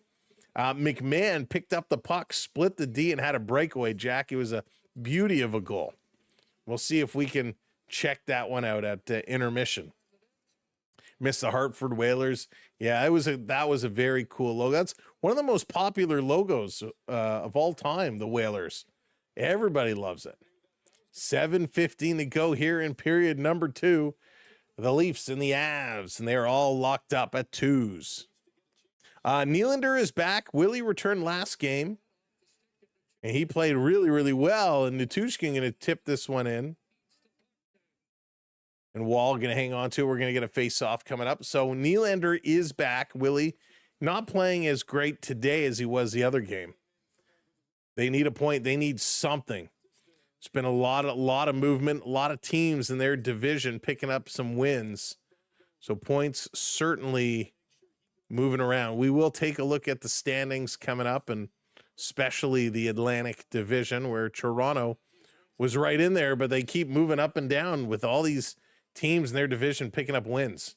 McMahon picked up the puck, split the D, and had a breakaway, Jack. It was a beauty of a goal. We'll see if we can check that one out at intermission. Missed the Hartford Whalers. Yeah, that was a very cool logo. That's one of the most popular logos of all time, the Whalers. Everybody loves it. 7:15 to go here in period number 2. The Leafs and the Avs, and they're all locked up at 2s. Nylander is back. Willie returned last game, and he played really, really well. And Natushkin going to tip this one in. And Wall going to hang on to it. We're going to get a face-off coming up. So Nylander is back. Willie not playing as great today as he was the other game. They need a point. They need something. It's been a lot of movement, a lot of teams in their division picking up some wins. So points certainly moving around. We will take a look at the standings coming up, and especially the Atlantic Division, where Toronto was right in there, but they keep moving up and down with all these teams in their division picking up wins.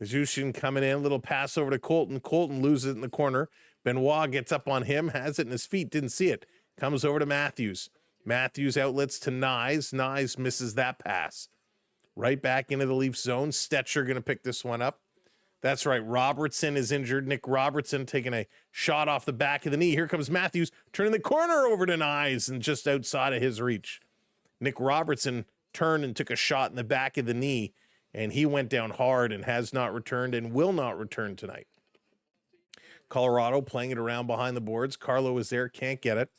Zushin coming in, little pass over to Colton. Colton loses it in the corner. Benoit gets up on him, has it in his feet, didn't see it. Comes over to Matthews. Matthews outlets to Nyes. Nyes misses that pass. Right back into the Leafs zone. Stetcher going to pick this one up. That's right. Robertson is injured. Nick Robertson taking a shot off the back of the knee. Here comes Matthews turning the corner over to Nyes and just outside of his reach. Nick Robertson turned and took a shot in the back of the knee, and he went down hard and has not returned and will not return tonight. Colorado playing it around behind the boards. Carlo is there, can't get it.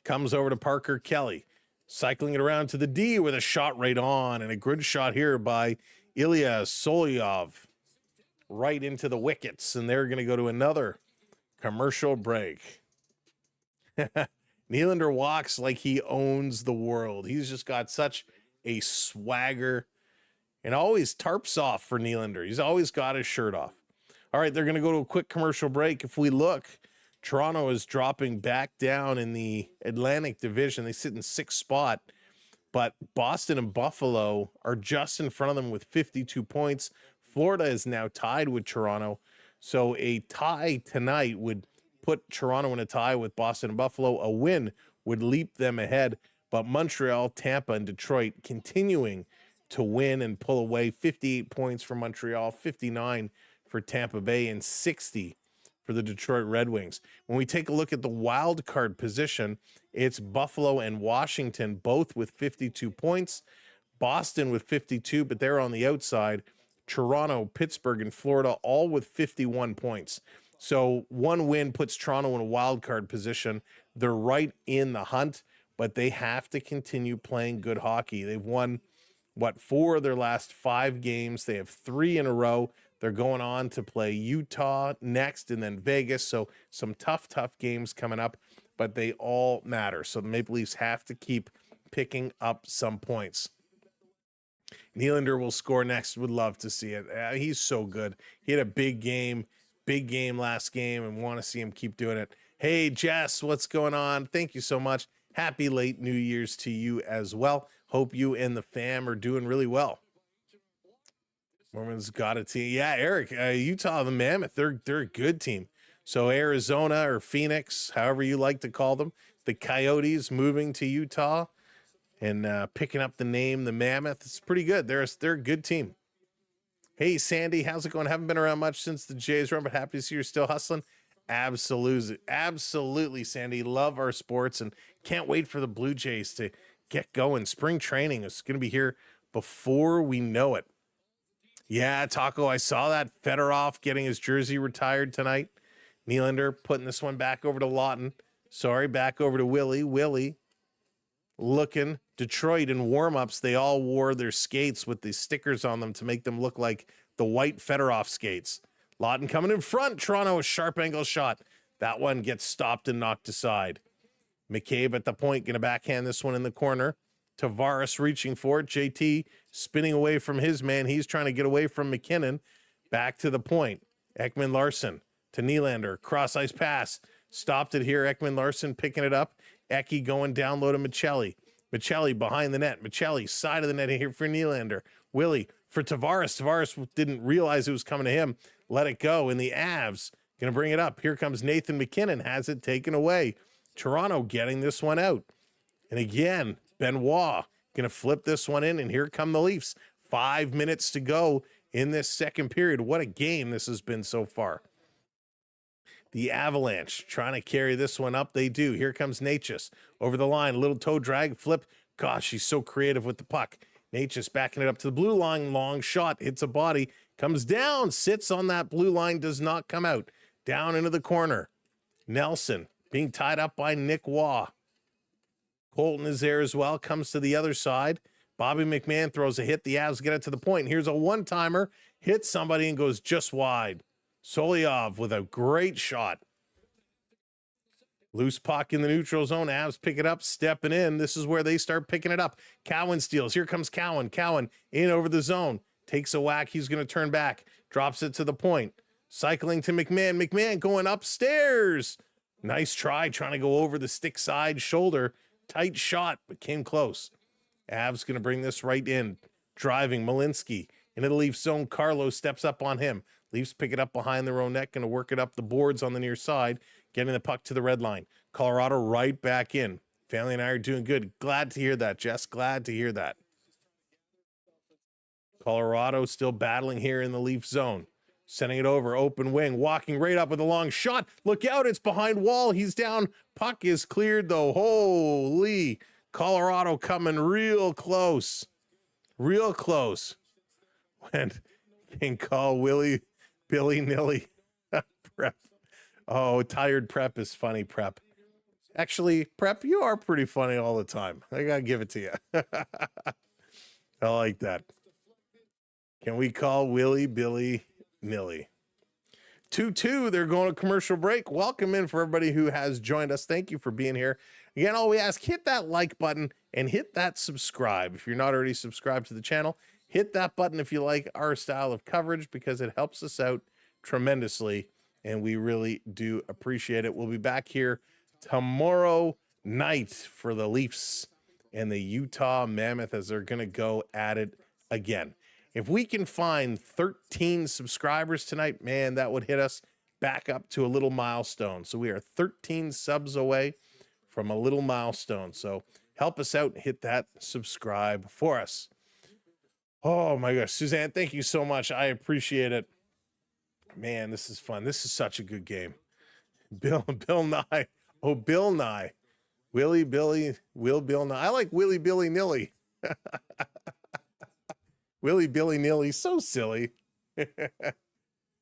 Comes over to Parker Kelly, cycling it around to the D with a shot right on, and a good shot here by Ilya Solyov right into the wickets, and they're going to go to another commercial break. Nylander walks like he owns the world. He's just got such a swagger and always tarps off for Nylander. He's always got his shirt off. All right, they're going to go to a quick commercial break. If we look, Toronto is dropping back down in the Atlantic Division. They sit in 6th spot, but Boston and Buffalo are just in front of them with 52 points. Florida is now tied with Toronto. So a tie tonight would put Toronto in a tie with Boston and Buffalo. A win would leap them ahead. But Montreal, Tampa, and Detroit continuing to win and pull away. 58 points for Montreal, 59 for Tampa Bay, and 60 for the Detroit Red Wings. When we take a look at the wild card position, it's Buffalo and Washington, both with 52 points. Boston with 52, but they're on the outside. Toronto, Pittsburgh, and Florida all with 51 points. So one win puts Toronto in a wild card position. They're right in the hunt, but they have to continue playing good hockey. They've won, 4 of their last 5 games. They have 3 in a row. They're going on to play Utah next and then Vegas. So some tough games coming up, but they all matter. So the Maple Leafs have to keep picking up some points. Nylander will score next. Would love to see it. He's so good. He had a big game last game, and want to see him keep doing it. Hey, Jess, what's going on? Thank you so much. Happy late New Year's to you as well. Hope you and the fam are doing really well. Mormon's got a team. Yeah, Eric, Utah, the Mammoth, they're a good team. So Arizona or Phoenix, however you like to call them, the Coyotes moving to Utah and picking up the name, the Mammoth. It's pretty good. They're a good team. Hey, Sandy, how's it going? Haven't been around much since the Jays run, but happy to see you're still hustling. Absolutely, Sandy. Love our sports and can't wait for the Blue Jays to get going. Spring training is going to be here before we know it. Yeah, Taco, I saw that. Fedorov getting his jersey retired tonight. Nylander putting this one back over to Lawton. Sorry, back over to Willie. Willie looking. Detroit in warm-ups, they all wore their skates with the stickers on them to make them look like the white Fedorov skates. Lawton coming in front. Toronto, a sharp angle shot. That one gets stopped and knocked aside. McCabe at the point, going to backhand this one in the corner. Tavares reaching for it. JT spinning away from his man. He's trying to get away from McKinnon. Back to the point. Ekman Larson to Nylander. Cross-ice pass. Stopped it here. Ekman Larson picking it up. Eki going down low to Michelli. Michelli behind the net. Michelli side of the net here for Nylander. Willie for Tavares. Tavares didn't realize it was coming to him. Let it go. And the Avs going to bring it up. Here comes Nathan McKinnon. Has it taken away. Toronto getting this one out. And again, Benoit going to flip this one in. And here come the Leafs. 5 minutes to go in this second period. What a game this has been so far. The Avalanche trying to carry this one up. They do. Here comes Natchez over the line. Little toe drag flip. Gosh, he's so creative with the puck. Natchez backing it up to the blue line. Long shot. Hits a body. Comes down. Sits on that blue line. Does not come out. Down into the corner. Nelson being tied up by Nick Waugh. Colton is there as well. Comes to the other side. Bobby McMahon throws a hit. The Avs get it to the point. Here's a one-timer. Hits somebody and goes just wide. Solyov with a great shot. Loose puck in the neutral zone. Avs pick it up, stepping in. This is where they start picking it up. Cowan steals. Here comes Cowan. Cowan in over the zone. Takes a whack. He's going to turn back. Drops it to the point. Cycling to McMahon. McMahon going upstairs. Nice try, trying to go over the stick side shoulder. Tight shot, but came close. Avs going to bring this right in. Driving Malinsky into the Leafs zone. Carlo steps up on him. Leafs pick it up behind their own net. Going to work it up the boards on the near side. Getting the puck to the red line. Colorado right back in. Family and I are doing good. Glad to hear that, Jess. Glad to hear that. Colorado still battling here in the Leaf zone. Sending it over, open wing, walking right up with a long shot. Look out, it's behind wall. He's down. Puck is cleared, though. Holy. Colorado coming real close. Real close. When can call Billy Nilly. Prep. Oh, tired Prep is funny, Prep. Actually, Prep, you are pretty funny all the time. I gotta give it to you. I like that. Can we call Billy Nilly? 2-2, they're going to commercial break. Welcome in for everybody who has joined us. Thank you for being here. Again, all we ask, hit that like button and hit that subscribe. If you're not already subscribed to the channel, hit that button if you like our style of coverage, because it helps us out tremendously, and we really do appreciate it. We'll be back here tomorrow night for the Leafs and the Utah Mammoth as they're going to go at it again. If we can find 13 subscribers tonight, man, that would hit us back up to a little milestone. So we are 13 subs away from a little milestone. So help us out and hit that subscribe for us. Oh my gosh, Suzanne, thank you so much. I appreciate it. Man, this is fun. This is such a good game. Bill Nye. Oh, Bill Nye. Bill Nye. I like Willy Billy Nilly. Willy Billy Nilly, so silly.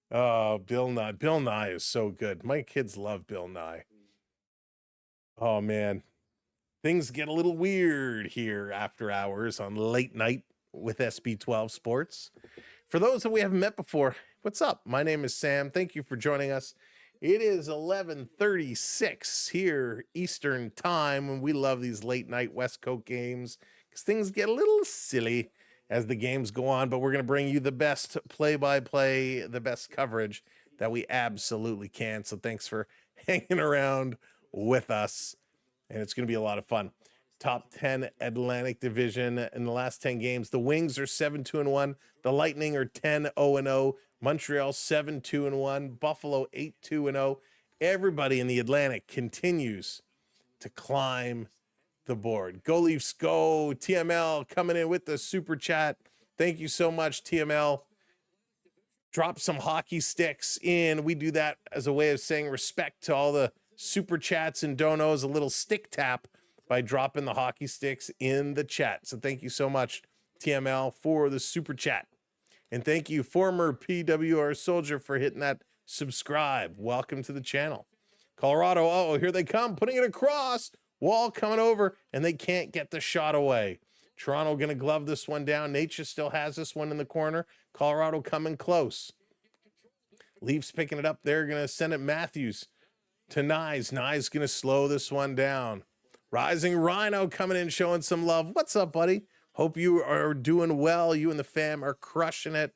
Oh, Bill Nye. Bill Nye is so good. My kids love Bill Nye. Oh, man. Things get a little weird here after hours on late night with SB12 Sports. For those that we haven't met before, what's up? My name is Sam. Thank you for joining us. It is 11:36 here Eastern time, and we love these late night West Coast games because things get a little silly as the games go on, but we're going to bring you the best play-by-play, the best coverage that we absolutely can. So thanks for hanging around with us, and it's going to be a lot of fun. Top 10 Atlantic Division in the last 10 games. The Wings are 7-2-1. The Lightning are 10-0-0. Montreal 7-2-1. Buffalo 8-2-0. Everybody in the Atlantic continues to climb the board. Go Leafs, go. TML coming in with the super chat. Thank you so much, TML. Drop some hockey sticks in. We do that as a way of saying respect to all the super chats and donos. A little stick tap by dropping the hockey sticks in the chat. So thank you so much, TML, for the super chat. And thank you, former PWR soldier, for hitting that subscribe. Welcome to the channel. Colorado, oh, here they come, putting it across. Wall coming over, and they can't get the shot away. Toronto going to glove this one down. Nature still has this one in the corner. Colorado coming close. Leafs picking it up. They're going to send it Matthews to Nyes. Nyes going to slow this one down. Rising Rhino coming in, showing some love. What's up, buddy? Hope you are doing well. You and the fam are crushing it.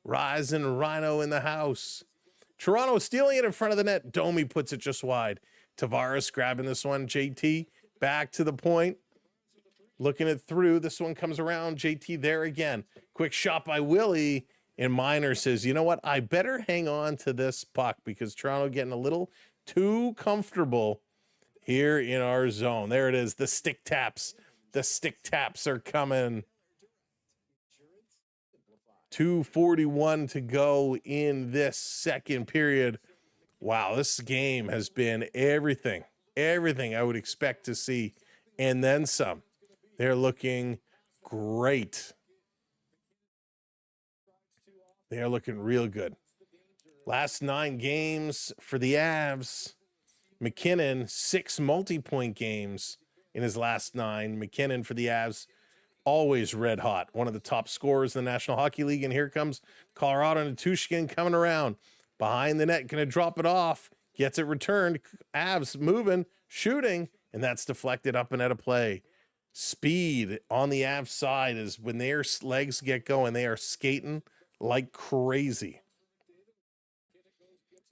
Rising Rhino in the house. Toronto stealing it in front of the net. Domi puts it just wide. Tavares grabbing this one. JT back to the point. Looking it through. This one comes around. JT there again. Quick shot by Willie. And Miner says, you know what? I better hang on to this puck because Toronto getting a little too comfortable here in our zone. There it is. The stick taps. The stick taps are coming. 2:41 to go in this second period. Wow, this game has been everything I would expect to see, and then some. They're looking great. They are looking real good. Last 9 games for the Avs. McKinnon, 6 multi-point games in his last 9. McKinnon for the Avs, always red hot. One of the top scorers in the National Hockey League, and here comes Colorado and Tushkin coming around. behind the net, going to drop it off, gets it returned. Avs moving, shooting, and that's deflected up and out of play. Speed on the Avs side is when their legs get going, they are skating like crazy.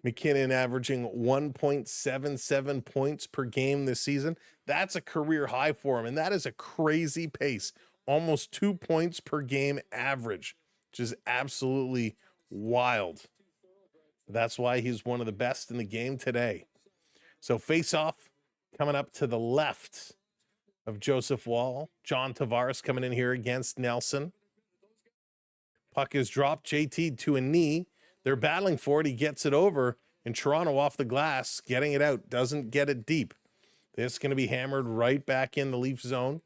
McKinnon averaging 1.77 points per game this season. That's a career high for him, and that is a crazy pace. Almost 2 points per game average, which is absolutely wild. That's why he's one of the best in the game today. So face-off coming up to the left of Joseph Woll. John Tavares coming in here against Nelson. Puck is dropped. JT to a knee. They're battling for it. He gets it over, and Toronto off the glass, getting it out. Doesn't get it deep. This is going to be hammered right back in the Leaf zone.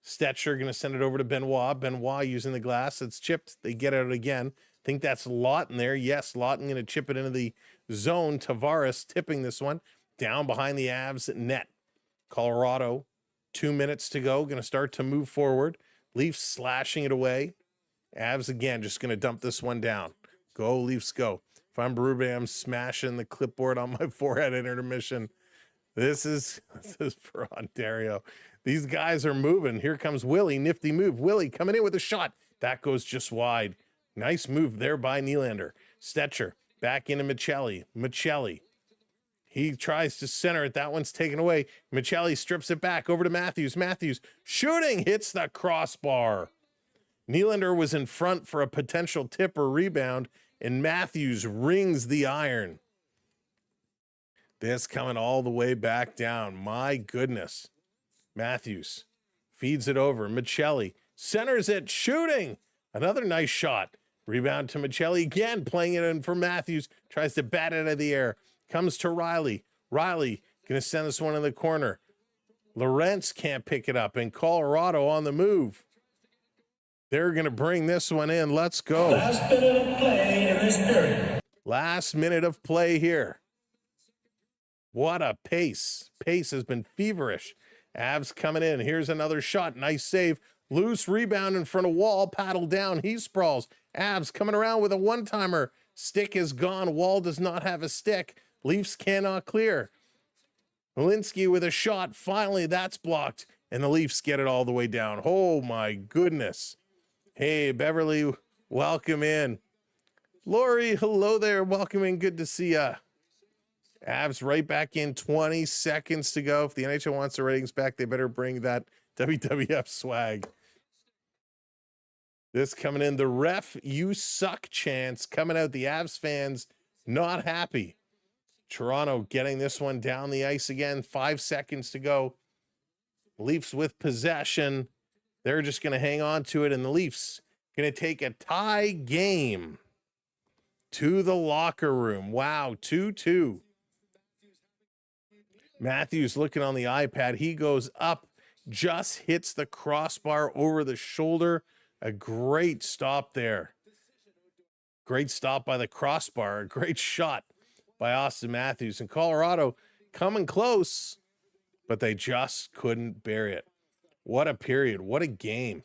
Stetcher going to send it over to Benoit. Benoit using the glass. It's chipped. They get it out again. Think that's Lawton there. Yes, Lawton going to chip it into the zone. Tavares tipping this one down behind the Avs net. Colorado, 2 minutes to go. Going to start to move forward. Leafs slashing it away. Avs again just going to dump this one down. Go, Leafs, go. If I'm Berube, I'm smashing the clipboard on my forehead at intermission. This is for Ontario. These guys are moving. Here comes Willie. Nifty move. Willie coming in with a shot. That goes just wide. Nice move there by Nylander. Stetcher back into Michelli. Michelli. He tries to center it. That one's taken away. Michelli strips it back over to Matthews. Matthews shooting, hits the crossbar. Nylander was in front for a potential tip or rebound, and Matthews rings the iron. This coming all the way back down. My goodness. Matthews feeds it over. Michelli centers it, shooting. Another nice shot. Rebound to Michelli again, playing it in for Matthews. Tries to bat it out of the air. Comes to Riley. Riley going to send this one in the corner. Lorentz can't pick it up, and Colorado on the move. They're going to bring this one in. Let's go. Last minute of play in this period. Last minute of play here. What a pace. Pace has been feverish. Avs coming in. Here's another shot. Nice save. Loose rebound in front of Wall. Paddle down. He sprawls. Avs coming around with a one-timer. Stick is gone. Wall does not have a stick. Leafs cannot clear. Malinsky with a shot. Finally, that's blocked. And the Leafs get it all the way down. Oh, my goodness. Hey, Beverly, welcome in. Lori, hello there. Welcome in. Good to see ya. Avs right back in. 20 seconds to go. If the NHL wants the ratings back, they better bring that WWF swag. This coming in. The ref, you suck chance coming out. The Avs fans not happy. Toronto getting this one down the ice again. 5 seconds to go. Leafs with possession. They're just going to hang on to it, and the Leafs going to take a tie game to the locker room. Wow, 2-2. Matthews looking on the iPad. He goes up, just hits the crossbar over the shoulder. A great stop there. Great stop by the crossbar. A great shot by Austin Matthews. And Colorado coming close, but they just couldn't bury it. What a period. What a game.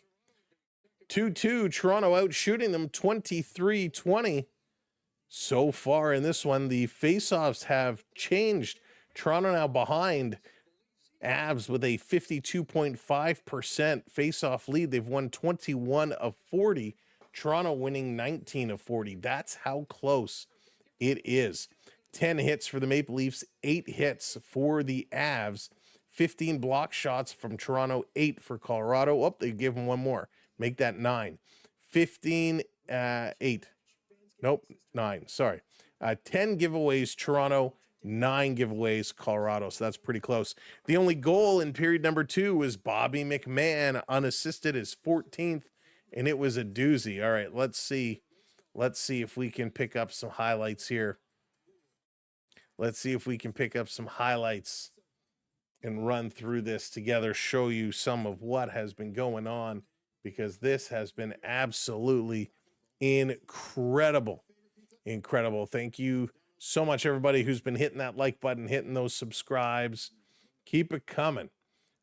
2-2. Toronto out shooting them 23-20. So far in this one, the faceoffs have changed. Toronto now behind Avs with a 52.5% faceoff lead. They've won 21 of 40. Toronto winning 19 of 40. That's how close it is. 10 hits for the Maple Leafs, 8 hits for the Avs. 15 block shots from Toronto, 8 for Colorado. Oh, they give them one more. Make that 9. 15, 8. Nope, 9. Sorry. 10 giveaways, Toronto. 9 giveaways, Colorado. So that's pretty close. The only goal in period number 2 was Bobby McMahon, unassisted, his 14th, and it was a doozy. All right, let's see. Let's see if we can pick up some highlights here. Let's see if we can pick up some highlights and run through this together, show you some of what has been going on, because this has been absolutely incredible. Incredible. Thank you so much, everybody who's been hitting that like button, hitting those subscribes. Keep it coming.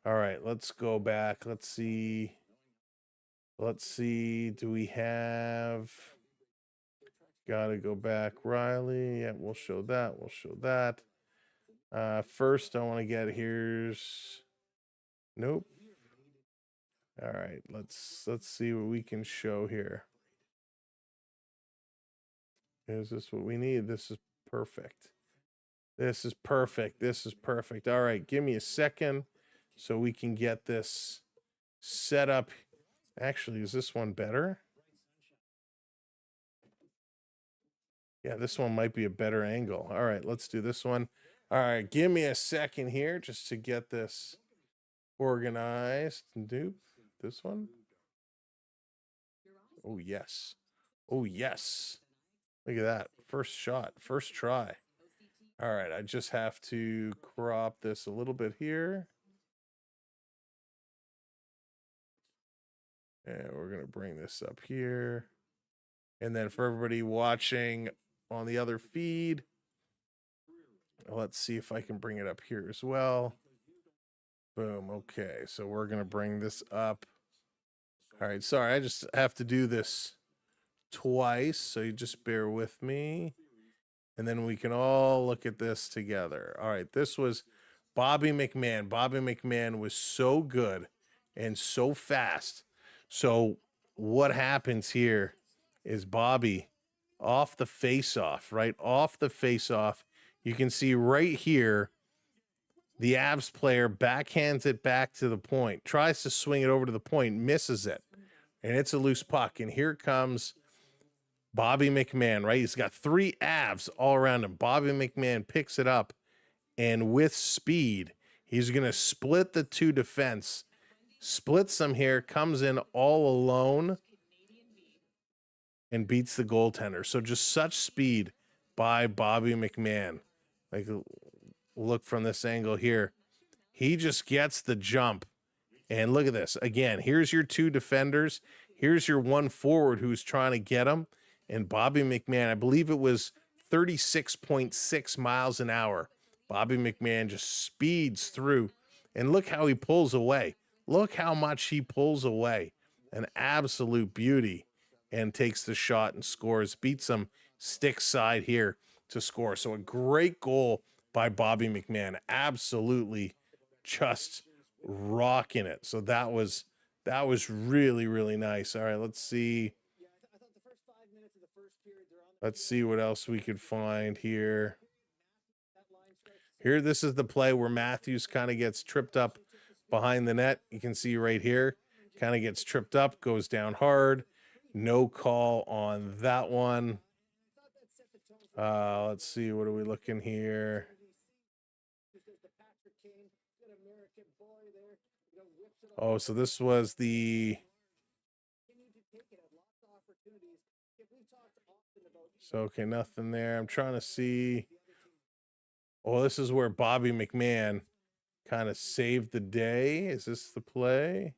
All right, let's go back. Let's see. Do we have Gotta go back. Riley. Yeah, we'll show that. We'll show that. First, I want to get here's. Nope. All right, let's see what we can show here. Is this what we need? This is perfect. This is perfect. This is perfect. All right, give me a second so we can get this set up. Actually, is this one better? Yeah, this one might be a better angle. All right, let's do this one. All right, give me a second here just to get this organized. Do this one. Oh, yes. Oh, yes. Look at that. First shot, first try. All right, I just have to crop this a little bit here. And we're going to bring this up here. And then for everybody watching on the other feed, let's see if I can bring it up here as well. Boom. Okay, so we're going to bring this up. All right, sorry, I just have to do this twice, so you just bear with me. And then we can all look at this together. All right, this was Bobby McMann. Bobby McMann was so good and so fast. So what happens here is Bobby off the face-off, right? Off the face-off. You can see right here, the Avs player backhands it back to the point, tries to swing it over to the point, misses it, and it's a loose puck. And here comes Bobby McMann, right? He's got 3 Avs all around him. Bobby McMann picks it up, and with speed, he's going to split the 2 defense, splits them here, comes in all alone, and beats the goaltender. So just such speed by Bobby McMann. Like, look from this angle here. He just gets the jump. And look at this. Again, here's your 2 defenders. Here's your 1 forward who's trying to get him. And Bobby McMann, I believe it was 36.6 miles an hour. Bobby McMann just speeds through. And look how he pulls away. Look how much he pulls away. An absolute beauty. And takes the shot and scores. Beats him stick side here to score. So a great goal by Bobby McMann. Absolutely just rocking it. So that was really, really nice. All right, let's see. Let's see what else we could find here. Here, this is the play where Matthews kind of gets tripped up behind the net. You can see right here, kind of gets tripped up, goes down hard. No call on that one. Let's see, what are we looking here? Oh, so this was the... So, okay, nothing there. I'm trying to see. Oh, this is where Bobby McMann kind of saved the day. Is this the play?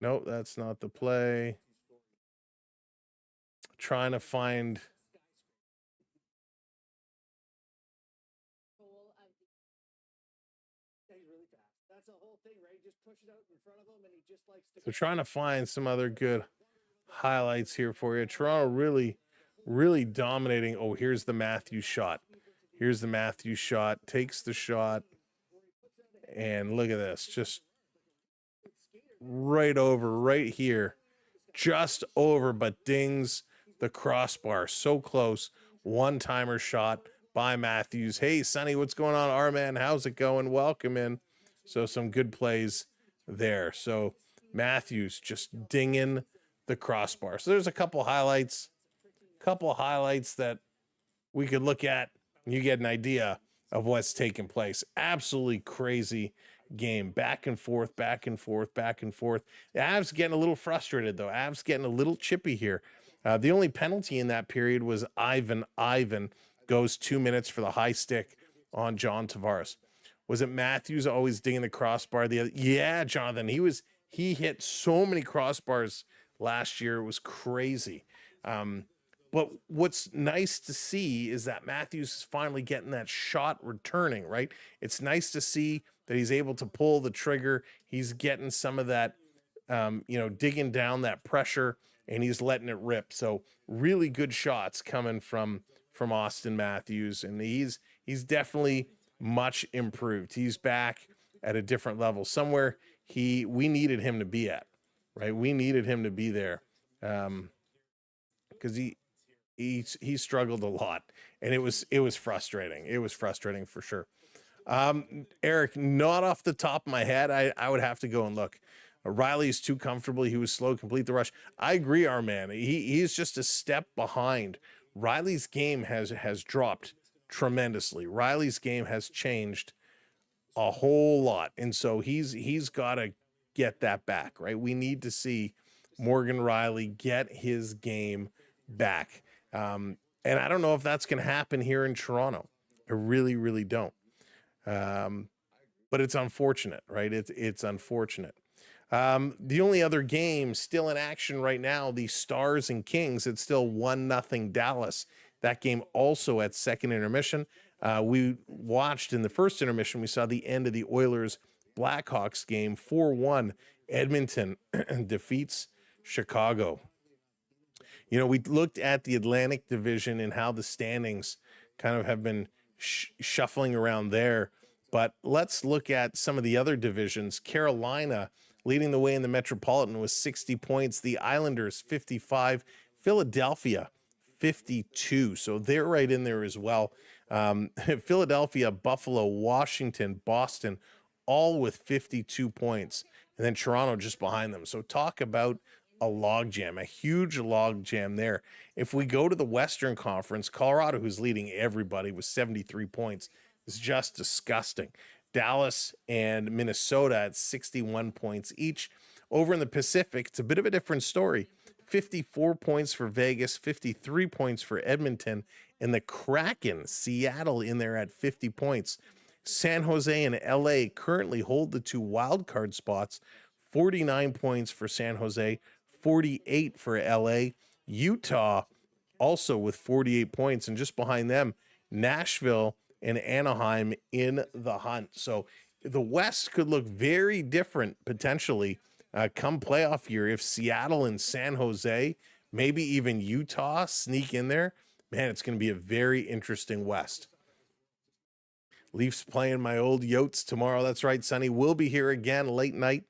Nope, that's not the play. Trying to find... So trying to find some other good highlights here for you. Toronto really dominating. Oh, here's the Matthews shot. Here's the Matthews shot. Takes the shot. And look at this. Just right over, right here. Just over, but dings the crossbar. So close. One-timer shot by Matthews. Hey, Sonny, what's going on? R-Man, how's it going? Welcome in. So some good plays there. So Matthews just dinging the crossbar. So there's a couple highlights that we could look at. You get an idea of what's taking place. Absolutely crazy game. Back and forth, back and forth, back and forth. The Avs getting a little frustrated, though. Avs getting a little chippy here. The only penalty in that period was Ivan goes 2 minutes for the high stick on John Tavares. Was it Matthews always dinging the crossbar? Yeah, Jonathan. He hit so many crossbars last year. It was crazy. But what's nice to see is that Matthews is finally getting that shot returning, right? It's nice to see that he's able to pull the trigger. He's getting some of that, digging down that pressure and he's letting it rip. So really good shots coming from Austin Matthews, and he's definitely much improved. He's back at a different level, somewhere we needed him to be at, right? We needed him to be there, because he struggled a lot, and it was frustrating. It was frustrating for sure. Eric, not off the top of my head, I would have to go and look. Riley's too comfortable. He was slow to complete the rush. I agree, our man. He's just a step behind. Riley's game has dropped tremendously. Riley's game has changed a whole lot, and so he's got to get that back, right? We need to see Morgan Riley get his game back, and I don't know if that's going to happen here in Toronto. I really, really don't. But it's unfortunate, right? It's unfortunate. The only other game still in action right now, the Stars and Kings, it's still 1-0 Dallas. That game also at second intermission. We watched in the first intermission, we saw the end of the Oilers Blackhawks game. 4-1 Edmonton defeats Chicago. You know, we looked at the Atlantic Division and how the standings kind of have been shuffling around there. But let's look at some of the other divisions. Carolina leading the way in the Metropolitan with 60 points. The Islanders, 55. Philadelphia, 52. So they're right in there as well. Philadelphia, Buffalo, Washington, Boston, all with 52 points. And then Toronto just behind them. So talk about a logjam, a huge logjam there. If we go to the Western Conference, Colorado, who's leading everybody with 73 points, is just disgusting. Dallas and Minnesota at 61 points each. Over in the Pacific, it's a bit of a different story. 54 points for Vegas, 53 points for Edmonton, and the Kraken, Seattle, in there at 50 points. San Jose and LA currently hold the two wild card spots. 49 points for San Jose, 48 for LA. Utah also with 48 points, and just behind them, Nashville and Anaheim in the hunt. So the West could look very different potentially come playoff year if Seattle and San Jose, maybe even Utah, sneak in there. Man, it's going to be a very interesting West. Leafs playing my old Yotes tomorrow. That's right, Sonny. We'll be here again late night,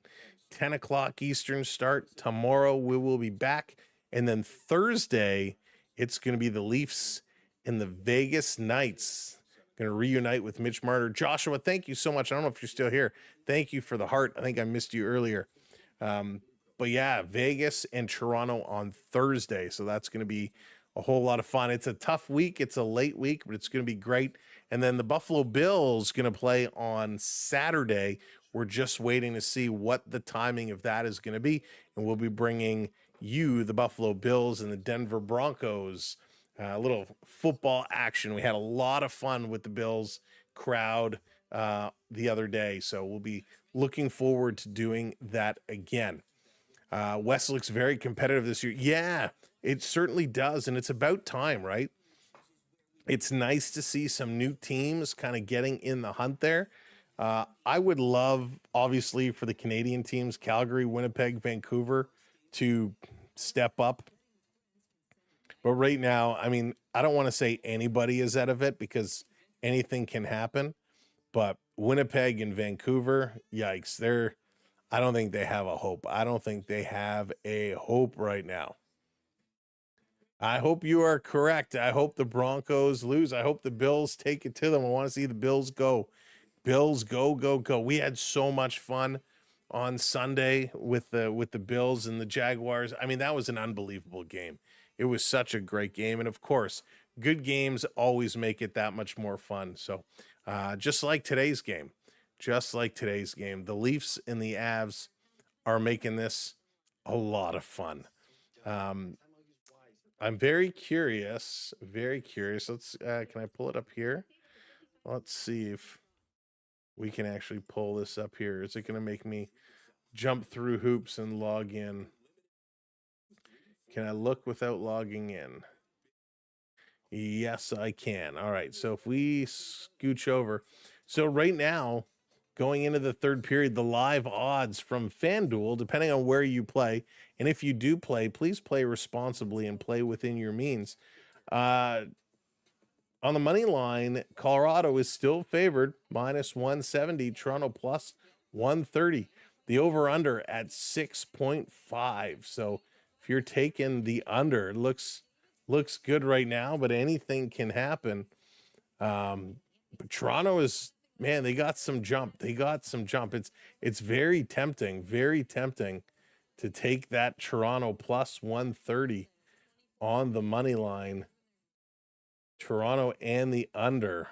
10 o'clock Eastern start. Tomorrow we will be back. And then Thursday, it's going to be the Leafs and the Vegas Knights. Going to reunite with Mitch Marner. Joshua, thank you so much. I don't know if you're still here. Thank you for the heart. I think I missed you earlier. But yeah, Vegas and Toronto on Thursday. So that's going to be a whole lot of fun. It's a tough week. It's a late week, but it's going to be great. And then the Buffalo Bills going to play on Saturday. We're just waiting to see what the timing of that is going to be. And we'll be bringing you the Buffalo Bills and the Denver Broncos. A little football action. We had a lot of fun with the Bills crowd the other day. So we'll be looking forward to doing that again. West looks very competitive this year. Yeah, it certainly does. And it's about time, right? It's nice to see some new teams kind of getting in the hunt there. I would love, obviously, for the Canadian teams, Calgary, Winnipeg, Vancouver, to step up. But right now, I mean, I don't want to say anybody is out of it because anything can happen. But Winnipeg and Vancouver, yikes, I don't think they have a hope. I don't think they have a hope right now. I hope you are correct. I hope the Broncos lose. I hope the Bills take it to them. I want to see the Bills go. Bills go, go, go. We had so much fun on Sunday with the Bills and the Jaguars. I mean, that was an unbelievable game. It was such a great game. And of course, good games always make it that much more fun. So just like today's game, the Leafs and the Avs are making this a lot of fun. I'm very curious. Let's, can I pull it up here? Let's see if we can actually pull this up here. Is it going to make me jump through hoops and log in? Can I look without logging in? Yes, I can. All right. So if we scooch over. So right now, going into the third period, the live odds from FanDuel, depending on where you play. And if you do play, please play responsibly and play within your means. On the money line, Colorado is still favored, -170, Toronto +130. The over-under at 6.5. So if you're taking the under, it looks good right now, but anything can happen. But Toronto is, man, they got some jump. It's very tempting to take that Toronto +130 on the money line. Toronto and the under.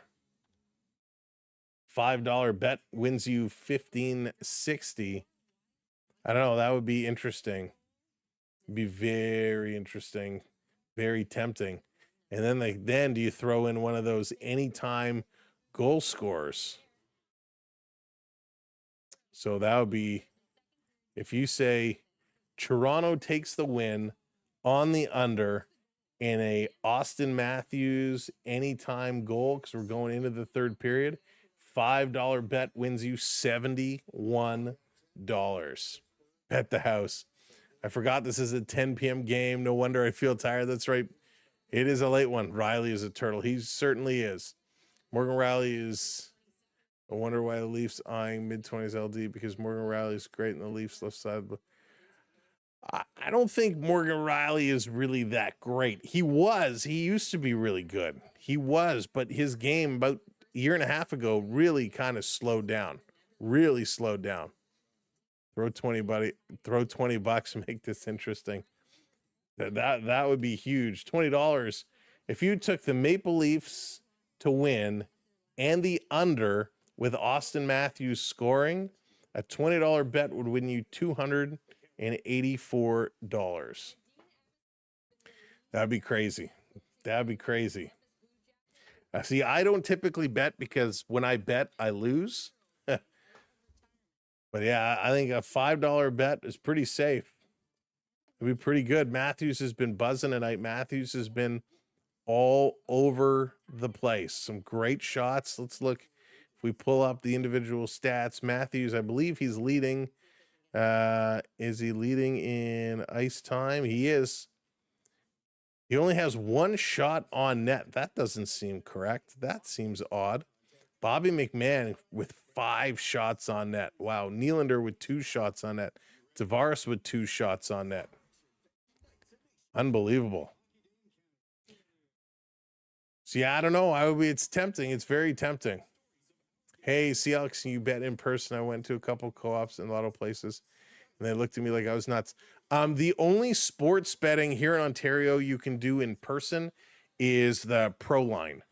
$5 bet wins you $15.60. I don't know. That would be interesting. It'd be very interesting, very tempting. And then do you throw in one of those anytime goal scorers? So that would be, if you say Toronto takes the win on the under in a Austin Matthews anytime goal, because we're going into the third period, $5 bet wins you $71. Bet the house. I forgot this is a 10 p.m. game. No wonder I feel tired. That's right. It is a late one. Riley is a turtle. He certainly is. Morgan Riley is, I wonder why the Leafs eyeing mid-20s LD, because Morgan Riley is great in the Leafs left side. I don't think Morgan Riley is really that great. He used to be really good. He was, but his game about a year and a half ago really kind of slowed down. Really slowed down. Throw 20, buddy. Throw $20 and make this interesting. That would be huge. $20. If you took the Maple Leafs to win and the under with Austin Matthews scoring, a $20 bet would win you $284. That'd be crazy. That'd be crazy. See, I don't typically bet because when I bet, I lose. But yeah, I think a $5 bet is pretty safe. It'd be pretty good. Matthews has been buzzing tonight. Matthews has been all over the place. Some great shots. Let's look. If we pull up the individual stats, Matthews, I believe he's leading. Is he leading in ice time? He is. He only has one shot on net. That doesn't seem correct. That seems odd. Bobby McMahon with 5 shots on net. Wow. Nylander with 2 shots on net. Tavares with 2 shots on net. Unbelievable. So yeah, I don't know. It's tempting. It's very tempting. Hey, see, Alex, you bet in person. I went to a couple co-ops and a lot of places, and they looked at me like I was nuts. The only sports betting here in Ontario you can do in person is the Pro Line.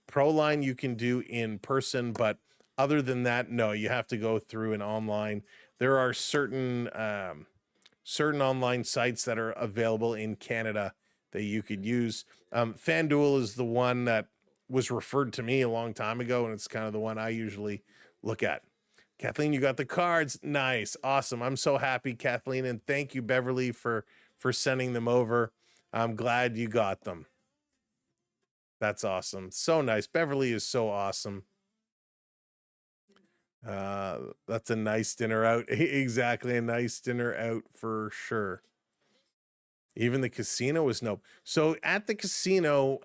Pro Line you can do in person, but other than that, no, you have to go through an online. There are certain online sites that are available in Canada that you could use. FanDuel is the one that was referred to me a long time ago, and it's kind of the one I usually look at. Kathleen, you got the cards. Nice. Awesome. I'm so happy, Kathleen, and thank you, Beverly, for sending them over. I'm glad you got them. That's awesome. So nice. Beverly is so awesome. That's a nice dinner out. Exactly. A nice dinner out for sure. Even the casino was nope. So at the casino,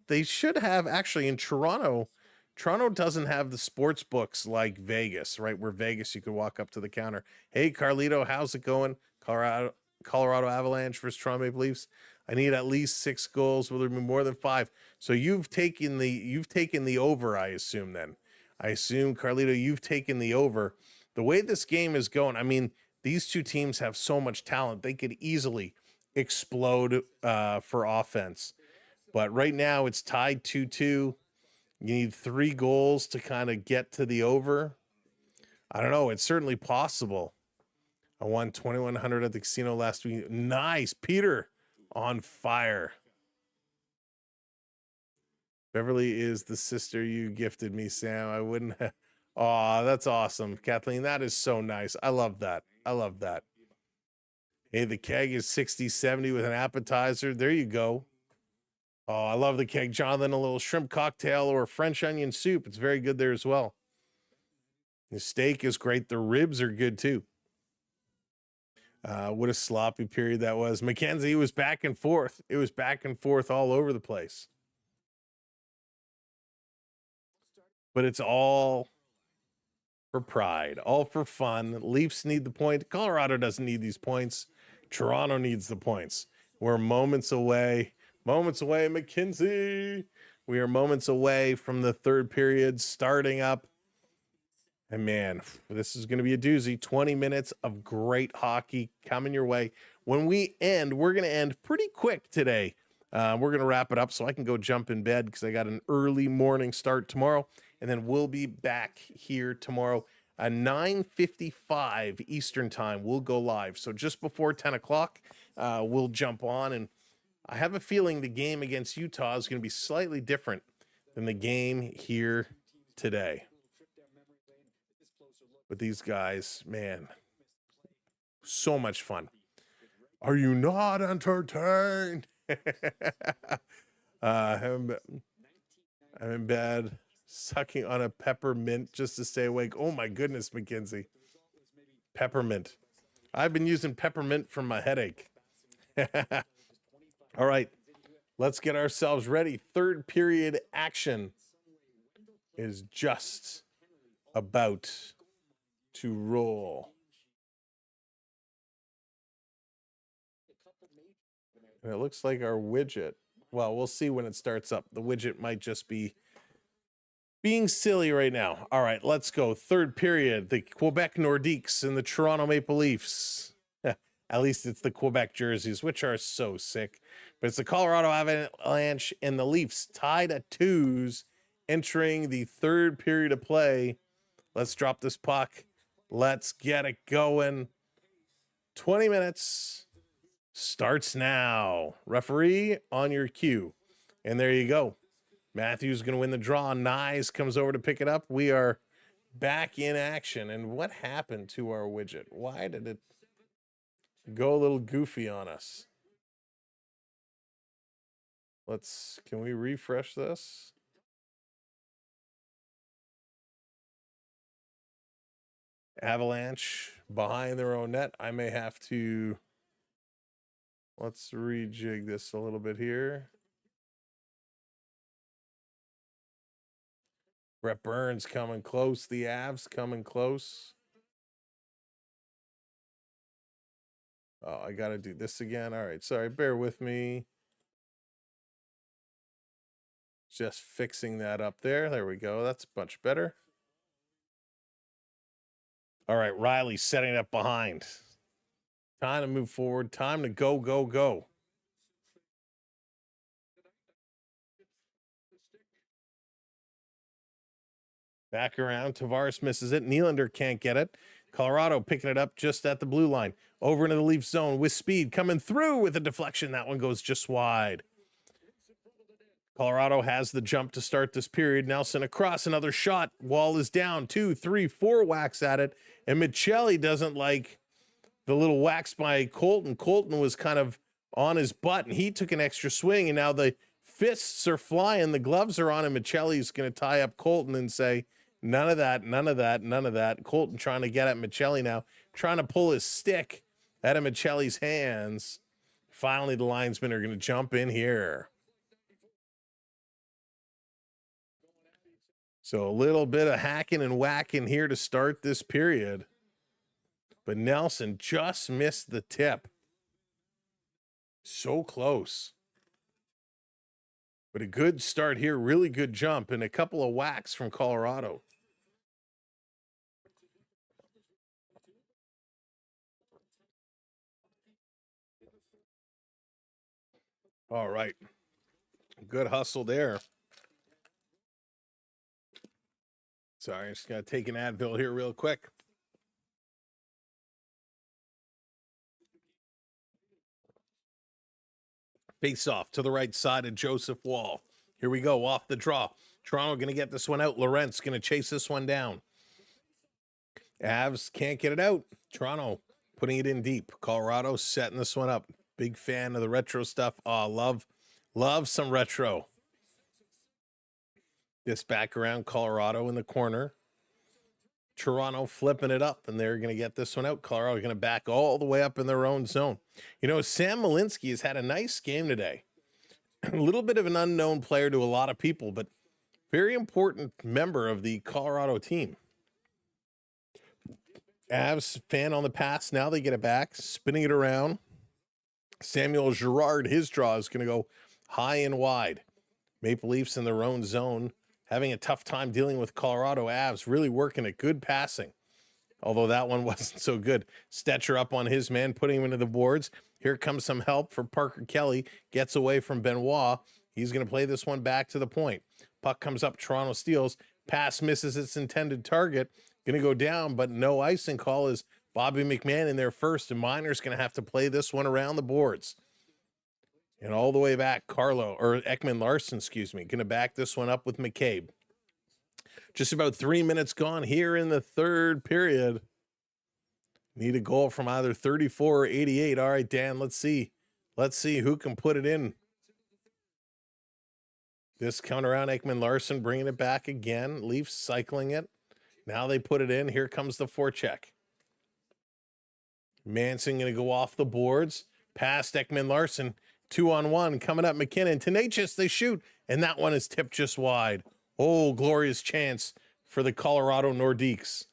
they should have actually in Toronto. Toronto doesn't have the sports books like Vegas, right? Where Vegas, you could walk up to the counter. Hey, Carlito, how's it going? Colorado Avalanche versus Toronto Maple Leafs. I need at least 6 goals. Will there be more than 5? So you've taken the over, I assume then. I assume, Carlito, you've taken the over. The way this game is going, I mean, these two teams have so much talent. They could easily explode for offense. But right now it's tied 2-2. You need 3 goals to kind of get to the over. I don't know. It's certainly possible. I won 2,100 at the casino last week. Nice. Peter on fire. Beverly is the sister you gifted me, Sam. I wouldn't have. Oh, that's awesome. Kathleen, that is so nice. I love that. I love that. Hey, the keg is 60-70 with an appetizer. There you go. Oh, I love the keg. Jonathan, a little shrimp cocktail or French onion soup. It's very good there as well. The steak is great. The ribs are good too. What a sloppy period that was. Mackenzie was back and forth. It was back and forth all over the place. But it's all for pride, all for fun. Leafs need the point. Colorado doesn't need these points. Toronto needs the points. We're moments away. Moments away, Mackenzie. We are moments away from the third period starting up. And man, this is going to be a doozy. 20 minutes of great hockey coming your way. When we end, we're going to end pretty quick today. We're going to wrap it up so I can go jump in bed because I got an early morning start tomorrow. And then we'll be back here tomorrow at 9:55 Eastern time. We'll go live. So just before 10 o'clock, we'll jump on. And I have a feeling the game against Utah is going to be slightly different than the game here today. But these guys, man, so much fun. Are you not entertained? I'm in bed, sucking on a peppermint just to stay awake. Oh my goodness, Mackenzie. Peppermint. I've been using peppermint for my headache. All right, let's get ourselves ready. Third period action is just about to roll. And it looks like our widget, well, we'll see when it starts up. The widget might just be being silly right now. All right, let's go. Third period, the Quebec Nordiques and the Toronto Maple Leafs. At least it's the Quebec jerseys, which are so sick. But it's the Colorado Avalanche and the Leafs tied at 2s, entering the third period of play. Let's drop this puck. Let's get it going. 20 minutes starts now. Referee on your cue. And there you go. Matthews going to win the draw. Nyes comes over to pick it up. We are back in action. And what happened to our widget? Why did it go a little goofy on us? Can we refresh this? Avalanche behind their own net. I may have to, let's rejig this a little bit here. Brett Burns coming close. The Avs coming close. Oh, I got to do this again. All right. Sorry. Bear with me. Just fixing that up there. There we go. That's much better. All right, Riley setting it up behind. Time to move forward. Time to go, go, go. Back around. Tavares misses it. Nylander can't get it. Colorado picking it up just at the blue line. Over into the Leaf zone with speed. Coming through with a deflection. That one goes just wide. Colorado has the jump to start this period. Nelson across, another shot. Wall is down. 2, 3, 4 whacks at it. And Michelli doesn't like the little whacks by Colton. Colton was kind of on his butt, and he took an extra swing, and now the fists are flying. The gloves are on, and Michelli's going to tie up Colton and say, none of that, none of that, none of that. Colton trying to get at Michelli now, trying to pull his stick out of Michelli's hands. Finally, the linesmen are going to jump in here. So a little bit of hacking and whacking here to start this period. But Nelson just missed the tip. So close. But a good start here, really good jump, and a couple of whacks from Colorado. All right. Good hustle there. Sorry, I'm just going to take an Advil here real quick. Face off to the right side of Joseph Wall. Here we go, off the draw. Toronto going to get this one out. Lorentz going to chase this one down. Avs can't get it out. Toronto putting it in deep. Colorado setting this one up. Big fan of the retro stuff. Oh, love some retro. This back around Colorado in the corner. Toronto flipping it up, and they're going to get this one out. Colorado going to back all the way up in their own zone. You know, Sam Malinsky has had a nice game today. A little bit of an unknown player to a lot of people, but very important member of the Colorado team. Avs fan on the pass. Now they get it back, spinning it around. Samuel Girard, his draw is going to go high and wide. Maple Leafs in their own zone, having a tough time dealing with Colorado Avs, really working at good passing. Although that one wasn't so good. Stetcher up on his man, putting him into the boards. Here comes some help for Parker Kelly. Gets away from Benoit. He's going to play this one back to the point. Puck comes up, Toronto steals. Pass misses its intended target. Going to go down, but no icing call is Bobby McMahon in there first, and Miner's going to have to play this one around the boards. And all the way back, Ekman Larson, going to back this one up with McCabe. Just about 3 minutes gone here in the third period. Need a goal from either 34 or 88. All right, Dan, let's see. Let's see who can put it in. This counter around, Ekman Larson bringing it back again. Leafs cycling it. Now they put it in. Here comes the forecheck. Manson going to go off the boards. Past Ekman Larson. 2-on-1 coming up. McKinnon. Tenacious. They shoot. And that one is tipped just wide. Oh, glorious chance for the Colorado Nordiques.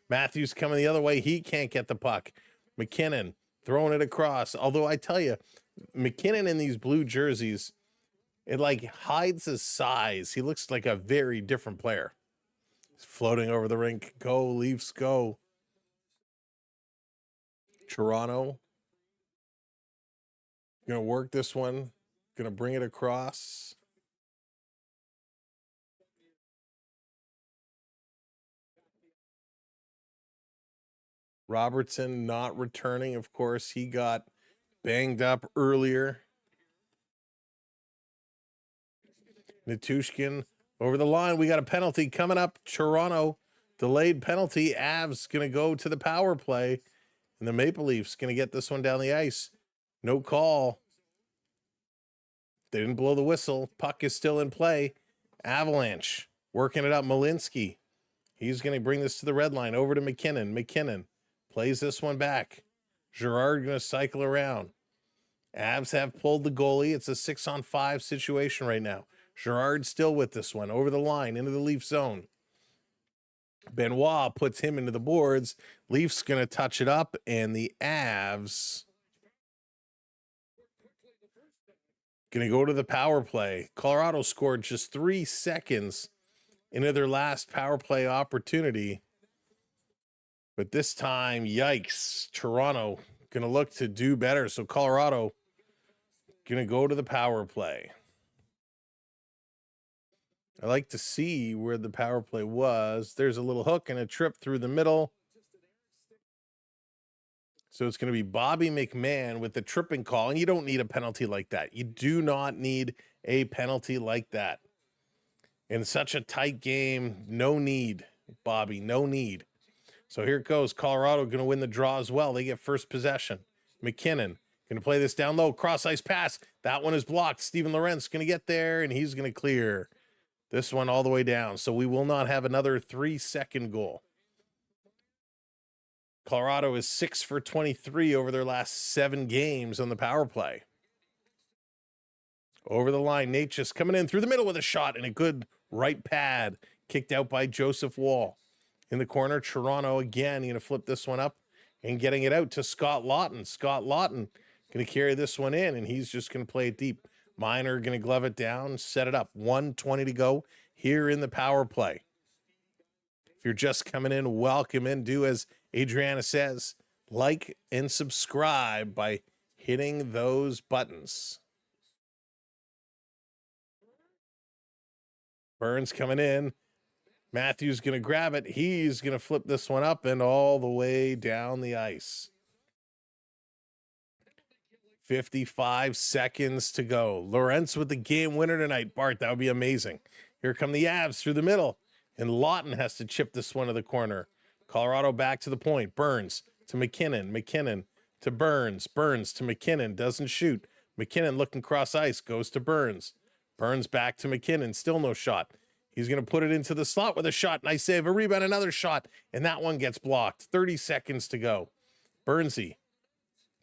Matthews coming the other way. He can't get the puck. McKinnon throwing it across. Although I tell you, McKinnon in these blue jerseys, it like hides his size. He looks like a very different player. He's floating over the rink. Go, Leafs, go. Toronto. Going to work this one. Going to bring it across. Robertson not returning. Of course, he got banged up earlier. Natushkin over the line. We got a penalty coming up. Toronto, delayed penalty. Avs going to go to the power play. And the Maple Leafs going to get this one down the ice. No call. They didn't blow the whistle. Puck is still in play. Avalanche working it up. Malinsky. He's going to bring this to the red line. Over to McKinnon. McKinnon plays this one back. Girard going to cycle around. Avs have pulled the goalie. It's a 6-on-5 situation right now. Girard still with this one. Over the line, into the Leaf zone. Benoit puts him into the boards. Leafs going to touch it up, and the Avs going to go to the power play. Colorado scored just 3 seconds into their last power play opportunity. But this time, yikes, Toronto going to look to do better. So Colorado going to go to the power play. I like to see where the power play was. There's a little hook and a trip through the middle. So it's going to be Bobby McMahon with the tripping call. And you don't need a penalty like that. You do not need a penalty like that. In such a tight game, no need, Bobby, no need. So here it goes. Colorado going to win the draw as well. They get first possession. McKinnon going to play this down low. Cross ice pass. That one is blocked. Steven Lorentz going to get there, and he's going to clear this one all the way down. So we will not have another 3-second goal. Colorado is 6 for 23 over their last 7 games on the power play. Over the line, Nate just coming in through the middle with a shot and a good right pad. Kicked out by Joseph Wall. In the corner, Toronto again going to flip this one up and getting it out to Scott Lawton. Scott Lawton going to carry this one in, and he's just going to play it deep. Miner going to glove it down, set it up. 1:20 to go here in the power play. If you're just coming in, welcome in. Do as Adriana says, like and subscribe by hitting those buttons. Burns coming in. Matthews going to grab it. He's going to flip this one up and all the way down the ice. 55 seconds to go. Lorentz with the game winner tonight. Bart, that would be amazing. Here come the Avs through the middle. And Lawton has to chip this one to the corner. Colorado back to the point. Burns to McKinnon. McKinnon to Burns. Burns to McKinnon. Doesn't shoot. McKinnon looking cross ice. Goes to Burns. Burns back to McKinnon. Still no shot. He's going to put it into the slot with a shot. Nice save, a rebound, another shot, and that one gets blocked. 30 seconds to go. Burnsy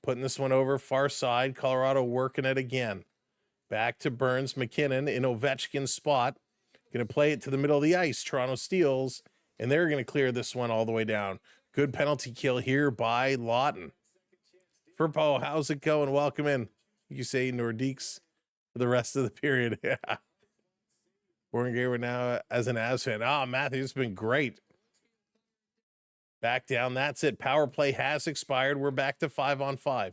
putting this one over far side. Colorado working it again. Back to Burns. McKinnon in Ovechkin's spot. Going to play it to the middle of the ice. Toronto steals, and they're going to clear this one all the way down. Good penalty kill here by Lawton. Furpo, how's it going? Welcome in. You say Nordiques for the rest of the period. Yeah. Born Gamer now as an Avs fan. Oh, Matthew, it's been great. Back down. That's it. Power play has expired. We're back to 5-on-5.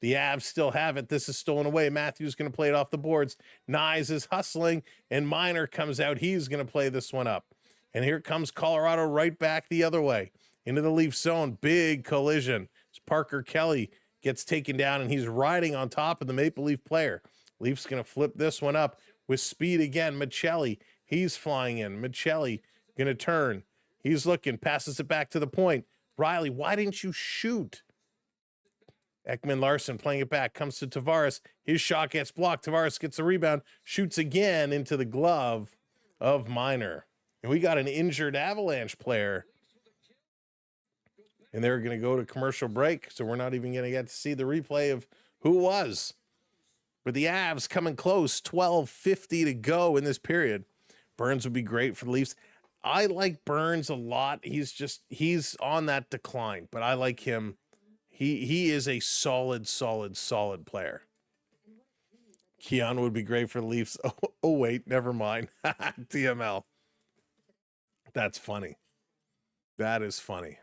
The Avs still have it. This is stolen away. Matthew's going to play it off the boards. Nyes is hustling, and Miner comes out. He's going to play this one up. And here comes Colorado right back the other way into the Leaf zone. Big collision. Parker Kelly gets taken down, and he's riding on top of the Maple Leaf player. Leafs going to flip this one up with speed again. Michelli, he's flying in. Michelli going to turn. He's looking, passes it back to the point. Riley, why didn't you shoot? Ekman Larson playing it back, comes to Tavares. His shot gets blocked. Tavares gets the rebound, shoots again into the glove of Miner. And we got an injured Avalanche player. And they're going to go to commercial break, so we're not even going to get to see the replay of who it was. But the Avs coming close, 12:50 to go in this period. Burns would be great for the Leafs. I like Burns a lot. He's on that decline, but I like him. He is a solid player. Keon would be great for the Leafs. Oh wait, never mind. TML. That's funny. That is funny.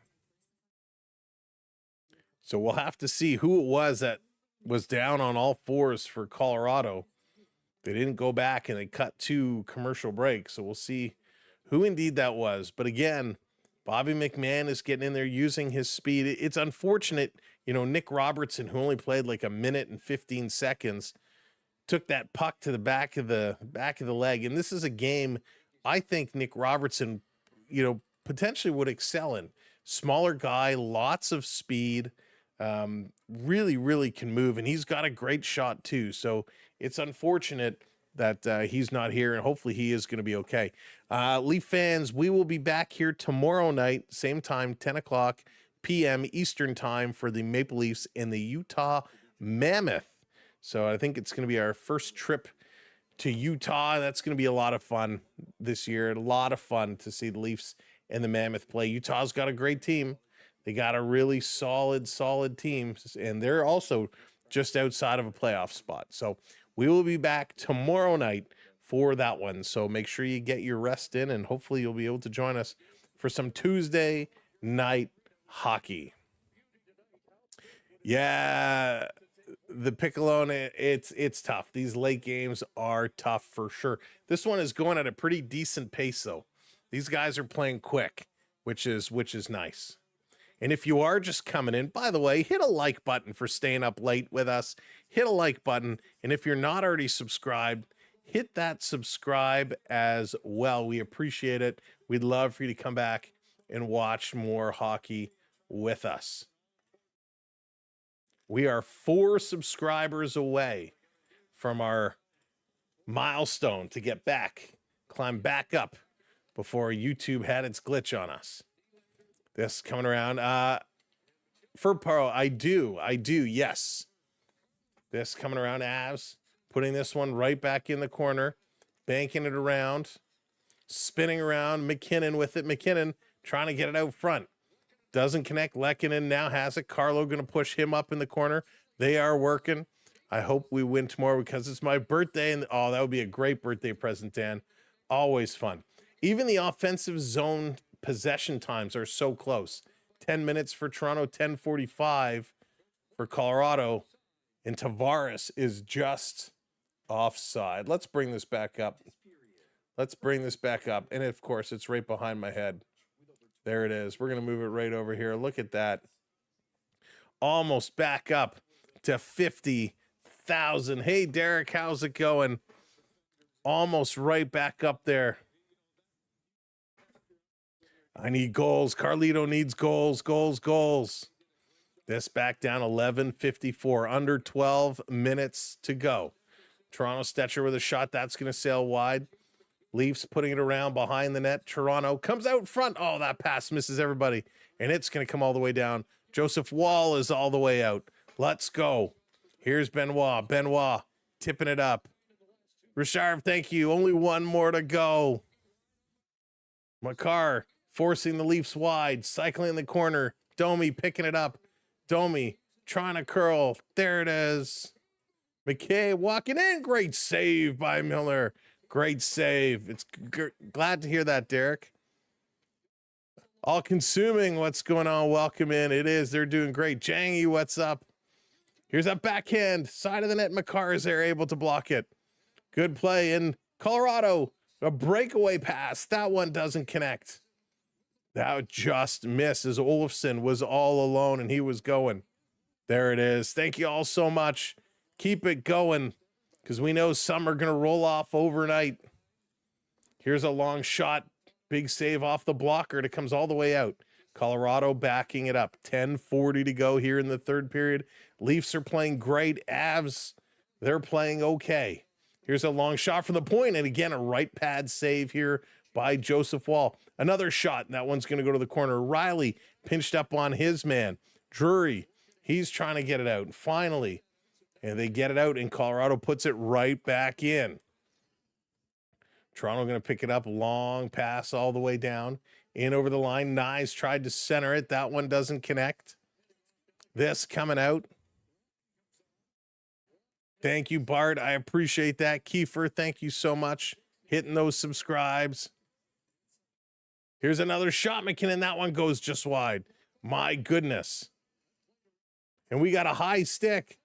So we'll have to see who it was that was down on all fours for Colorado. They didn't go back and they cut to commercial break. So we'll see who indeed that was. But again, Bobby McMahon is getting in there using his speed. It's unfortunate, Nick Robertson, who only played like a minute and 15 seconds, took that puck to the back of the leg. And this is a game I think Nick Robertson, potentially would excel in. Smaller guy, lots of speed, really can move, and he's got a great shot too. So it's unfortunate that he's not here, and hopefully he is going to be okay. Leaf fans, we will be back here tomorrow night, same time, 10 o'clock p.m. Eastern time for the Maple Leafs and the Utah Mammoth. So I think it's going to be our first trip to Utah. That's going to be a lot of fun this year. A lot of fun to see the Leafs and the Mammoth play. Utah's got a great team. They got a really solid team, and they're also just outside of a playoff spot. So we will be back tomorrow night for that one. So make sure you get your rest in, and hopefully you'll be able to join us for some Tuesday night hockey. Yeah, the Piccolone, it's tough. These late games are tough for sure. This one is going at a pretty decent pace, though. These guys are playing quick, which is nice. And if you are just coming in, by the way, hit a like button for staying up late with us. Hit a like button. And if you're not already subscribed, hit that subscribe as well. We appreciate it. We'd love for you to come back and watch more hockey with us. We are 4 subscribers away from our milestone to get back, climb back up before YouTube had its glitch on us. This coming around. For Paro, I do, yes. This coming around, Avs, putting this one right back in the corner, banking it around, spinning around, McKinnon with it. McKinnon trying to get it out front. Doesn't connect. Lehkonen now has it. Carlo going to push him up in the corner. They are working. I hope we win tomorrow because it's my birthday. And oh, that would be a great birthday present, Dan. Always fun. Even the offensive zone possession times are so close. 10 minutes for Toronto, 10:45 for Colorado, and Tavares is just offside. Let's bring this back up. And of course, it's right behind my head. There it is. We're going to move it right over here. Look at that. Almost back up to 50,000. Hey, Derek, how's it going? Almost right back up there. I need goals. Carlito needs goals. This back down 11:54, under 12 minutes to go. Toronto Stetcher with a shot. That's going to sail wide. Leafs putting it around behind the net. Toronto comes out front. Oh, that pass misses everybody. And it's going to come all the way down. Joseph Wall is all the way out. Let's go. Here's Benoit. Benoit tipping it up. Richard, thank you. Only one more to go. Makar forcing the Leafs wide. Cycling in the corner. Domi picking it up. Domi trying to curl. There it is. McKay walking in. Great save by Miller. Great save. It's glad to hear that, Derek. All consuming. What's going on? Welcome in. It is. They're doing great. Jangy, what's up? Here's a backhand. Side of the net. Makar is there, able to block it. Good play in Colorado. A breakaway pass. That one doesn't connect. That just missed as Olofsson was all alone and he was going. There it is. Thank you all so much. Keep it going because we know some are going to roll off overnight. Here's a long shot. Big save off the blocker. It comes all the way out. Colorado backing it up. 10:40 to go here in the third period. Leafs are playing great. Avs, they're playing okay. Here's a long shot from the point, and again, a right pad save here by Joseph Wall. Another shot, and that one's going to go to the corner. Riley pinched up on his man. Drury, he's trying to get it out. And finally, and they get it out, and Colorado puts it right back in. Toronto going to pick it up. Long pass all the way down. In over the line. Nyes tried to center it. That one doesn't connect. This coming out. Thank you, Bart. I appreciate that. Kiefer, thank you so much. Hitting those subscribes. Here's another shot, McKinnon. That one goes just wide. My goodness. And we got a high stick.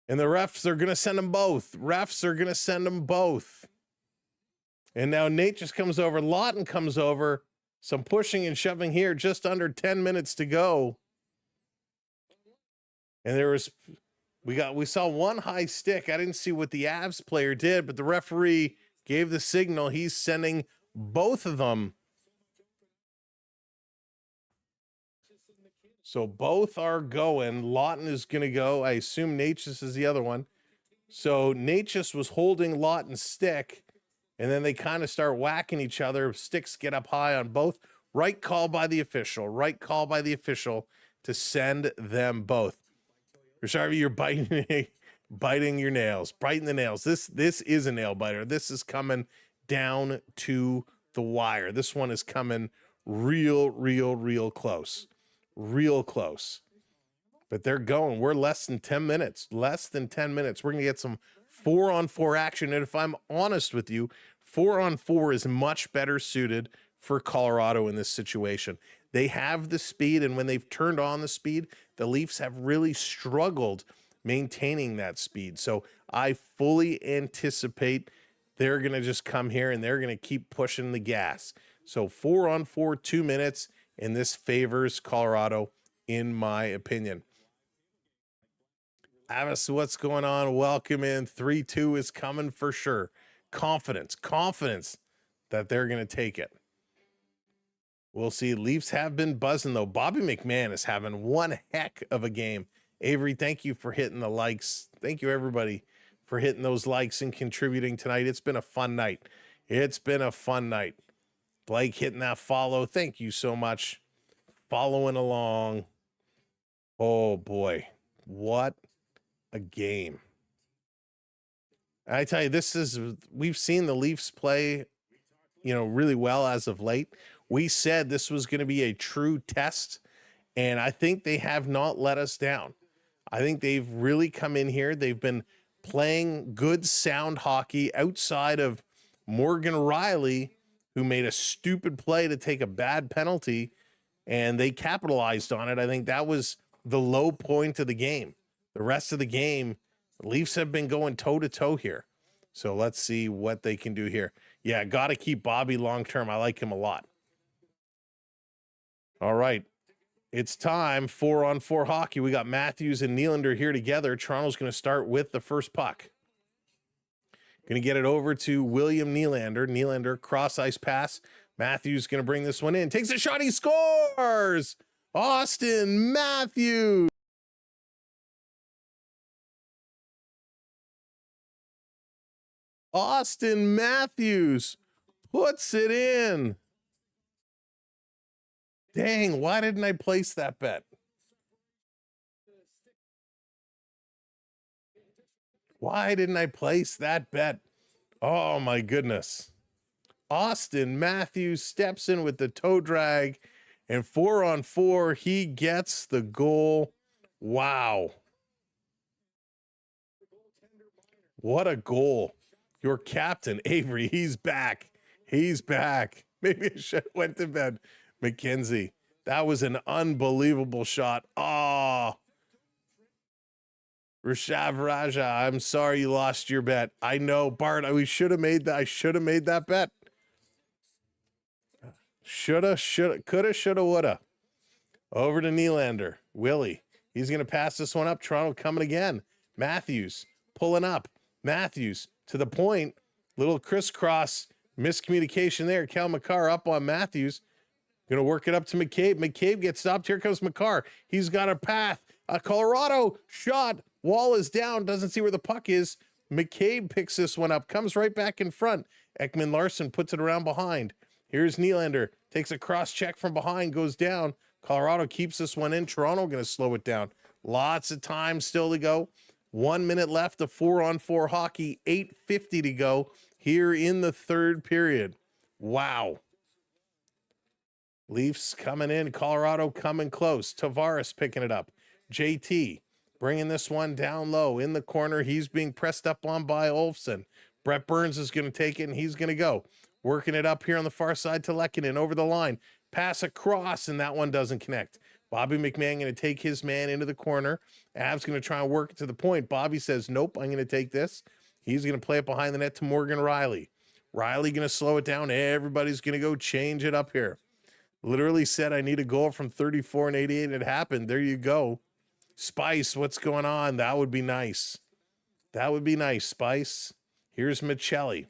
And the refs are going to send them both. Refs are going to send them both. And now Nate just comes over. Lawton comes over. Some pushing and shoving here. Just under 10 minutes to go. And there was... We saw one high stick. I didn't see what the Avs player did, but the referee gave the signal. He's sending both of them. So both are going. Lawton is going to go. I assume Natchez is the other one. So Natchez was holding Lawton's stick, and then they kind of start whacking each other. Sticks get up high on both. Right call by the official. Right call by the official to send them both. Richard, you're biting your nails, biting the nails. This is a nail biter. This is coming down to the wire. This one is coming real close, real close. But they're going. We're less than 10 minutes, less than 10 minutes. We're going to get some 4-on-4 action. And if I'm honest with you, 4-on-4 is much better suited for Colorado in this situation. They have the speed, and when they've turned on the speed, the Leafs have really struggled maintaining that speed. So I fully anticipate they're going to just come here and they're going to keep pushing the gas. So 4-on-4, 2 minutes, and this favors Colorado, in my opinion. Avis, what's going on? Welcome in. 3-2 is coming for sure. Confidence that they're going to take it. We'll see. Leafs have been buzzing, though. Bobby McMahon is having one heck of a game. Avery, thank you for hitting the likes. Thank you, everybody, for hitting those likes and contributing tonight. It's been a fun night. It's been a fun night. Blake hitting that follow. Thank you so much. Following along. Oh, boy. What a game. I tell you, we've seen the Leafs play, really well as of late. We said this was going to be a true test, and I think they have not let us down. I think they've really come in here. They've been playing good, sound hockey outside of Morgan Riley, who made a stupid play to take a bad penalty, and they capitalized on it. I think that was the low point of the game. The rest of the game, the Leafs have been going toe-to-toe here. So let's see what they can do here. Yeah, got to keep Bobby long-term. I like him a lot. All right, it's time. 4-on-4 hockey. We got Matthews and Nylander here together. Toronto's going to start with the first puck. Going to get it over to William Nylander. Nylander, cross-ice pass. Matthews going to bring this one in. Takes a shot. He scores! Austin Matthews. Austin Matthews puts it in. Dang, why didn't I place that bet? Why didn't I place that bet? Oh my goodness. Austin Matthews steps in with the toe drag, and 4-on-4, he gets the goal. Wow. What a goal. Your captain, Avery, he's back. He's back. Maybe I should have went to bed. McKenzie, that was an unbelievable shot. Oh, Rishav Raja, I'm sorry you lost your bet. I know, Bart, we should have made that. I should have made that bet. Shoulda, coulda, shoulda, woulda. Over to Nylander. Willie, he's going to pass this one up. Toronto coming again. Matthews pulling up. Matthews to the point. Little crisscross miscommunication there. Cal Makar up on Matthews. Going to work it up to McCabe. McCabe gets stopped. Here comes Makar. He's got a path. A Colorado shot. Wall is down. Doesn't see where the puck is. McCabe picks this one up. Comes right back in front. Ekman Larson puts it around behind. Here's Nylander. Takes a cross check from behind. Goes down. Colorado keeps this one in. Toronto going to slow it down. Lots of time still to go. 1 minute left of 4-on-4 hockey. 8:50 to go here in the third period. Wow. Leafs coming in. Colorado coming close. Tavares picking it up. JT bringing this one down low in the corner. He's being pressed up on by Olofsson. Brett Burns is going to take it, and he's going to go. Working it up here on the far side to Lehkonen over the line. Pass across, and that one doesn't connect. Bobby McMahon going to take his man into the corner. Av's going to try and work it to the point. Bobby says, nope, I'm going to take this. He's going to play it behind the net to Morgan Riley. Riley going to slow it down. Everybody's going to go change it up here. Literally said, I need a goal from 34 and 88. It happened. There you go. Spice, what's going on? That would be nice. That would be nice, Spice. Here's Michelli.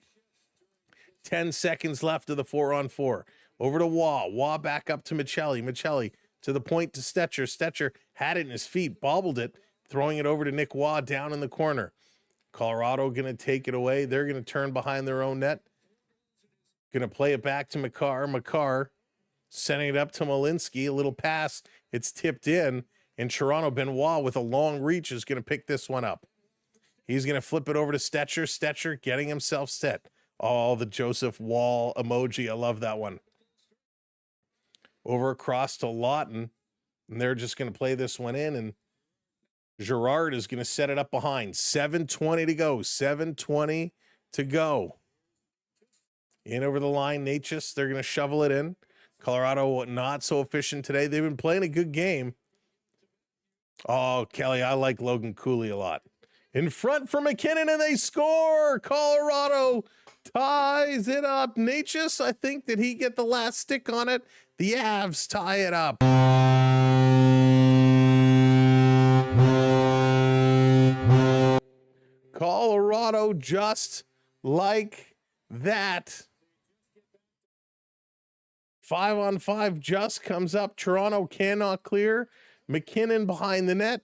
10 seconds left of the 4-on-4. Over to Waugh. Waugh back up to Michelli. Michelli to the point to Stetcher. Stetcher had it in his feet, bobbled it, throwing it over to Nick Waugh down in the corner. Colorado going to take it away. They're going to turn behind their own net. Going to play it back to Makar. Makar sending it up to Malinsky. A little pass. It's tipped in. And Toronto, Benoit with a long reach is going to pick this one up. He's going to flip it over to Stetcher. Stetcher getting himself set. Oh, the Joseph Wall emoji. I love that one. Over across to Lawton. And they're just going to play this one in. And Girard is going to set it up behind. 7:20 to go. 7:20 to go. In over the line, Natchez. They're going to shovel it in. Colorado not so efficient today. They've been playing a good game. Oh, Kelly, I like Logan Cooley a lot. In front for McKinnon, and they score. Colorado ties it up. Natchez, I think, did he get the last stick on it? The Avs tie it up. Colorado just like that. 5-on-5 just comes up. Toronto cannot clear. McKinnon behind the net.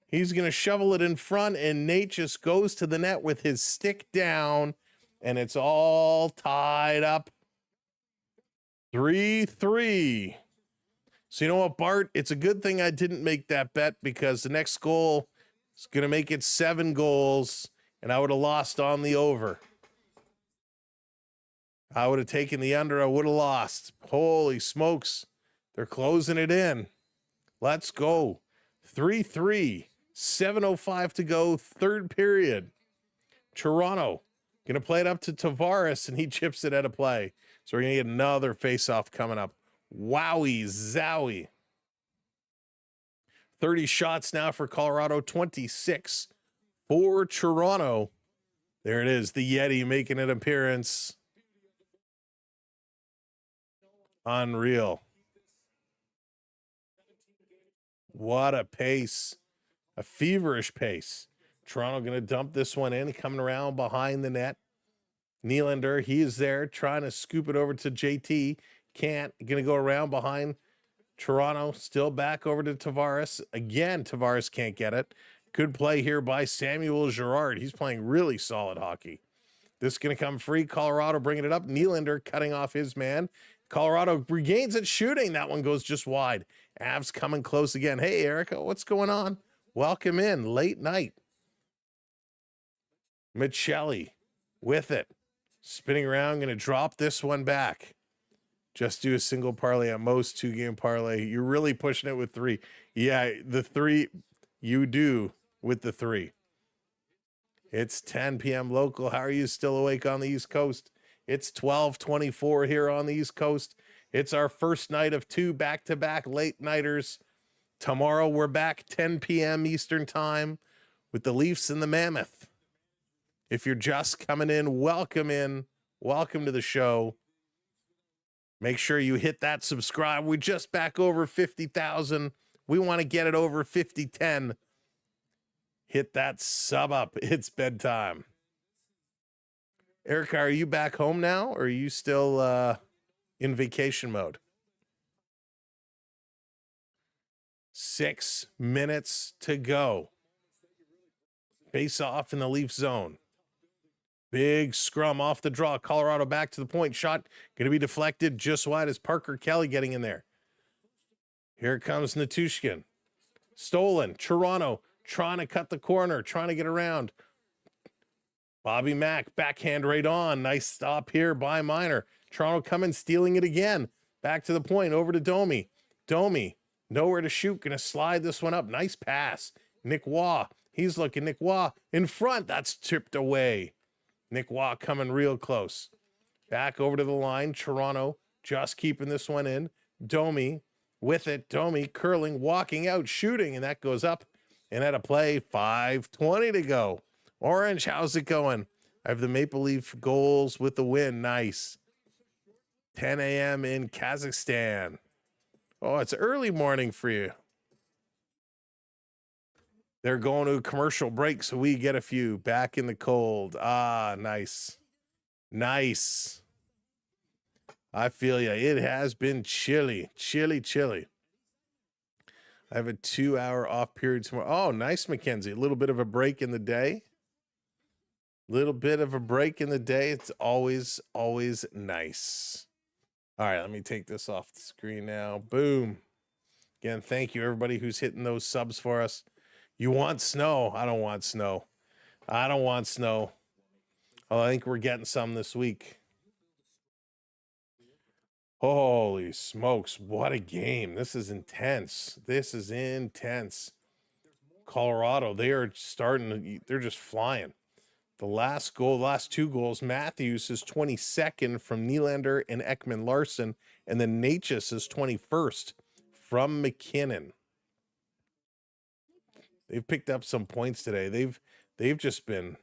He's going to shovel it in front, and Natchez goes to the net with his stick down, and it's all tied up. 3-3. So you know what, Bart? It's a good thing I didn't make that bet, because the next goal is going to make it 7 goals, and I would have lost on the over. I would have taken the under. I would have lost. Holy smokes. They're closing it in. Let's go. 3-3. 7:05 to go. Third period. Toronto going to play it up to Tavares, and he chips it out of play. So we're going to get another face-off coming up. Wowie zowie. 30 shots now for Colorado. 26 for Toronto. There it is. The Yeti making an appearance. Unreal. What a pace. A feverish pace. Toronto going to dump this one in. Coming around behind the net. Nylander, he is there trying to scoop it over to JT. Can't. Going to go around behind Toronto. Still back over to Tavares. Again, Tavares can't get it. Good play here by Samuel Girard. He's playing really solid hockey. This is going to come free. Colorado bringing it up. Nylander cutting off his man. Colorado regains it, shooting. That one goes just wide. Avs coming close again. Hey, Erica, what's going on? Welcome in. Late night. Michelli with it. Spinning around, going to drop this one back. Just do a single parlay at most, 2-game parlay. You're really pushing it with 3. Yeah, the 3 you do with the 3. It's 10 p.m. local. How are you still awake on the East Coast? It's 12:24 here on the East Coast. It's our first night of 2 back-to-back late nighters. Tomorrow we're back 10 p.m. Eastern time with the Leafs and the Mammoth. If you're just coming in. Welcome to the show. Make sure you hit that subscribe. We're just back over 50,000. We want to get it over 5010. Hit that sub up. It's bedtime. Erica, are you back home now, or are you still in vacation mode? 6 minutes to go. Face off in the Leaf zone. Big scrum off the draw. Colorado back to the point. Shot going to be deflected just wide as Parker Kelly getting in there. Here comes Natushkin. Stolen. Toronto trying to cut the corner, trying to get around. Bobby Mack, backhand right on. Nice stop here by Minor. Toronto coming, stealing it again. Back to the point, over to Domi. Domi, nowhere to shoot, gonna slide this one up. Nice pass. Nick Waugh, he's looking. Nick Waugh in front, that's tipped away. Nick Waugh coming real close. Back over to the line. Toronto just keeping this one in. Domi with it. Domi curling, walking out, shooting, and that goes up. And at a play, 5:20 to go. Orange, how's it going? I have the Maple Leaf goals with the win. Nice. 10 a.m. in Kazakhstan. Oh, it's early morning for you. They're going to a commercial break, so we get a few. Back in the cold. Ah, nice. Nice. I feel ya. It has been chilly. Chilly. I have a 2-hour off period tomorrow. Oh, nice, Mackenzie. A little bit of a break in the day. It's always nice. All right, let me take this off the screen now. Boom. Again, thank you, everybody who's hitting those subs for us. You want snow? I don't want snow. Oh, I think we're getting some this week. Holy smokes, what a game. This is intense. Colorado, they're just flying. The last 2 goals, Matthews is 22nd from Nylander and Ekman Larson, and then Natchez is 21st from McKinnon. They've picked up some points today. They've just been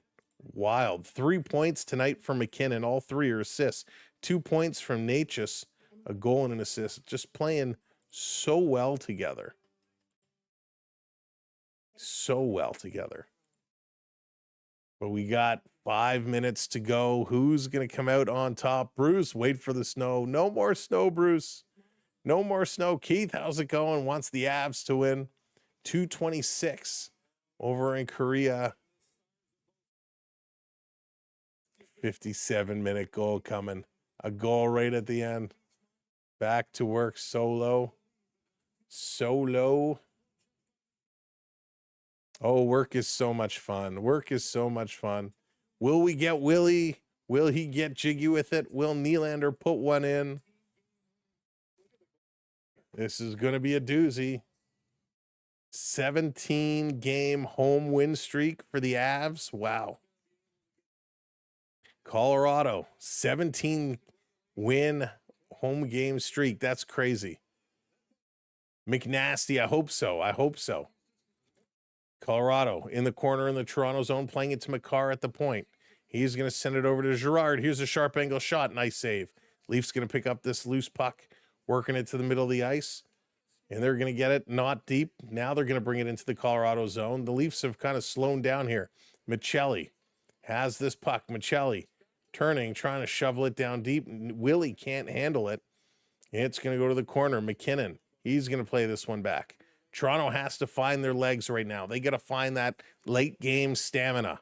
wild. 3 points tonight from McKinnon. All 3 are assists. 2 points from Natchez, a goal and an assist. Just playing so well together. But we got 5 minutes to go. Who's going to come out on top? Bruce, wait for the snow. No more snow, Bruce. No more snow. Keith, how's it going? Wants the Avs to win. 2:26 over in Korea. 57-minute goal coming. A goal right at the end. Back to work. Solo. Oh, work is so much fun. Will we get Willie? Will he get jiggy with it? Will Nylander put one in? This is going to be a doozy. 17-game home win streak for the Avs. Wow. Colorado, 17-win home game streak. That's crazy. McNasty, I hope so. Colorado in the corner in the Toronto zone, playing it to Makar at the point. He's going to send it over to Girard. Here's a sharp angle shot. Nice save. Leafs going to pick up this loose puck, working it to the middle of the ice, and they're going to get it not deep. Now they're going to bring it into the Colorado zone. The Leafs have kind of slowed down here. Michelli has this puck. Michelli turning, trying to shovel it down deep. Willie can't handle it. It's going to go to the corner. McKinnon, he's going to play this one back. Toronto has to find their legs right now. They got to find that late game stamina.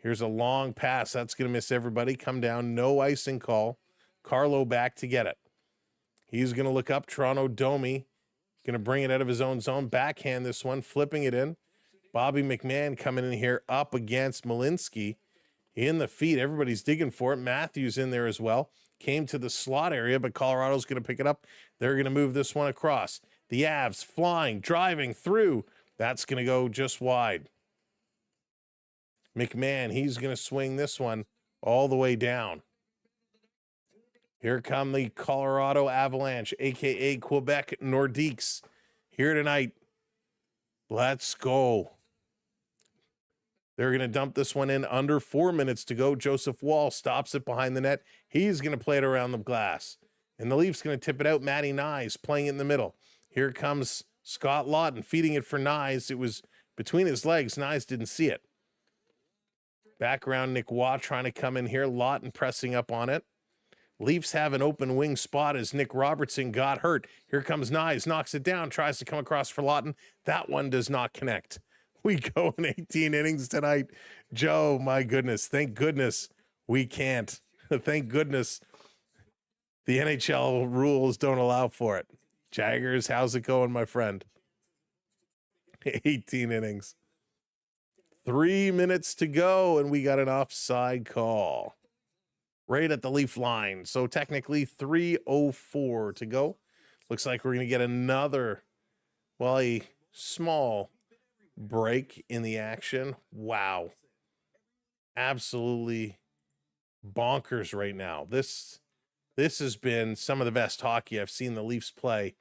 Here's a long pass. That's going to miss everybody. Come down. No icing call. Carlo back to get it. He's going to look up. Toronto Domi going to bring it out of his own zone. Backhand this one. Flipping it in. Bobby McMahon coming in here up against Malinsky. In the feet. Everybody's digging for it. Matthews in there as well. Came to the slot area, but Colorado's going to pick it up. They're going to move this one across. The Avs flying, driving through. That's going to go just wide. McMahon, he's going to swing this one all the way down. Here come the Colorado Avalanche, a.k.a. Quebec Nordiques, here tonight. Let's go. They're going to dump this one in under 4 minutes to go. Joseph Wall stops it behind the net. He's going to play it around the glass. And the Leafs going to tip it out. Matty Nyes playing it in the middle. Here comes Scott Lawton feeding it for Nyes. It was between his legs. Nyes didn't see it. Background, Nick Waugh trying to come in here. Lawton pressing up on it. Leafs have an open wing spot as Nick Robertson got hurt. Here comes Nyes, knocks it down, tries to come across for Lawton. That one does not connect. We go in 18 innings tonight. Joe, my goodness, thank goodness we can't. Thank goodness the NHL rules don't allow for it. Jaggers, how's it going, my friend? 18 innings. 3 minutes to go, and we got an offside call. Right at the Leaf line. So technically 3:04 to go. Looks like we're going to get another, well, a small break in the action. Wow. Absolutely bonkers right now. This has been some of the best hockey I've seen the Leafs play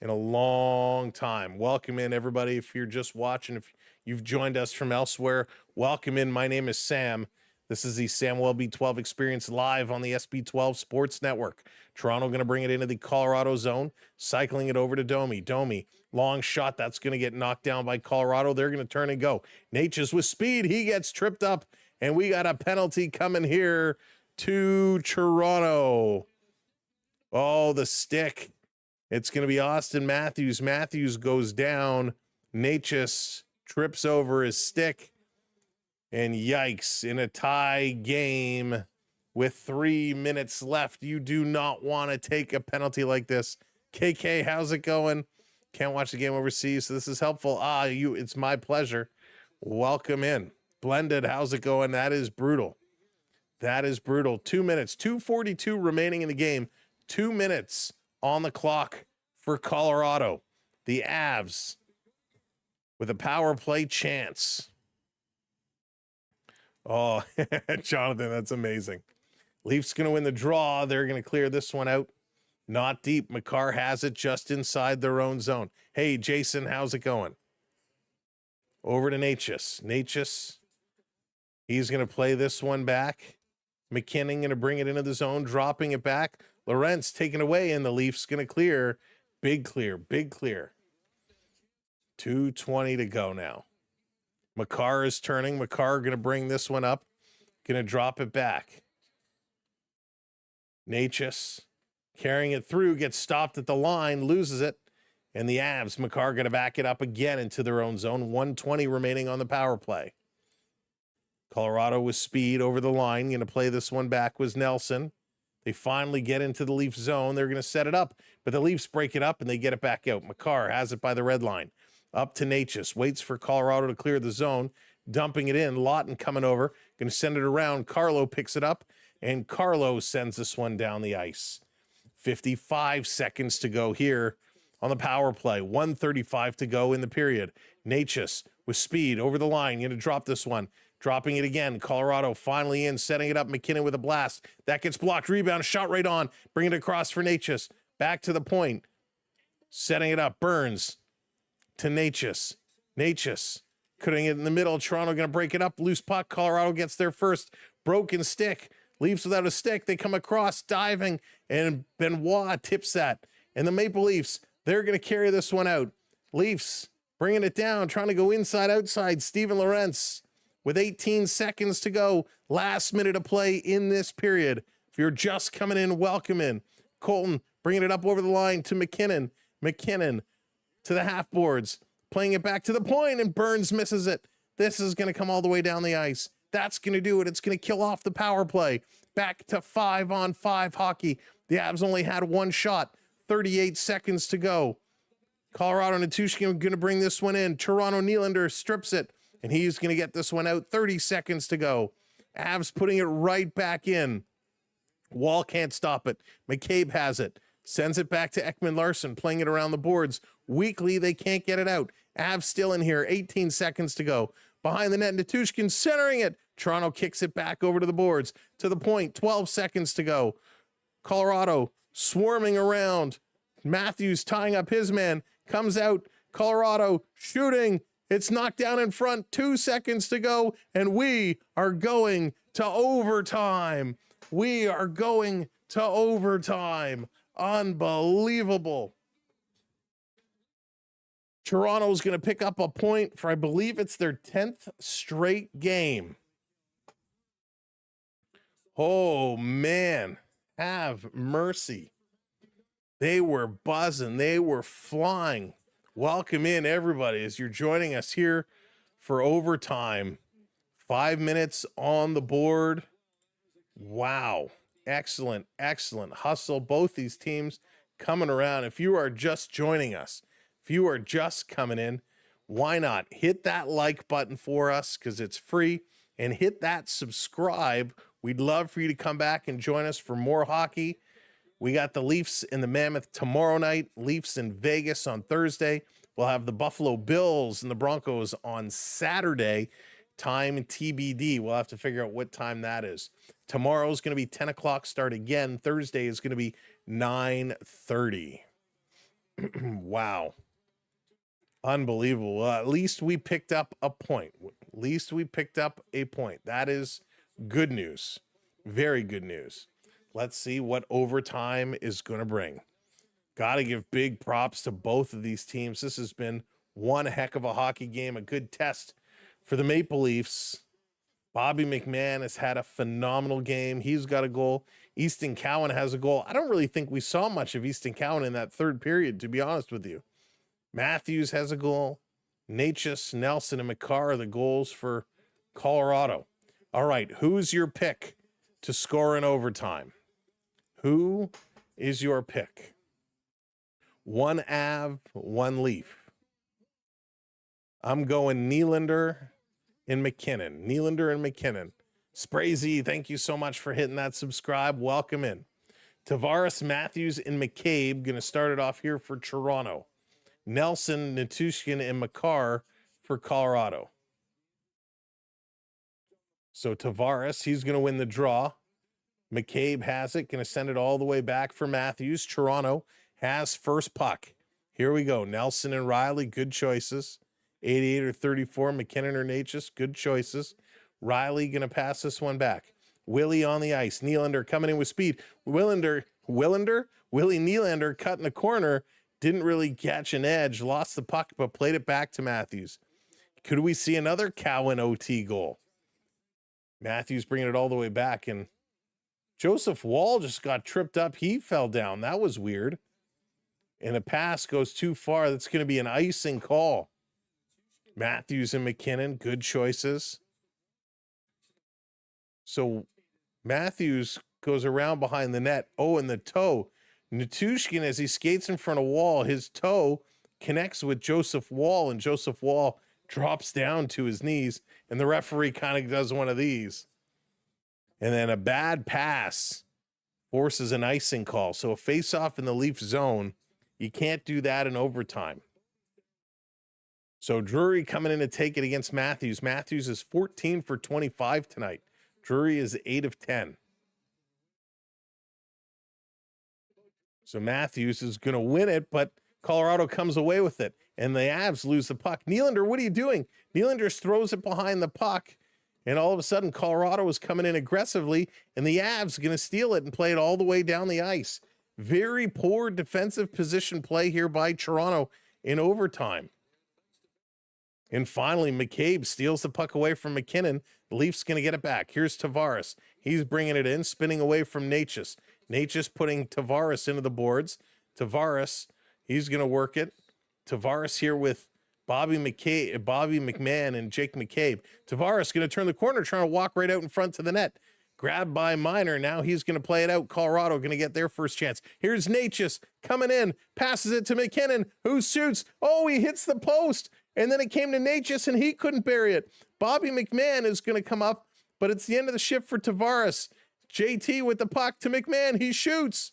in a long time. Welcome in, everybody. If you're just watching, if you've joined us from elsewhere, welcome in. My name is Sam. This is the Samwelb12 Experience live on the SB12 Sports Network. Toronto going to bring it into the Colorado zone, cycling it over to Domi. Domi, long shot. That's going to get knocked down by Colorado. They're going to turn and go. Natchez with speed. He gets tripped up, and we got a penalty coming here to Toronto. Oh, the stick. It's going to be Austin Matthews. Matthews goes down. Natchez trips over his stick. And yikes, in a tie game with 3 minutes left, you do not want to take a penalty like this. KK, how's it going? Can't watch the game overseas, so this is helpful. It's my pleasure. Welcome in. Blended, how's it going? That is brutal. That is brutal. 2 minutes, 2:42 remaining in the game. 2 minutes on the clock for Colorado. The Avs with a power play chance. Oh, Jonathan, that's amazing. Leafs going to win the draw. They're going to clear this one out. Not deep. Makar has it just inside their own zone. Hey, Jason, how's it going? Over to Natchez. Natchez, he's going to play this one back. McKinnon going to bring it into the zone, dropping it back. Lorentz taken away, and the Leafs going to clear. Big clear, big clear. 2:20 to go now. Makar is turning. Makar going to bring this one up. Going to drop it back. Natchez carrying it through, gets stopped at the line, loses it. And the Avs, Makar going to back it up again into their own zone. 1:20 remaining on the power play. Colorado with speed over the line. Going to play this one back was Nelson. They finally get into the Leaf zone. They're going to set it up, but the Leafs break it up and they get it back out. Makar has it by the red line. Up to Natchez, waits for Colorado to clear the zone, dumping it in. Lawton coming over, going to send it around. Carlo picks it up, and Carlo sends this one down the ice. 55 seconds to go here on the power play. 1:35 to go in the period. Natchez with speed over the line, going to drop this one. Dropping it again. Colorado finally in, setting it up. McKinnon with a blast. That gets blocked. Rebound, shot right on. Bring it across for Natchez. Back to the point. Setting it up. Burns to Natchez. Natchez cutting it in the middle. Toronto going to break it up. Loose puck. Colorado gets there first. Broken stick. Leafs without a stick. They come across diving, and Benoit tips that. And the Maple Leafs, they're going to carry this one out. Leafs bringing it down, trying to go inside, outside. Steven Lorentz with 18 seconds to go. Last minute of play in this period. If you're just coming in, welcome in. Colton bringing it up over the line to McKinnon. McKinnon to the half boards, playing it back to the point, and Burns misses it. This is going to come all the way down the ice. That's going to do it. It's going to kill off the power play. Back to 5-on-5 hockey. The Avs only had one shot. 38 seconds to go. Colorado Natushkin going to bring this one in. Toronto Nylander strips it, and he's going to get this one out. 30 seconds to go. Avs putting it right back in. Wall can't stop it. McCabe has it. Sends it back to Ekman Larson, playing it around the boards. Weakly, they can't get it out. Avs still in here. 18 seconds to go. Behind the net, Natushkin centering it. Toronto kicks it back over to the boards. To the point, 12 seconds to go. Colorado swarming around. Matthews tying up his man. Comes out. Colorado shooting. It's knocked down in front. 2 seconds to go. And we are going to overtime. We are going to overtime. Unbelievable. Toronto's going to pick up a point for, I believe it's their 10th straight game. Oh, man. Have mercy. They were buzzing. They were flying. Welcome in, everybody, as you're joining us here for overtime. 5 minutes on the board. Wow. Excellent, excellent hustle. Both these teams coming around. If you are just joining us, if you are just coming in, why not hit that like button for us because it's free, and hit that subscribe. We'd love for you to come back and join us for more hockey. We got the Leafs and the Mammoth tomorrow night, Leafs in Vegas on Thursday. We'll have the Buffalo Bills and the Broncos on Saturday. Time TBD. We'll have to figure out what time that is. Tomorrow is going to be 10 o'clock start again. Thursday is going to be 9:30. Wow. Unbelievable. Well, at least we picked up a point. At least we picked up a point. That is good news. Very good news. Let's see what overtime is going to bring. Got to give big props to both of these teams. This has been one heck of a hockey game, a good test for the Maple Leafs. Bobby McMahon has had a phenomenal game. He's got a goal. Easton Cowan has a goal. I don't really think we saw much of Easton Cowan in that third period, to be honest with you. Matthews has a goal. Natchez, Nelson, and McCarr are the goals for Colorado. All right, who's your pick to score in overtime? Who is your pick? One Av, one Leaf. I'm going Nylander and McKinnon. Nylander and McKinnon. Sprazy, thank you so much for hitting that subscribe. Welcome in. Tavares, Matthews, and McCabe going to start it off here for Toronto. Nelson, Natushkin, and McCarr for Colorado. So Tavares, he's going to win the draw. McCabe has it, going to send it all the way back for Matthews. Toronto has first puck. Here we go. Nelson and Riley, good choices. 88 or 34, McKinnon or Natchez, good choices. Riley going to pass this one back. Willie on the ice. Nylander coming in with speed. Willie Nylander cutting the corner. Didn't really catch an edge. Lost the puck, but played it back to Matthews. Could we see another Cowan OT goal? Matthews bringing it all the way back, and Joseph Wall just got tripped up. He fell down. That was weird. And a pass goes too far. That's going to be an icing call. Matthews and McKinnon, good choices. So Matthews goes around behind the net. Oh, and the toe. Natushkin, as he skates in front of Wall, his toe connects with Joseph Wall, and Joseph Wall drops down to his knees, and the referee kind of does one of these. And then a bad pass forces an icing call. So a face-off in the Leaf zone, you can't do that in overtime. So Drury coming in to take it against Matthews. Matthews is 14 for 25 tonight. Drury is 8 of 10. So Matthews is going to win it, but Colorado comes away with it, and the Avs lose the puck. Nylander, what are you doing? Nylander throws it behind the puck, and all of a sudden Colorado is coming in aggressively, and the Avs going to steal it and play it all the way down the ice. Very poor defensive position play here by Toronto in overtime. And finally, McCabe steals the puck away from McKinnon. The Leafs going to get it back. Here's Tavares. He's bringing it in, spinning away from Natchez. Natchez putting Tavares into the boards. Tavares, he's going to work it. Tavares here with Bobby McMahon and Jake McCabe. Tavares going to turn the corner, trying to walk right out in front to the net. Grabbed by Minor. Now he's going to play it out. Colorado going to get their first chance. Here's Natchez coming in, passes it to McKinnon, who shoots. Oh, he hits the post. And then it came to Natchez, and he couldn't bury it. Bobby McMahon is going to come up, but it's the end of the shift for Tavares. JT with the puck to McMahon. He shoots.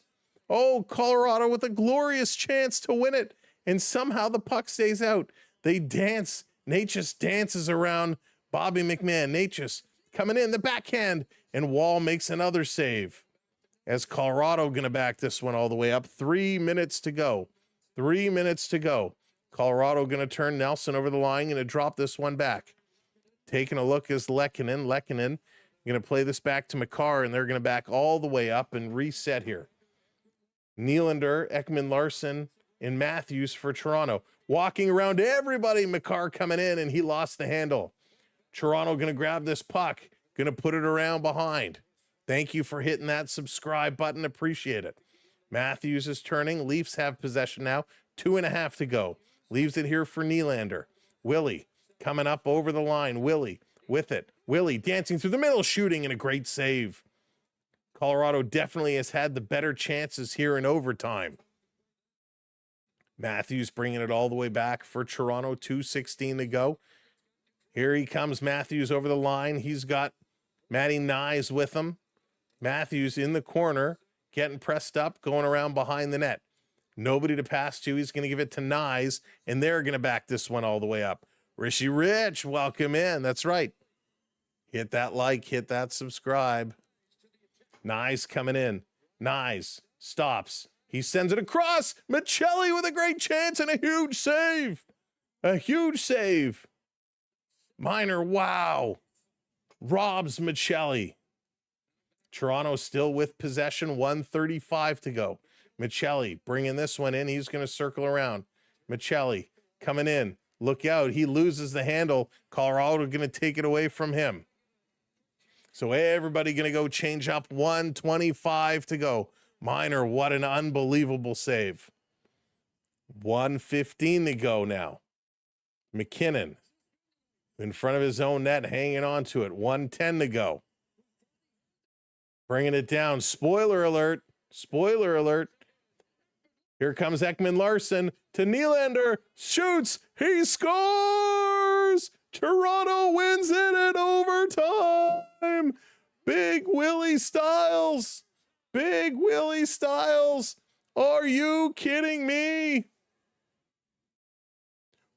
Oh, Colorado with a glorious chance to win it. And somehow the puck stays out. They dance. Natchez dances around Bobby McMahon. Natchez coming in, the backhand, and Wall makes another save. As Colorado going to back this one all the way up. 3 minutes to go. 3 minutes to go. Colorado going to turn Nelson over the line, going to drop this one back. Taking a look is Lehkonen. Lehkonen going to play this back to Makar, and they're going to back all the way up and reset here. Nylander, Ekman-Larsson, and Matthews for Toronto. Walking around everybody, Makar coming in, and he lost the handle. Toronto going to grab this puck, going to put it around behind. Thank you for hitting that subscribe button. Appreciate it. Matthews is turning. Leafs have possession now. 2.5 to go. Leaves it here for Nylander. Willie coming up over the line. Willie with it. Willie dancing through the middle, shooting, and a great save. Colorado definitely has had the better chances here in overtime. Matthews bringing it all the way back for Toronto. 2:16 to go. Here he comes, Matthews over the line. He's got Matty Nyes with him. Matthews in the corner, getting pressed up, going around behind the net. Nobody to pass to. He's going to give it to Nyes, and they're going to back this one all the way up. Rishi Rich, welcome in. That's right. Hit that like, hit that subscribe. Nyes coming in. Nyes stops. He sends it across. Michelli with a great chance and a huge save. A huge save. Minor, wow. Robs Michelli. Toronto still with possession. 1:35 to go. Michelli bringing this one in. He's going to circle around. Michelli coming in. Look out. He loses the handle. Colorado going to take it away from him. So everybody going to go change up. 1:25 to go. Minor, what an unbelievable save. 1:15 to go now. McKinnon in front of his own net, hanging on to it. 1:10 to go. Bringing it down. Spoiler alert. Spoiler alert. Here comes Ekman-Larsson to Nylander. Shoots. He scores. Toronto wins it in overtime. Big Willie Styles. Big Willie Styles. Are you kidding me?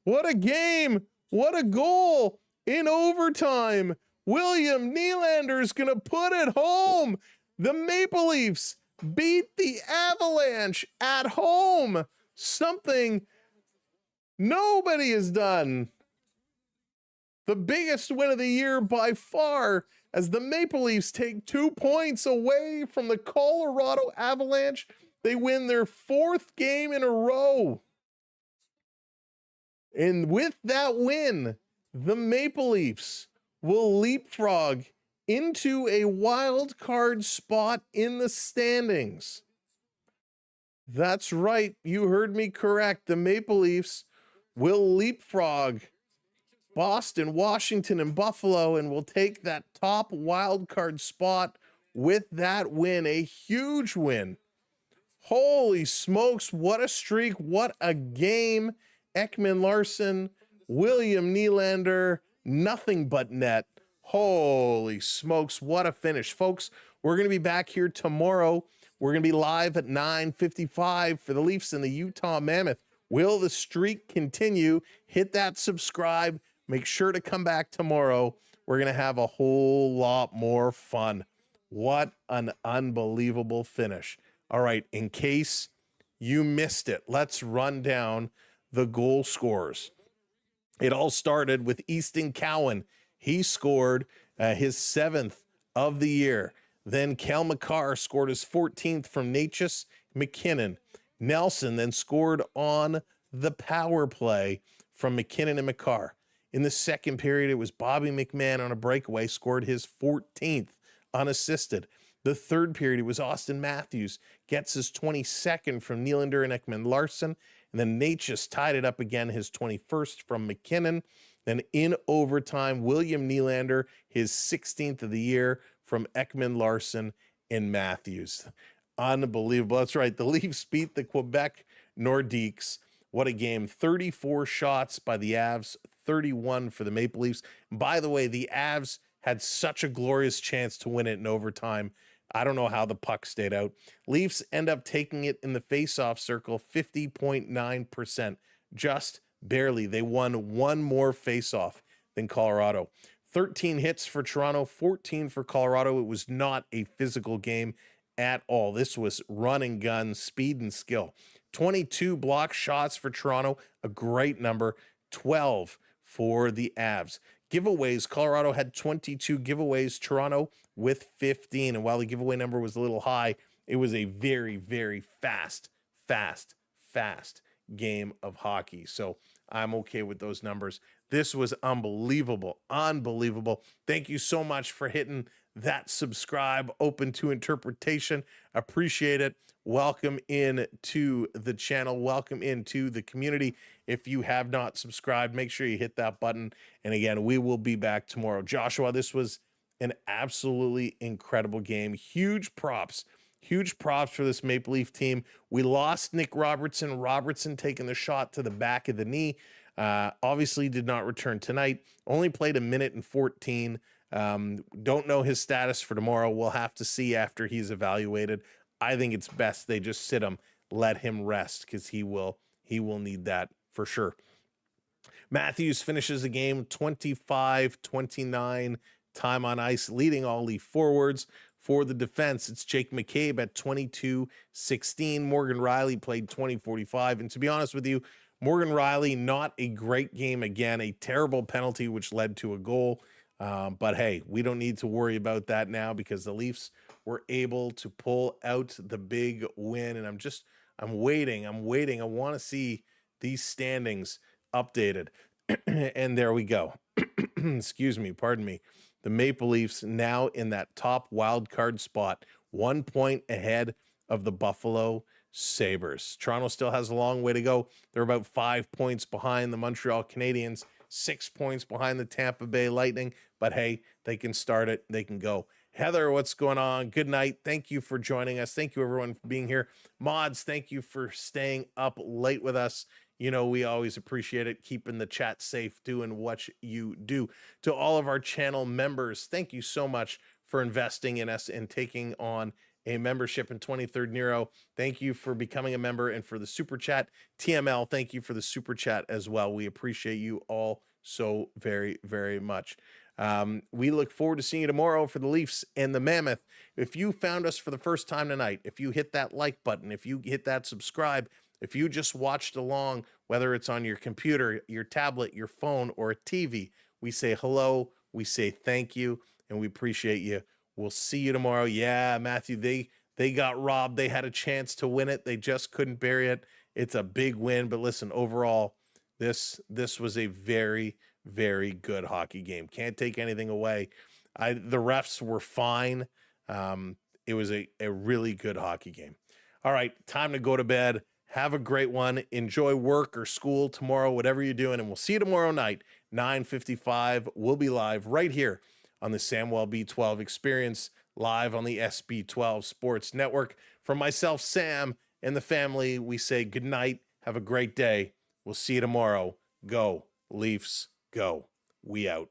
What a game. What a goal in overtime. William Nylander's going to put it home. The Maple Leafs beat the Avalanche at home. Something nobody has done. The biggest win of the year by far, as the Maple Leafs take 2 points away from the Colorado Avalanche. They win their 4th game in a row. And with that win, the Maple Leafs will leapfrog into a wild card spot in the standings. That's right. You heard me correct. The Maple Leafs will leapfrog Boston, Washington, and Buffalo, and will take that top wild card spot with that win. A huge win. Holy smokes, what a streak, what a game. Ekman-Larsson, William Nylander, nothing but net. Holy smokes, what a finish. Folks, we're going to be back here tomorrow. We're going to be live at 9:55 for the Leafs and the Utah Mammoth. Will the streak continue? Hit that subscribe. Make sure to come back tomorrow. We're going to have a whole lot more fun. What an unbelievable finish. All right, in case you missed it, let's run down the goal scorers. It all started with Easton Cowan. He scored his 7th of the year. Then Cal Makar scored his 14th from Natchez McKinnon. Nelson then scored on the power play from McKinnon and Makar. In the second period, it was Bobby McMahon on a breakaway, scored his 14th unassisted. The third period, it was Austin Matthews, gets his 22nd from Nylander and Ekman-Larsson. And then Nate just tied it up again, his 21st from McKinnon. Then in overtime, William Nylander, his 16th of the year from Ekman Larson and Matthews. Unbelievable. That's right. The Leafs beat the Quebec Nordiques. What a game. 34 shots by the Avs, 31 for the Maple Leafs. By the way, the Avs had such a glorious chance to win it in overtime. I don't know how the puck stayed out. Leafs end up taking it in the faceoff circle, 50.9%. Just barely. They won one more faceoff than Colorado. 13 hits for Toronto, 14 for Colorado. It was not a physical game at all. This was run and gun, speed and skill. 22 block shots for Toronto, a great number. 12 for the Avs. Giveaways, Colorado had 22 giveaways, Toronto with 15. And while the giveaway number was a little high, it was a very, very fast game of hockey. So I'm okay with those numbers. This was unbelievable. Thank you so much for hitting that subscribe, open to interpretation. Appreciate it. Welcome in to the channel. Welcome into the community. If you have not subscribed, make sure you hit that button. And again, we will be back tomorrow. Joshua, this was an absolutely incredible game. Huge props for this Maple Leaf team. We lost Nick Robertson. Robertson taking the shot to the back of the knee. Obviously did not return tonight. Only played a minute and 14. Don't know his status for tomorrow. We'll have to see after he's evaluated. I think it's best they just sit him, let him rest, because he will need that for sure. Matthews finishes the game 25-29 time on ice, leading all Leaf forwards. For the defense, it's Jake McCabe at 22-16. Morgan Rielly played 20-45. And to be honest with you, Morgan Rielly, not a great game again, a terrible penalty which led to a goal. But hey, we don't need to worry about that now because the Leafs were able to pull out the big win. And I'm waiting. I want to see these standings updated. And there we go. Excuse me. Pardon me. The Maple Leafs now in that top wild card spot, 1 point ahead of the Buffalo Sabres. Toronto still has a long way to go. They're about 5 points behind the Montreal Canadiens, 6 points behind the Tampa Bay Lightning. But hey, they can start it. They can go. Heather, what's going on? Good night. Thank you for joining us. Thank you, everyone, for being here. Mods, thank you for staying up late with us. You know, we always appreciate it, keeping the chat safe, doing what you do. To all of our channel members, thank you so much for investing in us and taking on a membership in 23rd Nero. Thank you for becoming a member and for the super chat. TML, thank you for the super chat as well. We appreciate you all so very, very much. We look forward to seeing you tomorrow for the Leafs and the Mammoth. If you found us for the first time tonight, if you hit that like button, if you hit that subscribe, if you just watched along, whether it's on your computer, your tablet, your phone, or a TV, we say hello, we say thank you, and we appreciate you. We'll see you tomorrow. Yeah, Matthew, they got robbed. They had a chance to win it. They just couldn't bury it. It's a big win, but listen, overall, this was a very, very good hockey game. Can't take anything away. The refs were fine. It was a really good hockey game. All right, time to go to bed. Have a great one. Enjoy work or school tomorrow, whatever you're doing. And we'll see you tomorrow night, 9:55. We'll be live right here on the Samwelb12 Experience, live on the SB12 Sports Network. From myself, Sam, and the family, we say good night. Have a great day. We'll see you tomorrow. Go, Leafs, go. We out.